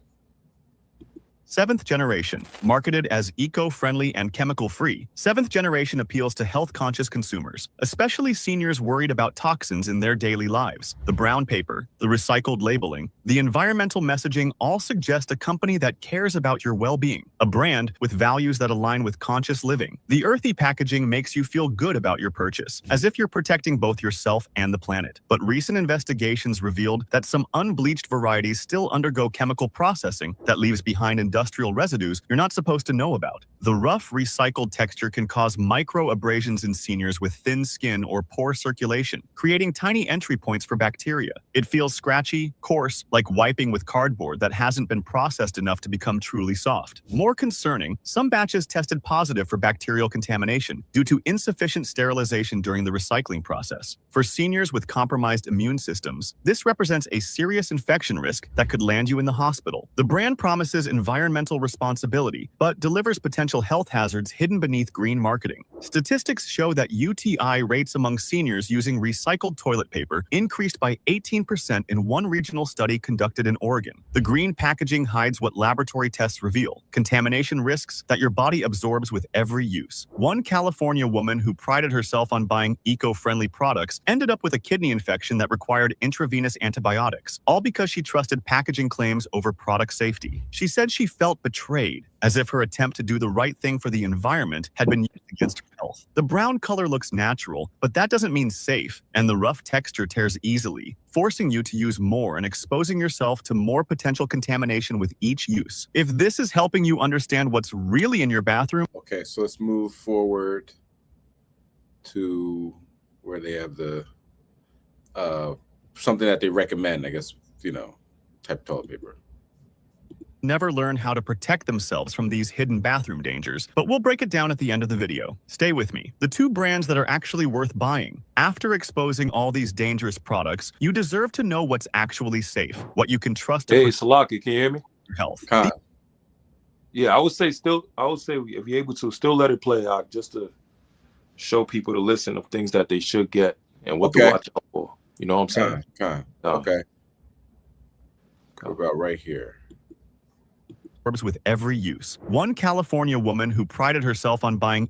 7th generation, marketed as eco-friendly and chemical-free, 7th generation appeals to health-conscious consumers, especially seniors worried about toxins in their daily lives. The brown paper, the recycled labeling, the environmental messaging all suggest a company that cares about your well-being, a brand with values that align with conscious living. The earthy packaging makes you feel good about your purchase, as if you're protecting both yourself and the planet. But recent investigations revealed that some unbleached varieties still undergo chemical processing that leaves behind industrial residues you're not supposed to know about. The rough, recycled texture can cause micro abrasions in seniors with thin skin or poor circulation, creating tiny entry points for bacteria. It feels scratchy, coarse, like wiping with cardboard that hasn't been processed enough to become truly soft. More concerning, some batches tested positive for bacterial contamination due to insufficient sterilization during the recycling process. For seniors with compromised immune systems, this represents a serious infection risk that could land you in the hospital. The brand promises environmental responsibility, but delivers potential health hazards hidden beneath green marketing. Statistics show that UTI rates among seniors using recycled toilet paper increased by 18% in one regional study conducted in Oregon. The green packaging hides what laboratory tests reveal: contamination risks that your body absorbs with every use. One California woman who prided herself on buying eco-friendly products ended up with a kidney infection that required intravenous antibiotics, all because she trusted packaging claims over product safety. She said she felt betrayed, as if her attempt to do the right thing for the environment had been used against her health. The brown color looks natural, but that doesn't mean safe, and the rough texture tears easily, forcing you to use more and exposing yourself to more potential contamination with each use. If this is helping you understand what's really in your bathroom... Okay, so let's move forward to where they have the something that they recommend, I guess, type of toilet paper. Never learn how to protect themselves from these hidden bathroom dangers, but we'll break it down at the end of the video. Stay with me. The 2 brands that are actually worth buying. After exposing all these dangerous products, you deserve to know what's actually safe, what you can trust to Salaki, can you hear me? Your health. Yeah, I would say if you're able to, still let it play out, just to show people to listen of things that they should get and what to watch out for. You know what I'm saying? Okay. What about right here? With every use. One California woman who prided herself on buying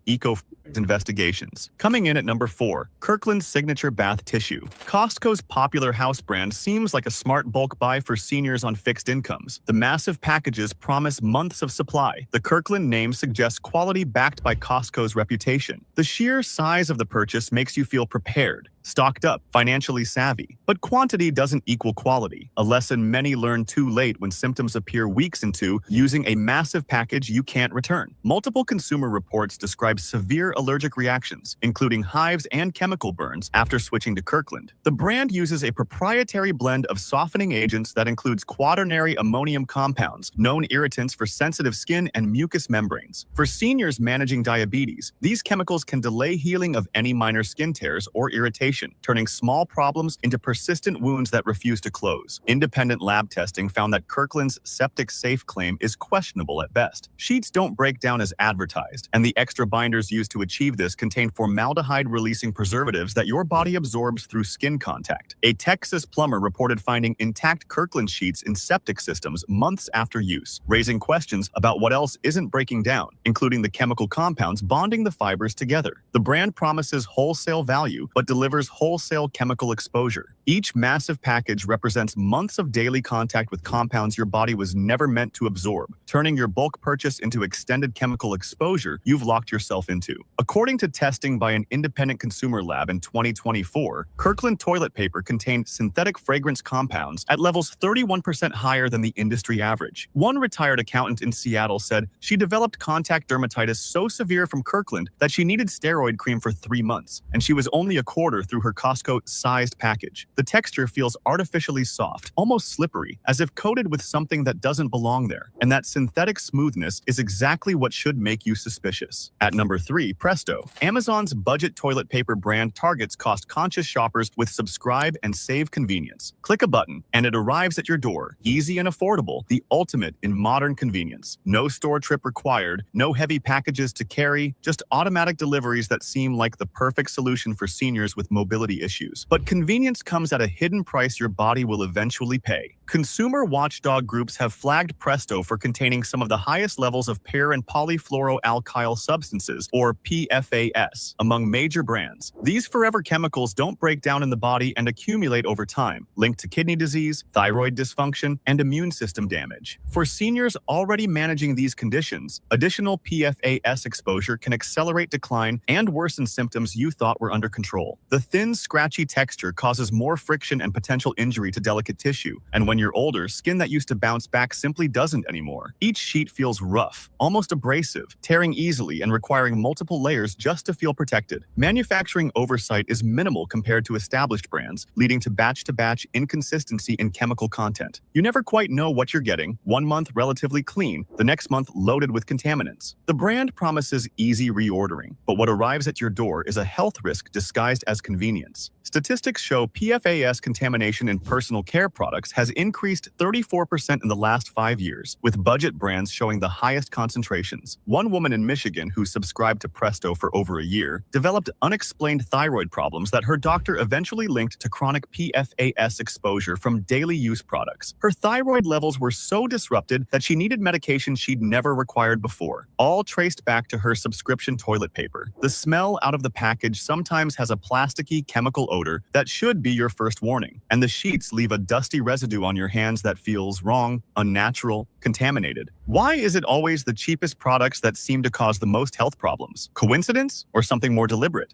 investigations. Coming in at number 4, Kirkland's Signature Bath Tissue. Costco's popular house brand seems like a smart bulk buy for seniors on fixed incomes. The massive packages promise months of supply. The Kirkland name suggests quality backed by Costco's reputation. The sheer size of the purchase makes you feel prepared. stocked up, financially savvy. But quantity doesn't equal quality, a lesson many learn too late when symptoms appear weeks into using a massive package you can't return. Multiple consumer reports describe severe allergic reactions, including hives and chemical burns after switching to Kirkland. The brand uses a proprietary blend of softening agents that includes quaternary ammonium compounds, known irritants for sensitive skin and mucous membranes. For seniors managing diabetes, these chemicals can delay healing of any minor skin tears or irritation, turning small problems into persistent wounds that refuse to close. Independent lab testing found that Kirkland's septic safe claim is questionable at best. Sheets don't break down as advertised, and the extra binders used to achieve this contain formaldehyde-releasing preservatives that your body absorbs through skin contact. A Texas plumber reported finding intact Kirkland sheets in septic systems months after use, raising questions about what else isn't breaking down, including the chemical compounds bonding the fibers together. The brand promises wholesale value, but delivers wholesale chemical exposure. Each massive package represents months of daily contact with compounds your body was never meant to absorb, turning your bulk purchase into extended chemical exposure you've locked yourself into. According to testing by an independent consumer lab in 2024, Kirkland toilet paper contained synthetic fragrance compounds at levels 31% higher than the industry average. One retired accountant in Seattle said she developed contact dermatitis so severe from Kirkland that she needed steroid cream for 3 months, and she was only a quarter through her Costco-sized package. The texture feels artificially soft, almost slippery, as if coated with something that doesn't belong there, and that synthetic smoothness is exactly what should make you suspicious. At number 3, Presto. Amazon's budget toilet paper brand targets cost-conscious shoppers with subscribe and save convenience. Click a button, and it arrives at your door. Easy and affordable, the ultimate in modern convenience. No store trip required, no heavy packages to carry, just automatic deliveries that seem like the perfect solution for seniors with mobility issues. But convenience comes at a hidden price your body will eventually pay. Consumer watchdog groups have flagged Presto for containing some of the highest levels of per- and polyfluoroalkyl substances, or PFAS, among major brands. These forever chemicals don't break down in the body and accumulate over time, linked to kidney disease, thyroid dysfunction, and immune system damage. For seniors already managing these conditions, additional PFAS exposure can accelerate decline and worsen symptoms you thought were under control. The thin, scratchy texture causes more friction and potential injury to delicate tissue, and when you're older, skin that used to bounce back simply doesn't anymore. Each sheet feels rough, almost abrasive, tearing easily and requiring multiple layers just to feel protected. Manufacturing oversight is minimal compared to established brands, leading to batch-to-batch inconsistency in chemical content. You never quite know what you're getting, one month relatively clean, the next month loaded with contaminants. The brand promises easy reordering, but what arrives at your door is a health risk disguised as convenience. Statistics show PFAS contamination in personal care products has increased 34% in the last 5 years, with budget brands showing the highest concentrations. One woman in Michigan who subscribed to Presto for over a year developed unexplained thyroid problems that her doctor eventually linked to chronic PFAS exposure from daily use products. Her thyroid levels were so disrupted that she needed medication she'd never required before, all traced back to her subscription toilet paper. The smell out of the package sometimes has a plasticky chemical odor that should be your first warning, and the sheets leave a dusty residue on your hands that feels wrong, unnatural, contaminated. Why is it always the cheapest products that seem to cause the most health problems? Coincidence or something more deliberate?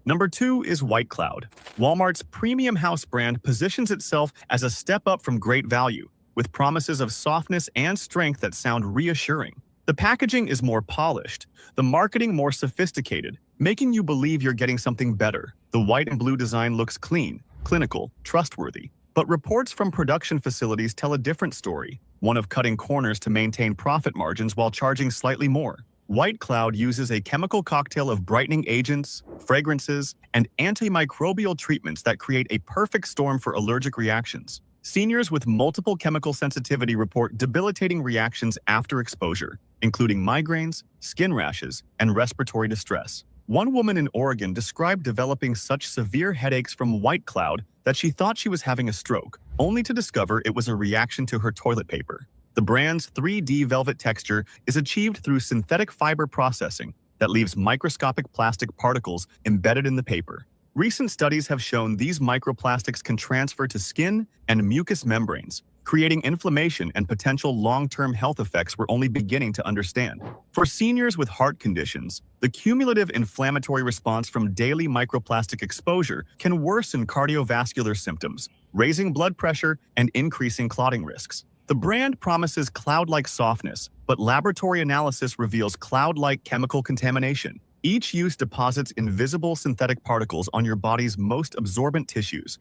Number 2 is White Cloud. Walmart's premium house brand positions itself as a step up from great value, with promises of softness and strength that sound reassuring. The packaging is more polished, the marketing more sophisticated, making you believe you're getting something better. The white and blue design looks clean, clinical, trustworthy. But reports from production facilities tell a different story, one of cutting corners to maintain profit margins while charging slightly more. White Cloud uses a chemical cocktail of brightening agents, fragrances, and antimicrobial treatments that create a perfect storm for allergic reactions. Seniors with multiple chemical sensitivity report debilitating reactions after exposure, including migraines, skin rashes, and respiratory distress. One woman in Oregon described developing such severe headaches from White Cloud that she thought she was having a stroke, only to discover it was a reaction to her toilet paper. The brand's 3D velvet texture is achieved through synthetic fiber processing that leaves microscopic plastic particles embedded in the paper. Recent studies have shown these microplastics can transfer to skin and mucous membranes, creating inflammation and potential long-term health effects we're only beginning to understand. For seniors with heart conditions, the cumulative inflammatory response from daily microplastic exposure can worsen cardiovascular symptoms, raising blood pressure and increasing clotting risks. The brand promises cloud-like softness, but laboratory analysis reveals cloud-like chemical contamination. Each use deposits invisible synthetic particles on your body's most absorbent tissues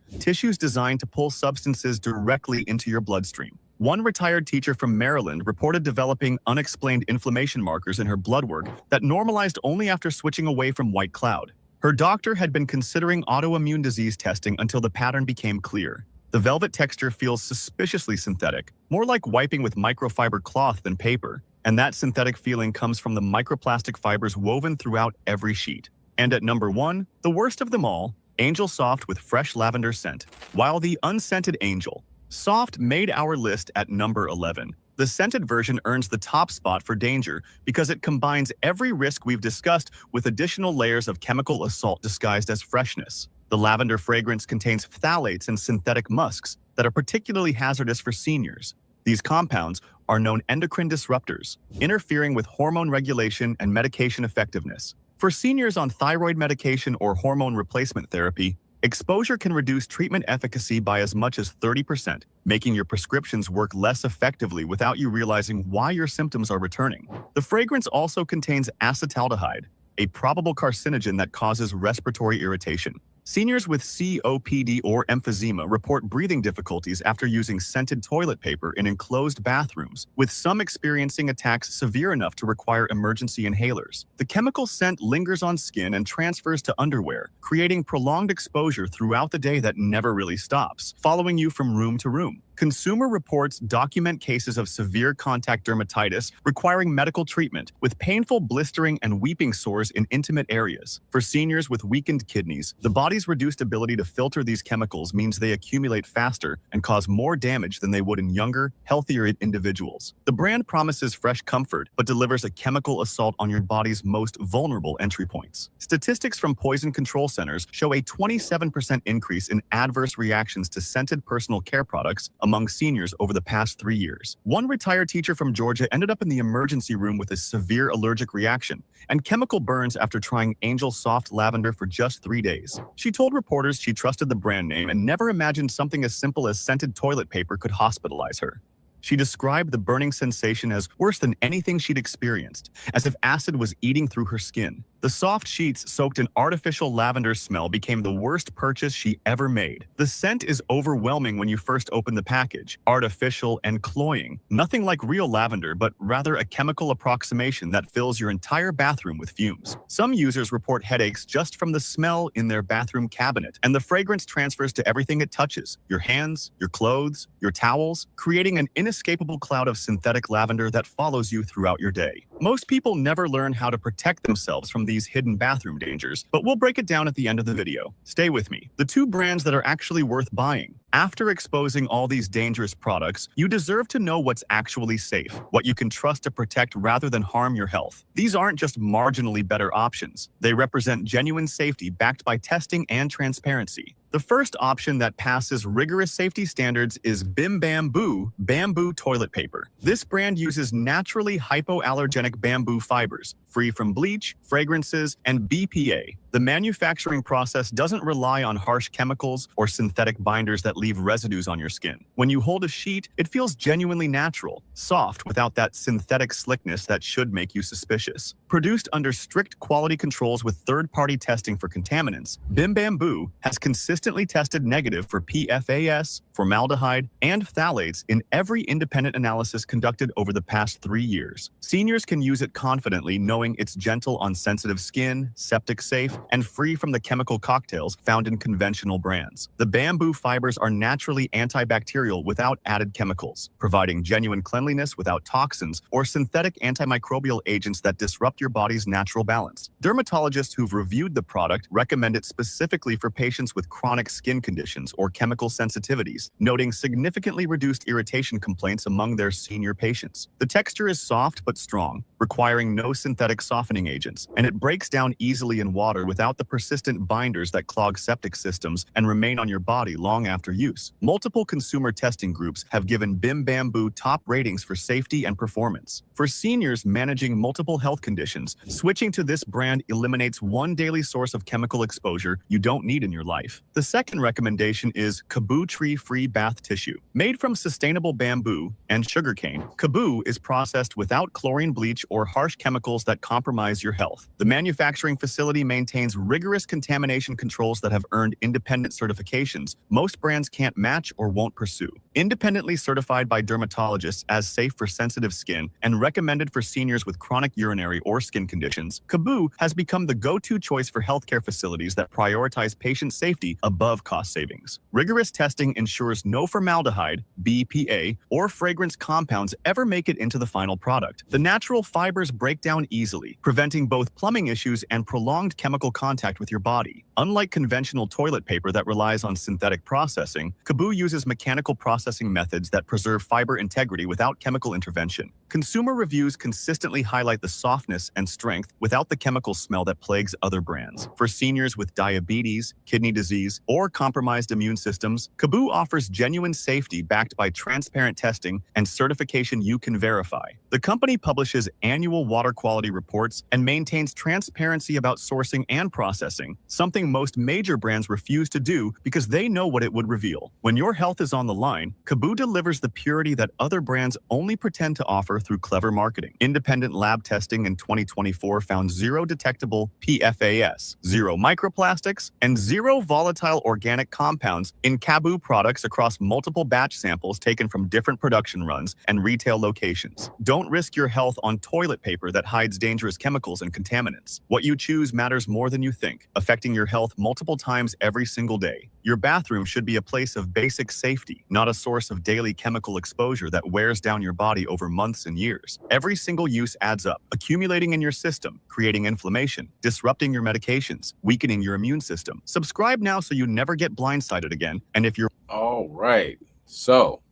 designed to pull substances directly into your bloodstream. One retired teacher from Maryland reported developing unexplained inflammation markers in her blood work that normalized only after switching away from white cloud. Her doctor had been considering autoimmune disease testing until the pattern became clear. The velvet texture feels suspiciously synthetic, more like wiping with microfiber cloth than paper. And that synthetic feeling comes from the microplastic fibers woven throughout every sheet. And at number 1, the worst of them all, Angel Soft with fresh lavender scent. While the unscented Angel Soft made our list at number 11, the scented version earns the top spot for danger because it combines every risk we've discussed with additional layers of chemical assault disguised as freshness. The lavender fragrance contains phthalates and synthetic musks that are particularly hazardous for seniors. These compounds are known endocrine disruptors, interfering with hormone regulation and medication effectiveness. For seniors on thyroid medication or hormone replacement therapy, exposure can reduce treatment efficacy by as much as 30%, making your prescriptions work less effectively without you realizing why your symptoms are returning. The fragrance also contains acetaldehyde, a probable carcinogen that causes respiratory irritation. Seniors with COPD or emphysema report breathing difficulties after using scented toilet paper in enclosed bathrooms, with some experiencing attacks severe enough to require emergency inhalers. The chemical scent lingers on skin and transfers to underwear, creating prolonged exposure throughout the day that never really stops, following you from room to room. Consumer reports document cases of severe contact dermatitis requiring medical treatment, with painful blistering and weeping sores in intimate areas. For seniors with weakened kidneys, the body's reduced ability to filter these chemicals means they accumulate faster and cause more damage than they would in younger, healthier individuals. The brand promises fresh comfort, but delivers a chemical assault on your body's most vulnerable entry points. Statistics from poison control centers show a 27% increase in adverse reactions to scented personal care products among seniors over the past 3 years. One retired teacher from Georgia ended up in the emergency room with a severe allergic reaction and chemical burns after trying Angel Soft Lavender for just 3 days. She told reporters she trusted the brand name and never imagined something as simple as scented toilet paper could hospitalize her. She described the burning sensation as worse than anything she'd experienced, as if acid was eating through her skin. The soft sheets soaked in artificial lavender smell became the worst purchase she ever made. The scent is overwhelming when you first open the package, artificial and cloying. Nothing like real lavender, but rather a chemical approximation that fills your entire bathroom with fumes. Some users report headaches just from the smell in their bathroom cabinet, and the fragrance transfers to everything it touches, your hands, your clothes, your towels, creating an inescapable cloud of synthetic lavender that follows you throughout your day. Most people never learn how to protect themselves from these hidden bathroom dangers, but we'll break it down at the end of the video. Stay with me. The 2 brands that are actually worth buying. After exposing all these dangerous products, you deserve to know what's actually safe, what you can trust to protect rather than harm your health. These aren't just marginally better options. They represent genuine safety backed by testing and transparency. The first option that passes rigorous safety standards is Bim Bam Boo bamboo toilet paper. This brand uses naturally hypoallergenic bamboo fibers, free from bleach, fragrances, and BPA. The manufacturing process doesn't rely on harsh chemicals or synthetic binders that leave residues on your skin. When you hold a sheet, it feels genuinely natural, soft without that synthetic slickness that should make you suspicious. Produced under strict quality controls with third-party testing for contaminants, Bim Bam Boo has consistently tested negative for PFAS, formaldehyde, and phthalates in every independent analysis conducted over the past 3 years. Seniors can use it confidently knowing it's gentle on sensitive skin, septic safe, and free from the chemical cocktails found in conventional brands. The bamboo fibers are naturally antibacterial without added chemicals, providing genuine cleanliness without toxins or synthetic antimicrobial agents that disrupt your body's natural balance. Dermatologists who've reviewed the product recommend it specifically for patients with chronic chronic skin conditions or chemical sensitivities, noting significantly reduced irritation complaints among their senior patients. The texture is soft but strong, requiring no synthetic softening agents, and it breaks down easily in water without the persistent binders that clog septic systems and remain on your body long after use. Multiple consumer testing groups have given Bim Bamboo top ratings for safety and performance. For seniors managing multiple health conditions, switching to this brand eliminates one daily source of chemical exposure you don't need in your life. The second recommendation is Kaboo Tree-Free Bath Tissue. Made from sustainable bamboo and sugarcane, Kaboo is processed without chlorine bleach or harsh chemicals that compromise your health. The manufacturing facility maintains rigorous contamination controls that have earned independent certifications most brands can't match or won't pursue. Independently certified by dermatologists as safe for sensitive skin and recommended for seniors with chronic urinary or skin conditions, Kaboo has become the go-to choice for healthcare facilities that prioritize patient safety above cost savings. Rigorous testing ensures no formaldehyde, BPA, or fragrance compounds ever make it into the final product. The natural fibers break down easily, preventing both plumbing issues and prolonged chemical contact with your body. Unlike conventional toilet paper that relies on synthetic processing, Kaboo uses mechanical processing methods that preserve fiber integrity without chemical intervention. Consumer reviews consistently highlight the softness and strength without the chemical smell that plagues other brands. For seniors with diabetes, kidney disease, or compromised immune systems, Kaboo offers genuine safety backed by transparent testing and certification you can verify. The company publishes annual water quality reports and maintains transparency about sourcing and processing, something most major brands refuse to do because they know what it would reveal. When your health is on the line, Kaboo delivers the purity that other brands only pretend to offer through clever marketing. Independent lab testing in 2024 found zero detectable PFAS, zero microplastics, and zero volatile organic compounds in Kaboo products across multiple batch samples taken from different production runs and retail locations. Don't risk your health on toilet paper that hides dangerous chemicals and contaminants. What you choose matters more than you think, affecting your health multiple times every single day. Your bathroom should be a place of basic safety, not a source of daily chemical exposure that wears down your body over months and years. Every single use adds up, accumulating in your system, creating inflammation, disrupting your medications, weakening your immune system. Subscribe now so you never get blindsided again. And if you're all right, so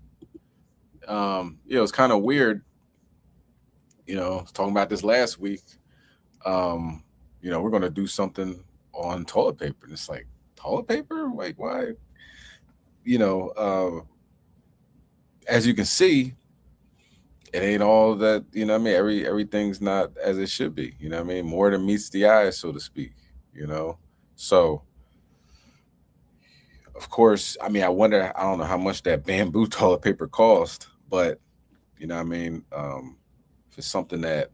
it's kind of weird. I was talking about this last week. We're gonna do something on toilet paper, and it's like, toilet paper? Like, why? As you can see, it ain't all that, everything's not as it should be, more than meets the eye, so to speak, so of course, I don't know how much that bamboo toilet paper cost, but if it's something that,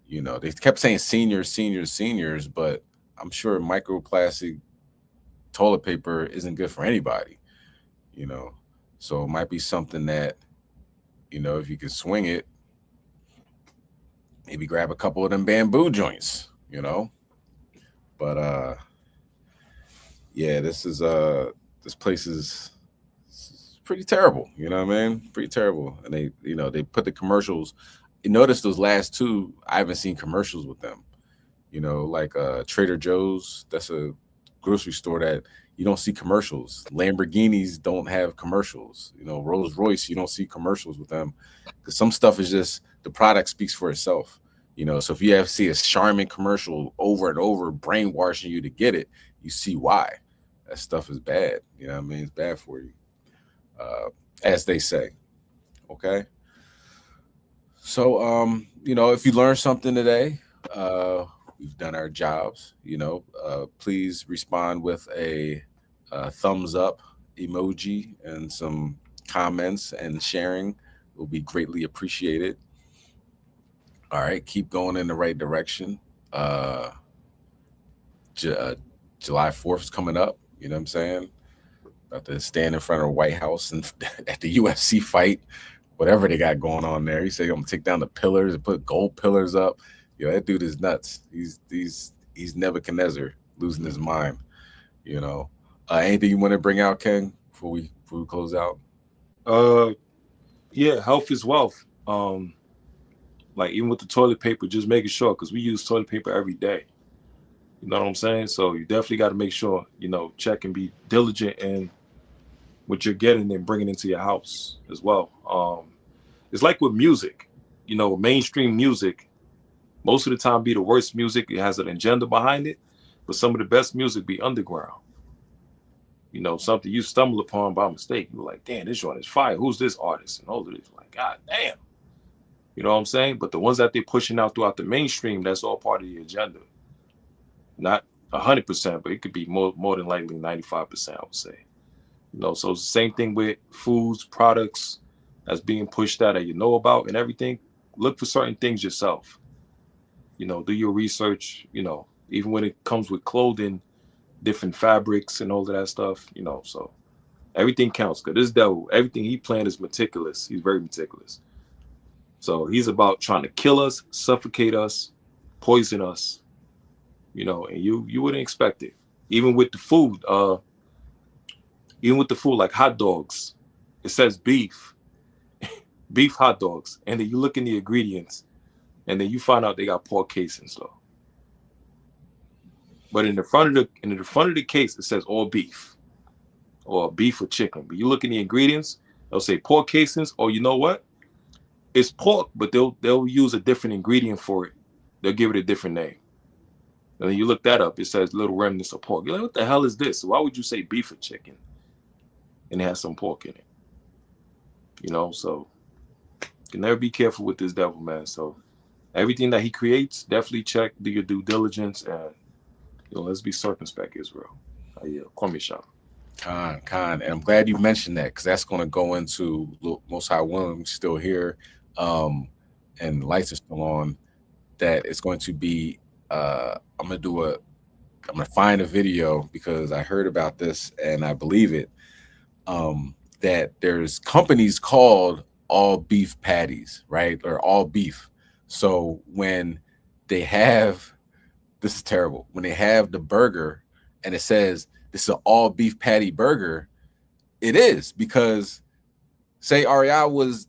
they kept saying seniors, but I'm sure microplastic toilet paper isn't good for anybody, so it might be something that, if you can swing it, maybe grab a couple of them bamboo joints, but yeah, this place is pretty terrible, pretty terrible. And they put the commercials. You notice those last two, I haven't seen commercials with them, like Trader Joe's, that's a grocery store that you don't see commercials. Lamborghinis don't have commercials. Rolls Royce, you don't see commercials with them, because some stuff is just, the product speaks for itself. So if you see a Charmin commercial over and over, brainwashing you to get it, you see why. That stuff is bad. It's bad for you, as they say. Okay. So, if you learned something today, we've done our jobs, please respond with a thumbs up emoji and some comments, and sharing will be greatly appreciated. All right, keep going in the right direction. July 4th is coming up, you know what I'm saying? About to stand in front of the White House and at the UFC fight, whatever they got going on there. He said, I'm gonna take down the pillars and put gold pillars up. That dude is nuts. He's Nebuchadnezzar losing his mind. Anything you want to bring out, Ken, before we close out? Yeah, health is wealth. Like even with the toilet paper, just making sure, because we use toilet paper every day. You know what I'm saying? So you definitely got to make sure, you know, check and be diligent in what you're getting and bringing into your house as well. It's like with music, you know, mainstream music, most of the time be the worst music. It has an agenda behind it, but some of the best music be underground. You know, something you stumble upon by mistake. You're like, damn, this joint is fire. Who's this artist? And all of this, like, God damn. You know what I'm saying? But the ones that they're pushing out throughout the mainstream, that's all part of the agenda. Not 100%, but it could be more than likely 95%, I would say. You know, so it's the same thing with foods, products that's being pushed out that you know about and everything. Look for certain things yourself. You know, do your research, you know, even when it comes with clothing, different fabrics and all of that stuff, you know, so everything counts. Because this devil, everything he planned is meticulous. He's very meticulous. So he's about trying to kill us, suffocate us, poison us, you know, and you wouldn't expect it. Even with the food, like hot dogs, it says beef, beef hot dogs. And then you look in the ingredients and then you find out they got pork casings though. But in the front of the case, it says all beef or beef or chicken. But you look in the ingredients, they'll say pork casings, or you know what? It's pork, but they'll use a different ingredient for it. They'll give it a different name. And then you look that up, it says little remnants of pork. You're like, what the hell is this? Why would you say beef or chicken? And it has some pork in it. You know, so you can never be careful with this devil, man. So everything that he creates, definitely check, do your due diligence, and you know, let's be circumspect, Israel. Call me Sean. Khan, and I'm glad you mentioned that because that's going to go into Most High Willing still here, and the lights are still on. That it's going to be. I'm gonna find a video because I heard about this and I believe it. That there's companies called all beef patties, right, or all beef. So when they have, this is terrible. When they have the burger and it says this is an all beef patty burger, it is because say REI was,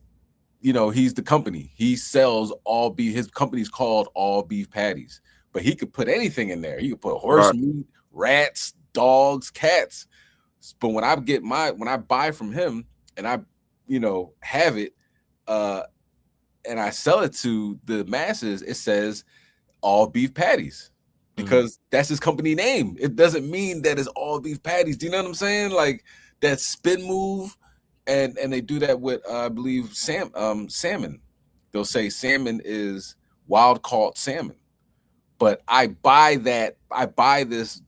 you know, he's the company. He sells all beef. His company's called All Beef Patties, but he could put anything in there. He could put horse meat, rats, dogs, cats. But when I buy from him and I, you know, have it, and I sell it to the masses, it says All Beef Patties. Because that's his company name. It doesn't mean that it's all beef patties. Do you know what I'm saying? Like that spin move, and they do that with I believe salmon. They'll say salmon is wild caught salmon, but I buy this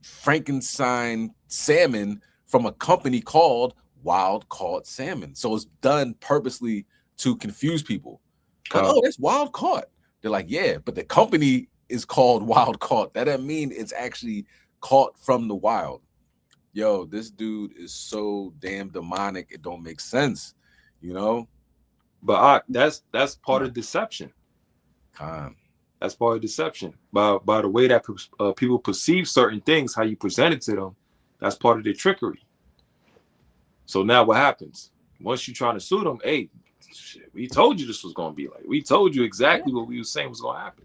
Frankenstein salmon from a company called Wild Caught Salmon. So it's done purposely to confuse people. Like, oh, that's wild caught. They're like, yeah, but the company is called Wild Caught. That doesn't mean it's actually caught from the wild. Yo, this dude is so damn demonic. It don't make sense, you know. But that's part of deception. That's part of deception. By the way that people perceive certain things, how you present it to them, that's part of their trickery. So now what happens? Once you're trying to sue them, hey, shit, we told you this was going to be like. We told you exactly what we were saying was going to happen.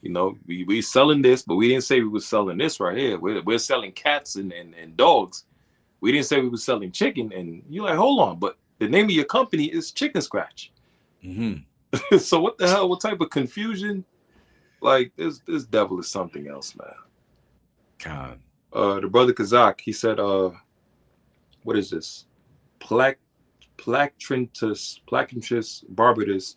You know, we selling this, but we didn't say we were selling this right here. We're selling cats and dogs. We didn't say we were selling chicken. And you're like, hold on, but the name of your company is Chicken Scratch. So what the hell? What type of confusion? Like this devil is something else, man. The brother Kazak, he said, what is this? Placentris barbatus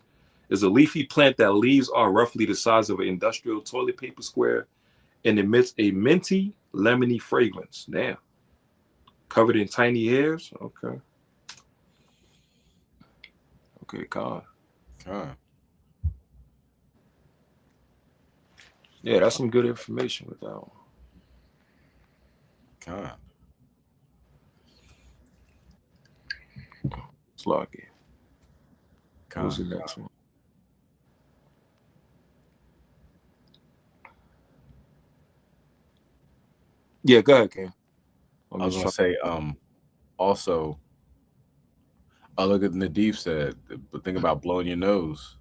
is a leafy plant that leaves are roughly the size of an industrial toilet paper square and emits a minty, lemony fragrance. Damn. Covered in tiny hairs? Okay. Okay, calm. Yeah, that's some good information with that one. It's lucky. What's the next one? Yeah, go ahead, Ken. I was gonna say, also, look at Nadif said, but think about blowing your nose.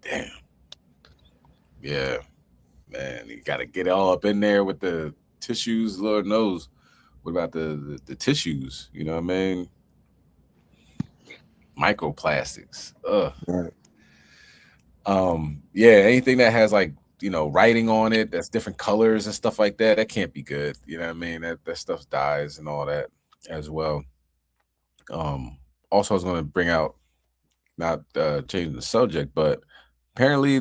Damn. Yeah, man, you got to get all up in there with the tissues. Lord knows. What about the tissues? You know what I mean? Microplastics. Ugh. Right. Yeah, anything that has like, writing on it that's different colors and stuff like that, that can't be good. You know what I mean? That stuff dies and all that as well. Also I was going to bring out, not changing the subject, but apparently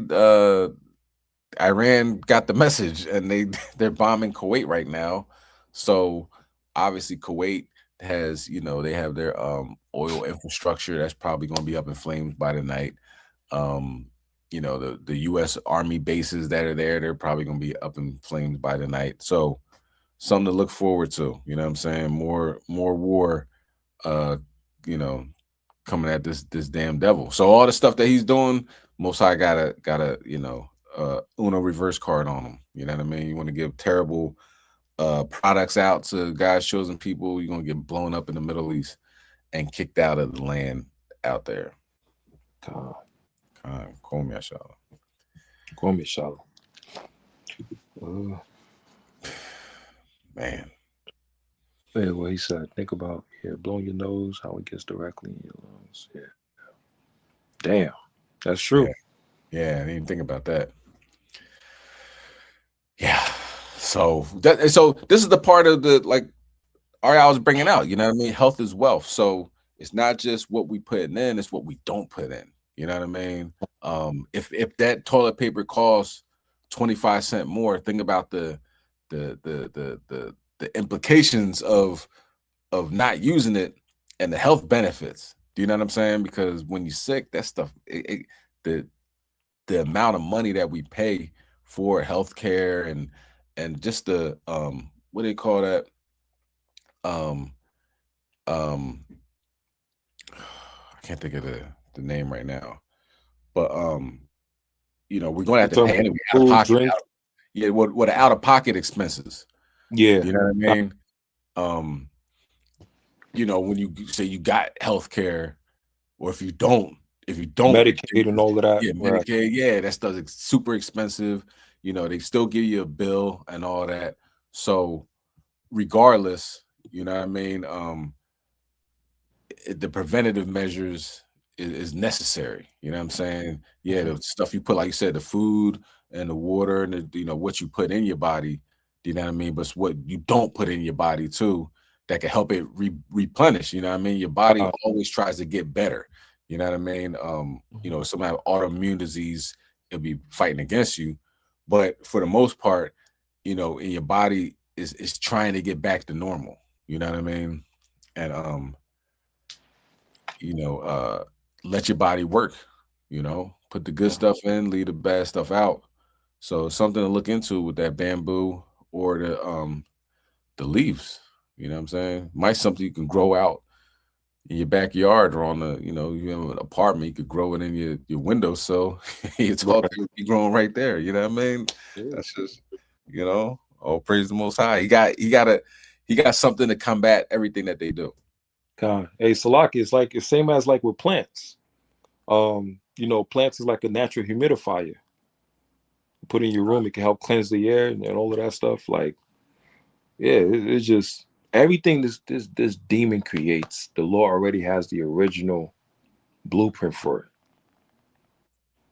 Iran got the message and they're bombing Kuwait right now. So obviously Kuwait has, they have their oil infrastructure that's probably going to be up in flames by the night. The US Army bases that are there, they're probably going to be up in flames by the night. So something to look forward to, you know what I'm saying? More war coming at this damn devil. So all the stuff that he's doing, Most High gotta Uno reverse card on him. You know what I mean? You want to give terrible products out to God's chosen people, you're gonna get blown up in the Middle East and kicked out of the land out there. Call me Ashala. Man. Yeah, well, he said, think about blowing your nose, how it gets directly in your lungs. Yeah. Damn, that's true. Yeah, I didn't even think about that. Yeah. So this is the part of the I was bringing out, you know what I mean? Health is wealth. So it's not just what we put in, it's what we don't put in. You know what I mean? If that toilet paper costs 25 cents more, think about the implications of not using it and the health benefits. Do you know what I'm saying? Because when you're sick, that stuff, the amount of money that we pay for healthcare and just the what do they call that? I can't think of the name right now, but we're going to have to pay anyway. Out of pocket, what the out of pocket expenses. Yeah, you know what I mean. When you say you got healthcare, or if you don't Medicaid and all of that. Yeah, Medicaid, that stuff is super expensive. They still give you a bill and all that. So regardless, you know what I mean, the preventative measures is necessary. You know what I'm saying? Yeah, the stuff you put, like you said, the food and the water and what you put in your body. Do you know what I mean? But it's what you don't put in your body too that can help it replenish. You know what I mean? Your body always tries to get better. You know what I mean? Somebody have autoimmune disease, it'll be fighting against you. But for the most part, in your body is trying to get back to normal. You know what I mean? And let your body work, put the good stuff in, leave the bad stuff out. So something to look into with that bamboo or the leaves. You know what I'm saying? Might something you can grow out in your backyard or on the, you have an apartment, you could grow it in your windowsill. It's all be growing right there. You know what I mean? That's just, all praise the Most High. He got something to combat everything that they do. Hey, Salaki, it's like the same as like with plants. Plants is like a natural humidifier. You put in your room, it can help cleanse the air and all of that stuff. Like, yeah, it's just everything this demon creates. The Lord already has the original blueprint for it.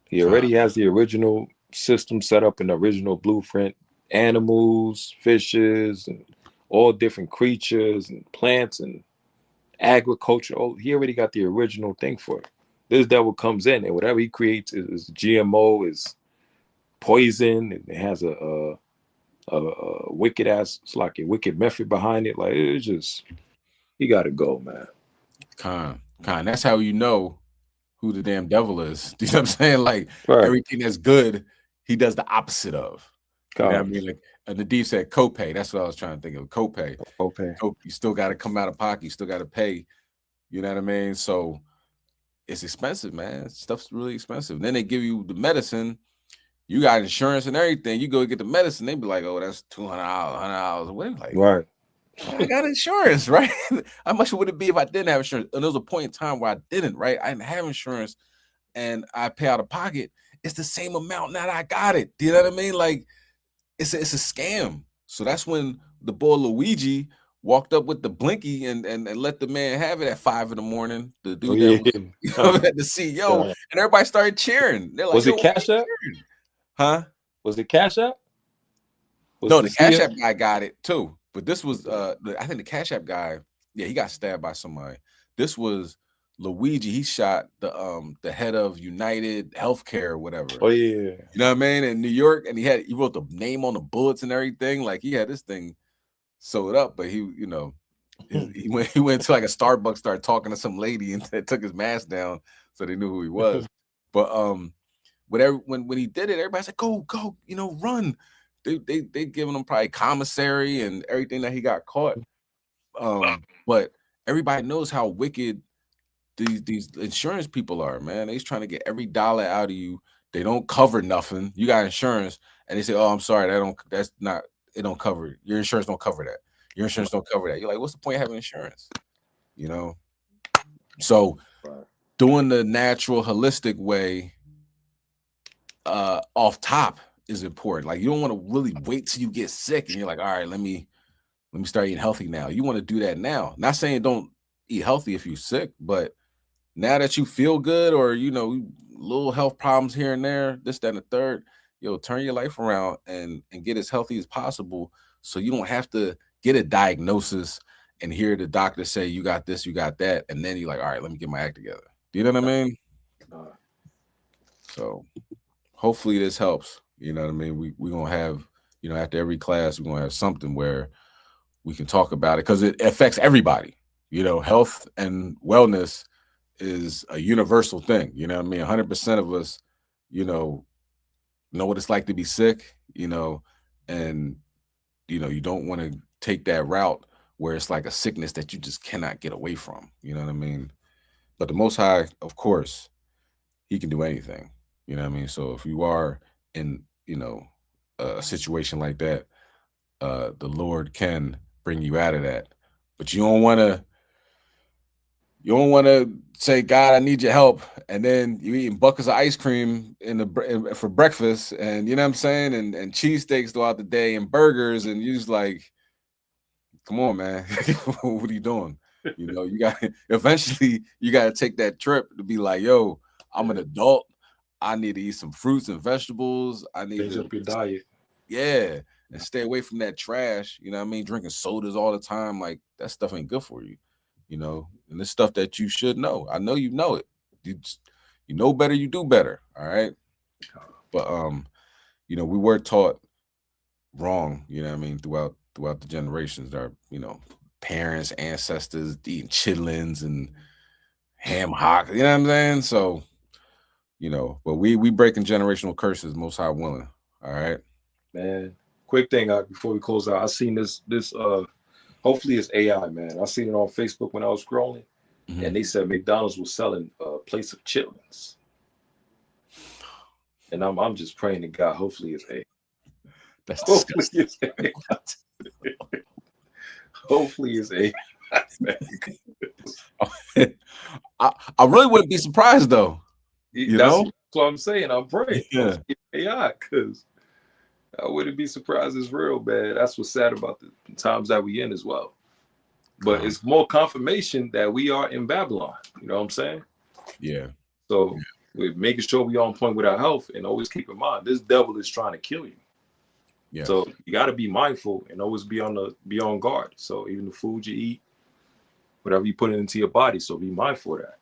He already has the original system set up in the original blueprint. Animals, fishes, and all different creatures and plants and agriculture. He already got the original thing for it. This devil comes in and whatever he creates is GMO, is poison, and it has a wicked ass, it's like a wicked method behind it. Like, it's just, he got to go, man. Con, that's how you know who the damn devil is. Do you know what I'm saying? Like, everything that's good, he does the opposite of. You know what I mean? Like Nadeem said, copay. That's what I was trying to think of. Copay. You still got to come out of pocket. You still got to pay. You know what I mean? So it's expensive, man. Stuff's really expensive. Then they give you the medicine. You got insurance and everything. You go get the medicine. They be like, "Oh, that's $200, $100 away." Like, right? I got insurance, right? How much would it be if I didn't have insurance? And there was a point in time where I didn't, right? I didn't have insurance. and I pay out of pocket, it's the same amount now that I got it. Do you know what I mean? Like it's a scam. So that's when the boy Luigi walked up with the blinky and let the man have it at 5 a.m. The dude that was the CEO, and everybody started cheering. They're like, was it Cash App? Huh? Was it Cash App? No, the Cash App guy got it too. But this was I think the Cash App guy, yeah, he got stabbed by somebody. This was Luigi. He shot the head of United Healthcare or whatever. Oh yeah. You know what I mean? In New York, and he wrote the name on the bullets and everything. Like he had this thing sewed up, but he went to like a Starbucks, started talking to some lady, and took his mask down so they knew who he was. But whatever when he did it, everybody's like, go, run. They giving him probably commissary and everything that he got caught. But everybody knows how wicked these insurance people are, man. They's trying to get every dollar out of you. They don't cover nothing. You got insurance, and they say, "Oh, I'm sorry, it don't cover it. Your insurance don't cover that. Your insurance don't cover that." You're like, what's the point of having insurance? You know? So doing the natural, holistic way off top is important. Like you don't want to really wait till you get sick and you're like, all right, let me start eating healthy now. You want to do that now. Not saying don't eat healthy if you're sick, but now that you feel good or little health problems here and there, this, that, and the third, turn your life around and get as healthy as possible so you don't have to get a diagnosis and hear the doctor say you got this, you got that, and then you're like, all right, let me get my act together. Do you know what I mean? So hopefully this helps. You know what I mean? We're gonna have, after every class, we're gonna have something where we can talk about it because it affects everybody. Health and wellness is a universal thing. You know what I mean? 100% of us, know what it's like to be sick, and you don't want to take that route where it's like a sickness that you just cannot get away from. You know what I mean? But the Most High, of course, he can do anything. You know what I mean? So if you are in, a situation like that, the Lord can bring you out of that. But you don't want to say, God, I need your help. And then you eating buckets of ice cream for breakfast and you know what I'm saying? And cheesesteaks throughout the day and burgers. And you just like, come on, man. What are you doing? You got eventually you got to take that trip to be like, yo, I'm an adult. I need to eat some fruits and vegetables. I need change up your diet. Yeah. And stay away from that trash. You know what I mean? Drinking sodas all the time. Like that stuff ain't good for you. And this stuff that you should know. I know you know it. You know better, you do better. All right. But we were taught wrong, you know what I mean, throughout the generations. Our, parents, ancestors eating chitlins and ham hock, you know what I'm saying? So, but we breaking generational curses, Most High willing. All right. Man, quick thing before we close out. I seen this hopefully it's AI, man. I seen it on Facebook when I was scrolling, and they said McDonald's was selling a place of chitlins. And I'm just praying to God, hopefully it's AI. That's hopefully it's AI. Hopefully it's AI. I really wouldn't be surprised though. That's what I'm saying. I'm praying. Yeah. AI, because I wouldn't be surprised it's real, man. That's what's sad about the times that we in as well. But it's more confirmation that we are in Babylon. You know what I'm saying? Yeah. So we're making sure we on point with our health, and always keep in mind this devil is trying to kill you. Yeah. So you got to be mindful and always be on guard. So even the food you eat, whatever you put it into your body, so be mindful of that.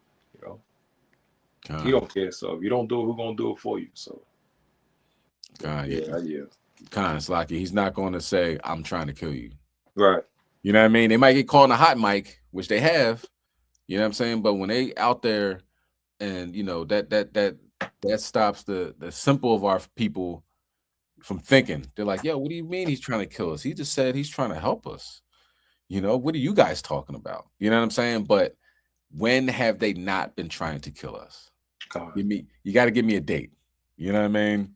He don't care. So if you don't do it, who's gonna do it for you? So yeah. It's like he's not going to say, I'm trying to kill you. Right. You know what I mean? They might get caught in a hot mic, which they have. You know what I'm saying? But when they out there and that stops the simple of our people from thinking. They're like, yo, what do you mean he's trying to kill us? He just said he's trying to help us. What are you guys talking about? You know what I'm saying? But when have they not been trying to kill us? You got to give me a date. You know what I mean?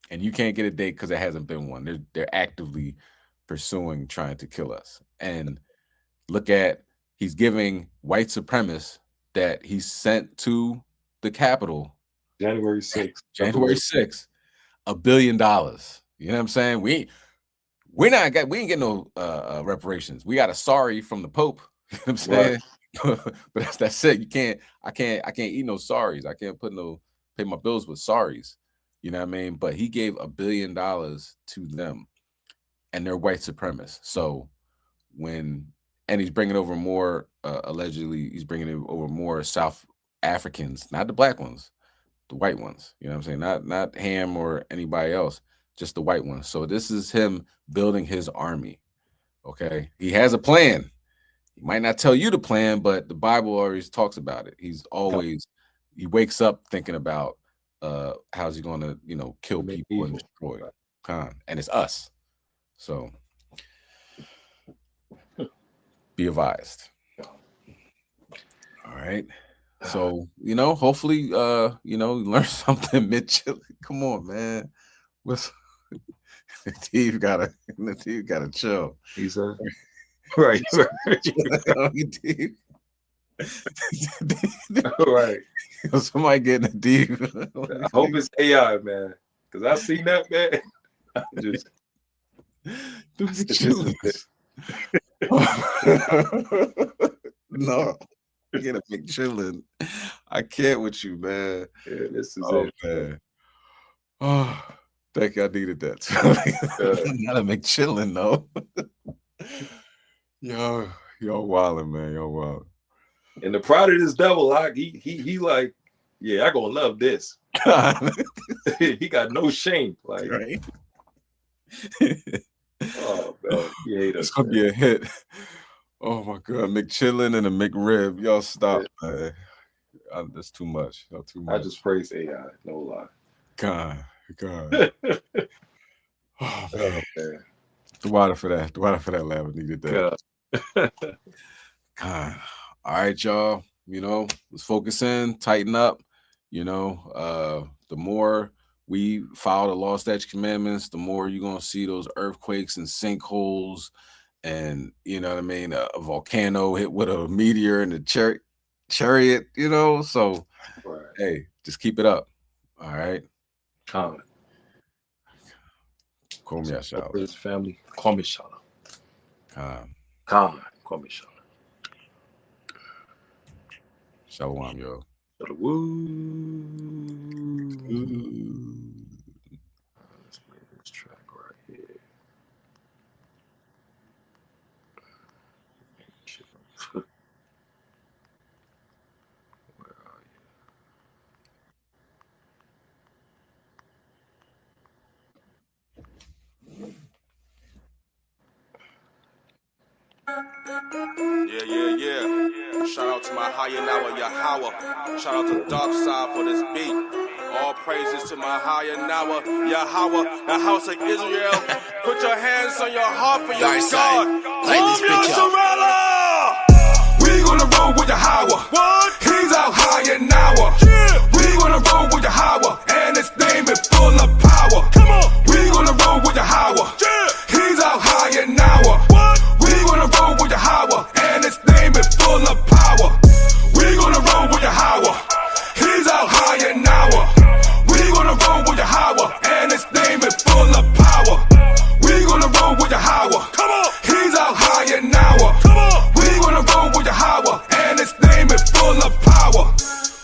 And you can't get a date because there hasn't been one. They're actively pursuing trying to kill us. And look at, he's giving white supremacists that he sent to the Capitol January 6th. January 6th, $1 billion. You know what I'm saying? We ain't getting no reparations. We got a sorry from the Pope. You know what I'm saying? Right. But that's it. I can't eat no sorries. I can't pay my bills with sorries. You know what I mean? But he gave $1 billion to them, and they're white supremacists. So and he's bringing over more, allegedly, he's bringing over more South Africans, not the black ones, the white ones. You know what I'm saying? Not Ham or anybody else, just the white ones. So this is him building his army. Okay, he has a plan. He might not tell you the plan, but the Bible always talks about it. He wakes up thinking about how's he going to, kill people and destroy Khan, and it's us. So be advised. All right. So, hopefully, learn something, Mitch. Come on, man. Steve gotta chill. He's right. Right. Somebody getting a deep. I hope it's AI, man. Because I seen that, man. No. Get a big chillin'. I can't with you, man. Yeah, this is it, man. Oh, thank you. I needed that. Gotta make chillin' though. Yo, wildin', man. Yo, wildin'. And the pride of this devil, he like, yeah, I gonna love this. He got no shame, like. Right. Oh man, he hate us. It's gonna be a hit. Oh my God, McChillin and a McRib. Y'all stop, man. That's too much. Too much. I just praise AI, no lie. God. Oh man. The water for that lab needed that. God. All right, y'all. Let's focus in, tighten up. The more we follow the law, statute, commandments, the more you're gonna see those earthquakes and sinkholes, and a volcano hit with a meteor and a chariot. So right. Hey, just keep it up. All right. Comment. Call me out. His family. Call me shout out. Call me shout out. Shalom, yo. Let's play this track right here. Where are you? Yeah. Shout out to my higher now, Yahweh. Shout out to Dark Side for this beat. All praises to my higher now, Yahweh, the house of Israel. Put your hands on your heart for your God. We gonna roll with Yahweh. What? He's out higher now. Yeah. We gonna roll with Yahweh, and his name is full of power. Come on. We gonna roll with Yahweh. Yeah. He's out higher now. What? We gonna roll with Yahweh, and his name is full of power. We gonna roll with Yahweh. He's out higher now. We gonna roll with Yahweh, and his name is full of power. We gonna roll with Yahweh. Come on. He's out higher now. Come on. We gonna roll with Yahweh, and his name is full of power.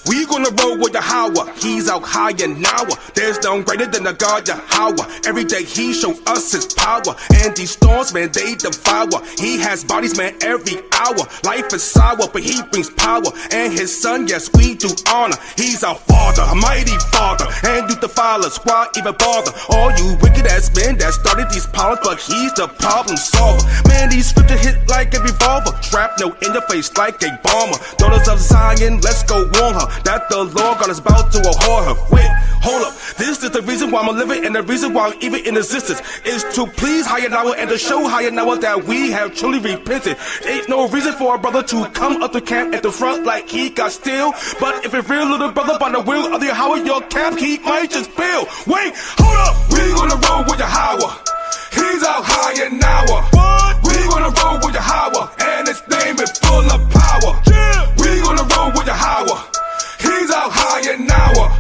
We gonna roll with Yahweh, he's out higher now. There's none greater than the God Yahweh. Every day he show us his power, and these storms, man, they devour. He has bodies, man, every hour. Life is sour, but he brings power. And his son, yes, we do honor. He's our father, a mighty father. And you defile us, why even bother? All you wicked ass men that started these powers, but he's the problem solver. Man, these scriptures hit like a revolver. Shrapnel in your face like a bomber. Daughters of Zion, let's go warn her that the Lord God is about to abhor her. Wait, hold up. This is the reason why I'm living, and the reason why I'm even in existence is to please Hayanawa and to show Hayanawa that we have truly repented. Ain't no reason for a brother to come up to camp at the front like he got still. But if a real little brother by the will of the Yahweh, your camp, he might just fail. Wait, hold up. We gonna roll with Yahweh. He's out higher now. What? We gonna roll with Yahweh, and his name is full of power. Yeah. We gonna roll with Yahweh. He's out higher now.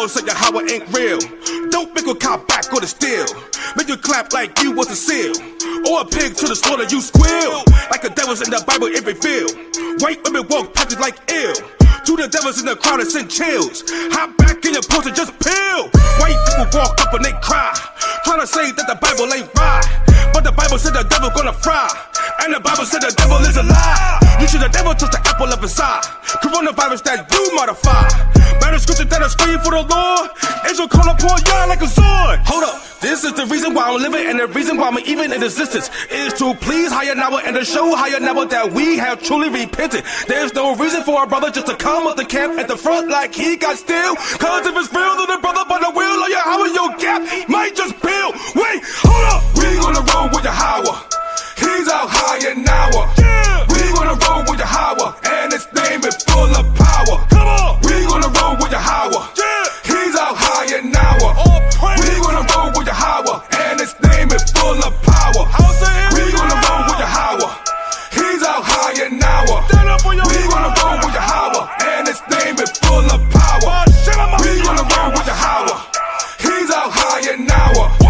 Bible said Yahweh ain't real. Don't make a cop back or the steel. Make you clap like you was a seal. Or a pig to the slaughter, you squeal. Like the devils in the Bible, it revealed. White women walk past it like ill. To the devils in the crowd and send chills. Hop back in your post and just peel. White people walk up and they cry, trying to say that the Bible ain't right. But the Bible said the devil gonna fry. And the Bible said the devil is a lie. You should the devil touch the apple of his eye. Coronavirus that you modify. Better scripture that I scream for the Lord. Angel call upon y'all like a sword. Hold up, this is the reason why I'm living, and the reason why I'm even in existence is to please higher now and to show higher now that we have truly repented. There's no reason for our brother just to come up the camp at the front like he got still. Cause if it's real, then the brother by the wheel or your how your gap might just peel. Wait, hold up, we gonna roll with Yahweh. He's out higher now. Yeah. We gonna roll with Yahweh, and his name is full of power. Come on, we gonna roll with Yahweh. Yeah. He's out higher now. We gonna roll with Yahweh, and his name is full of power. We gonna roll with Yahweh. He's out higher now. We gonna roll with Yahweh, and his name is full of power. We gonna roll with Yahweh. He's out higher now.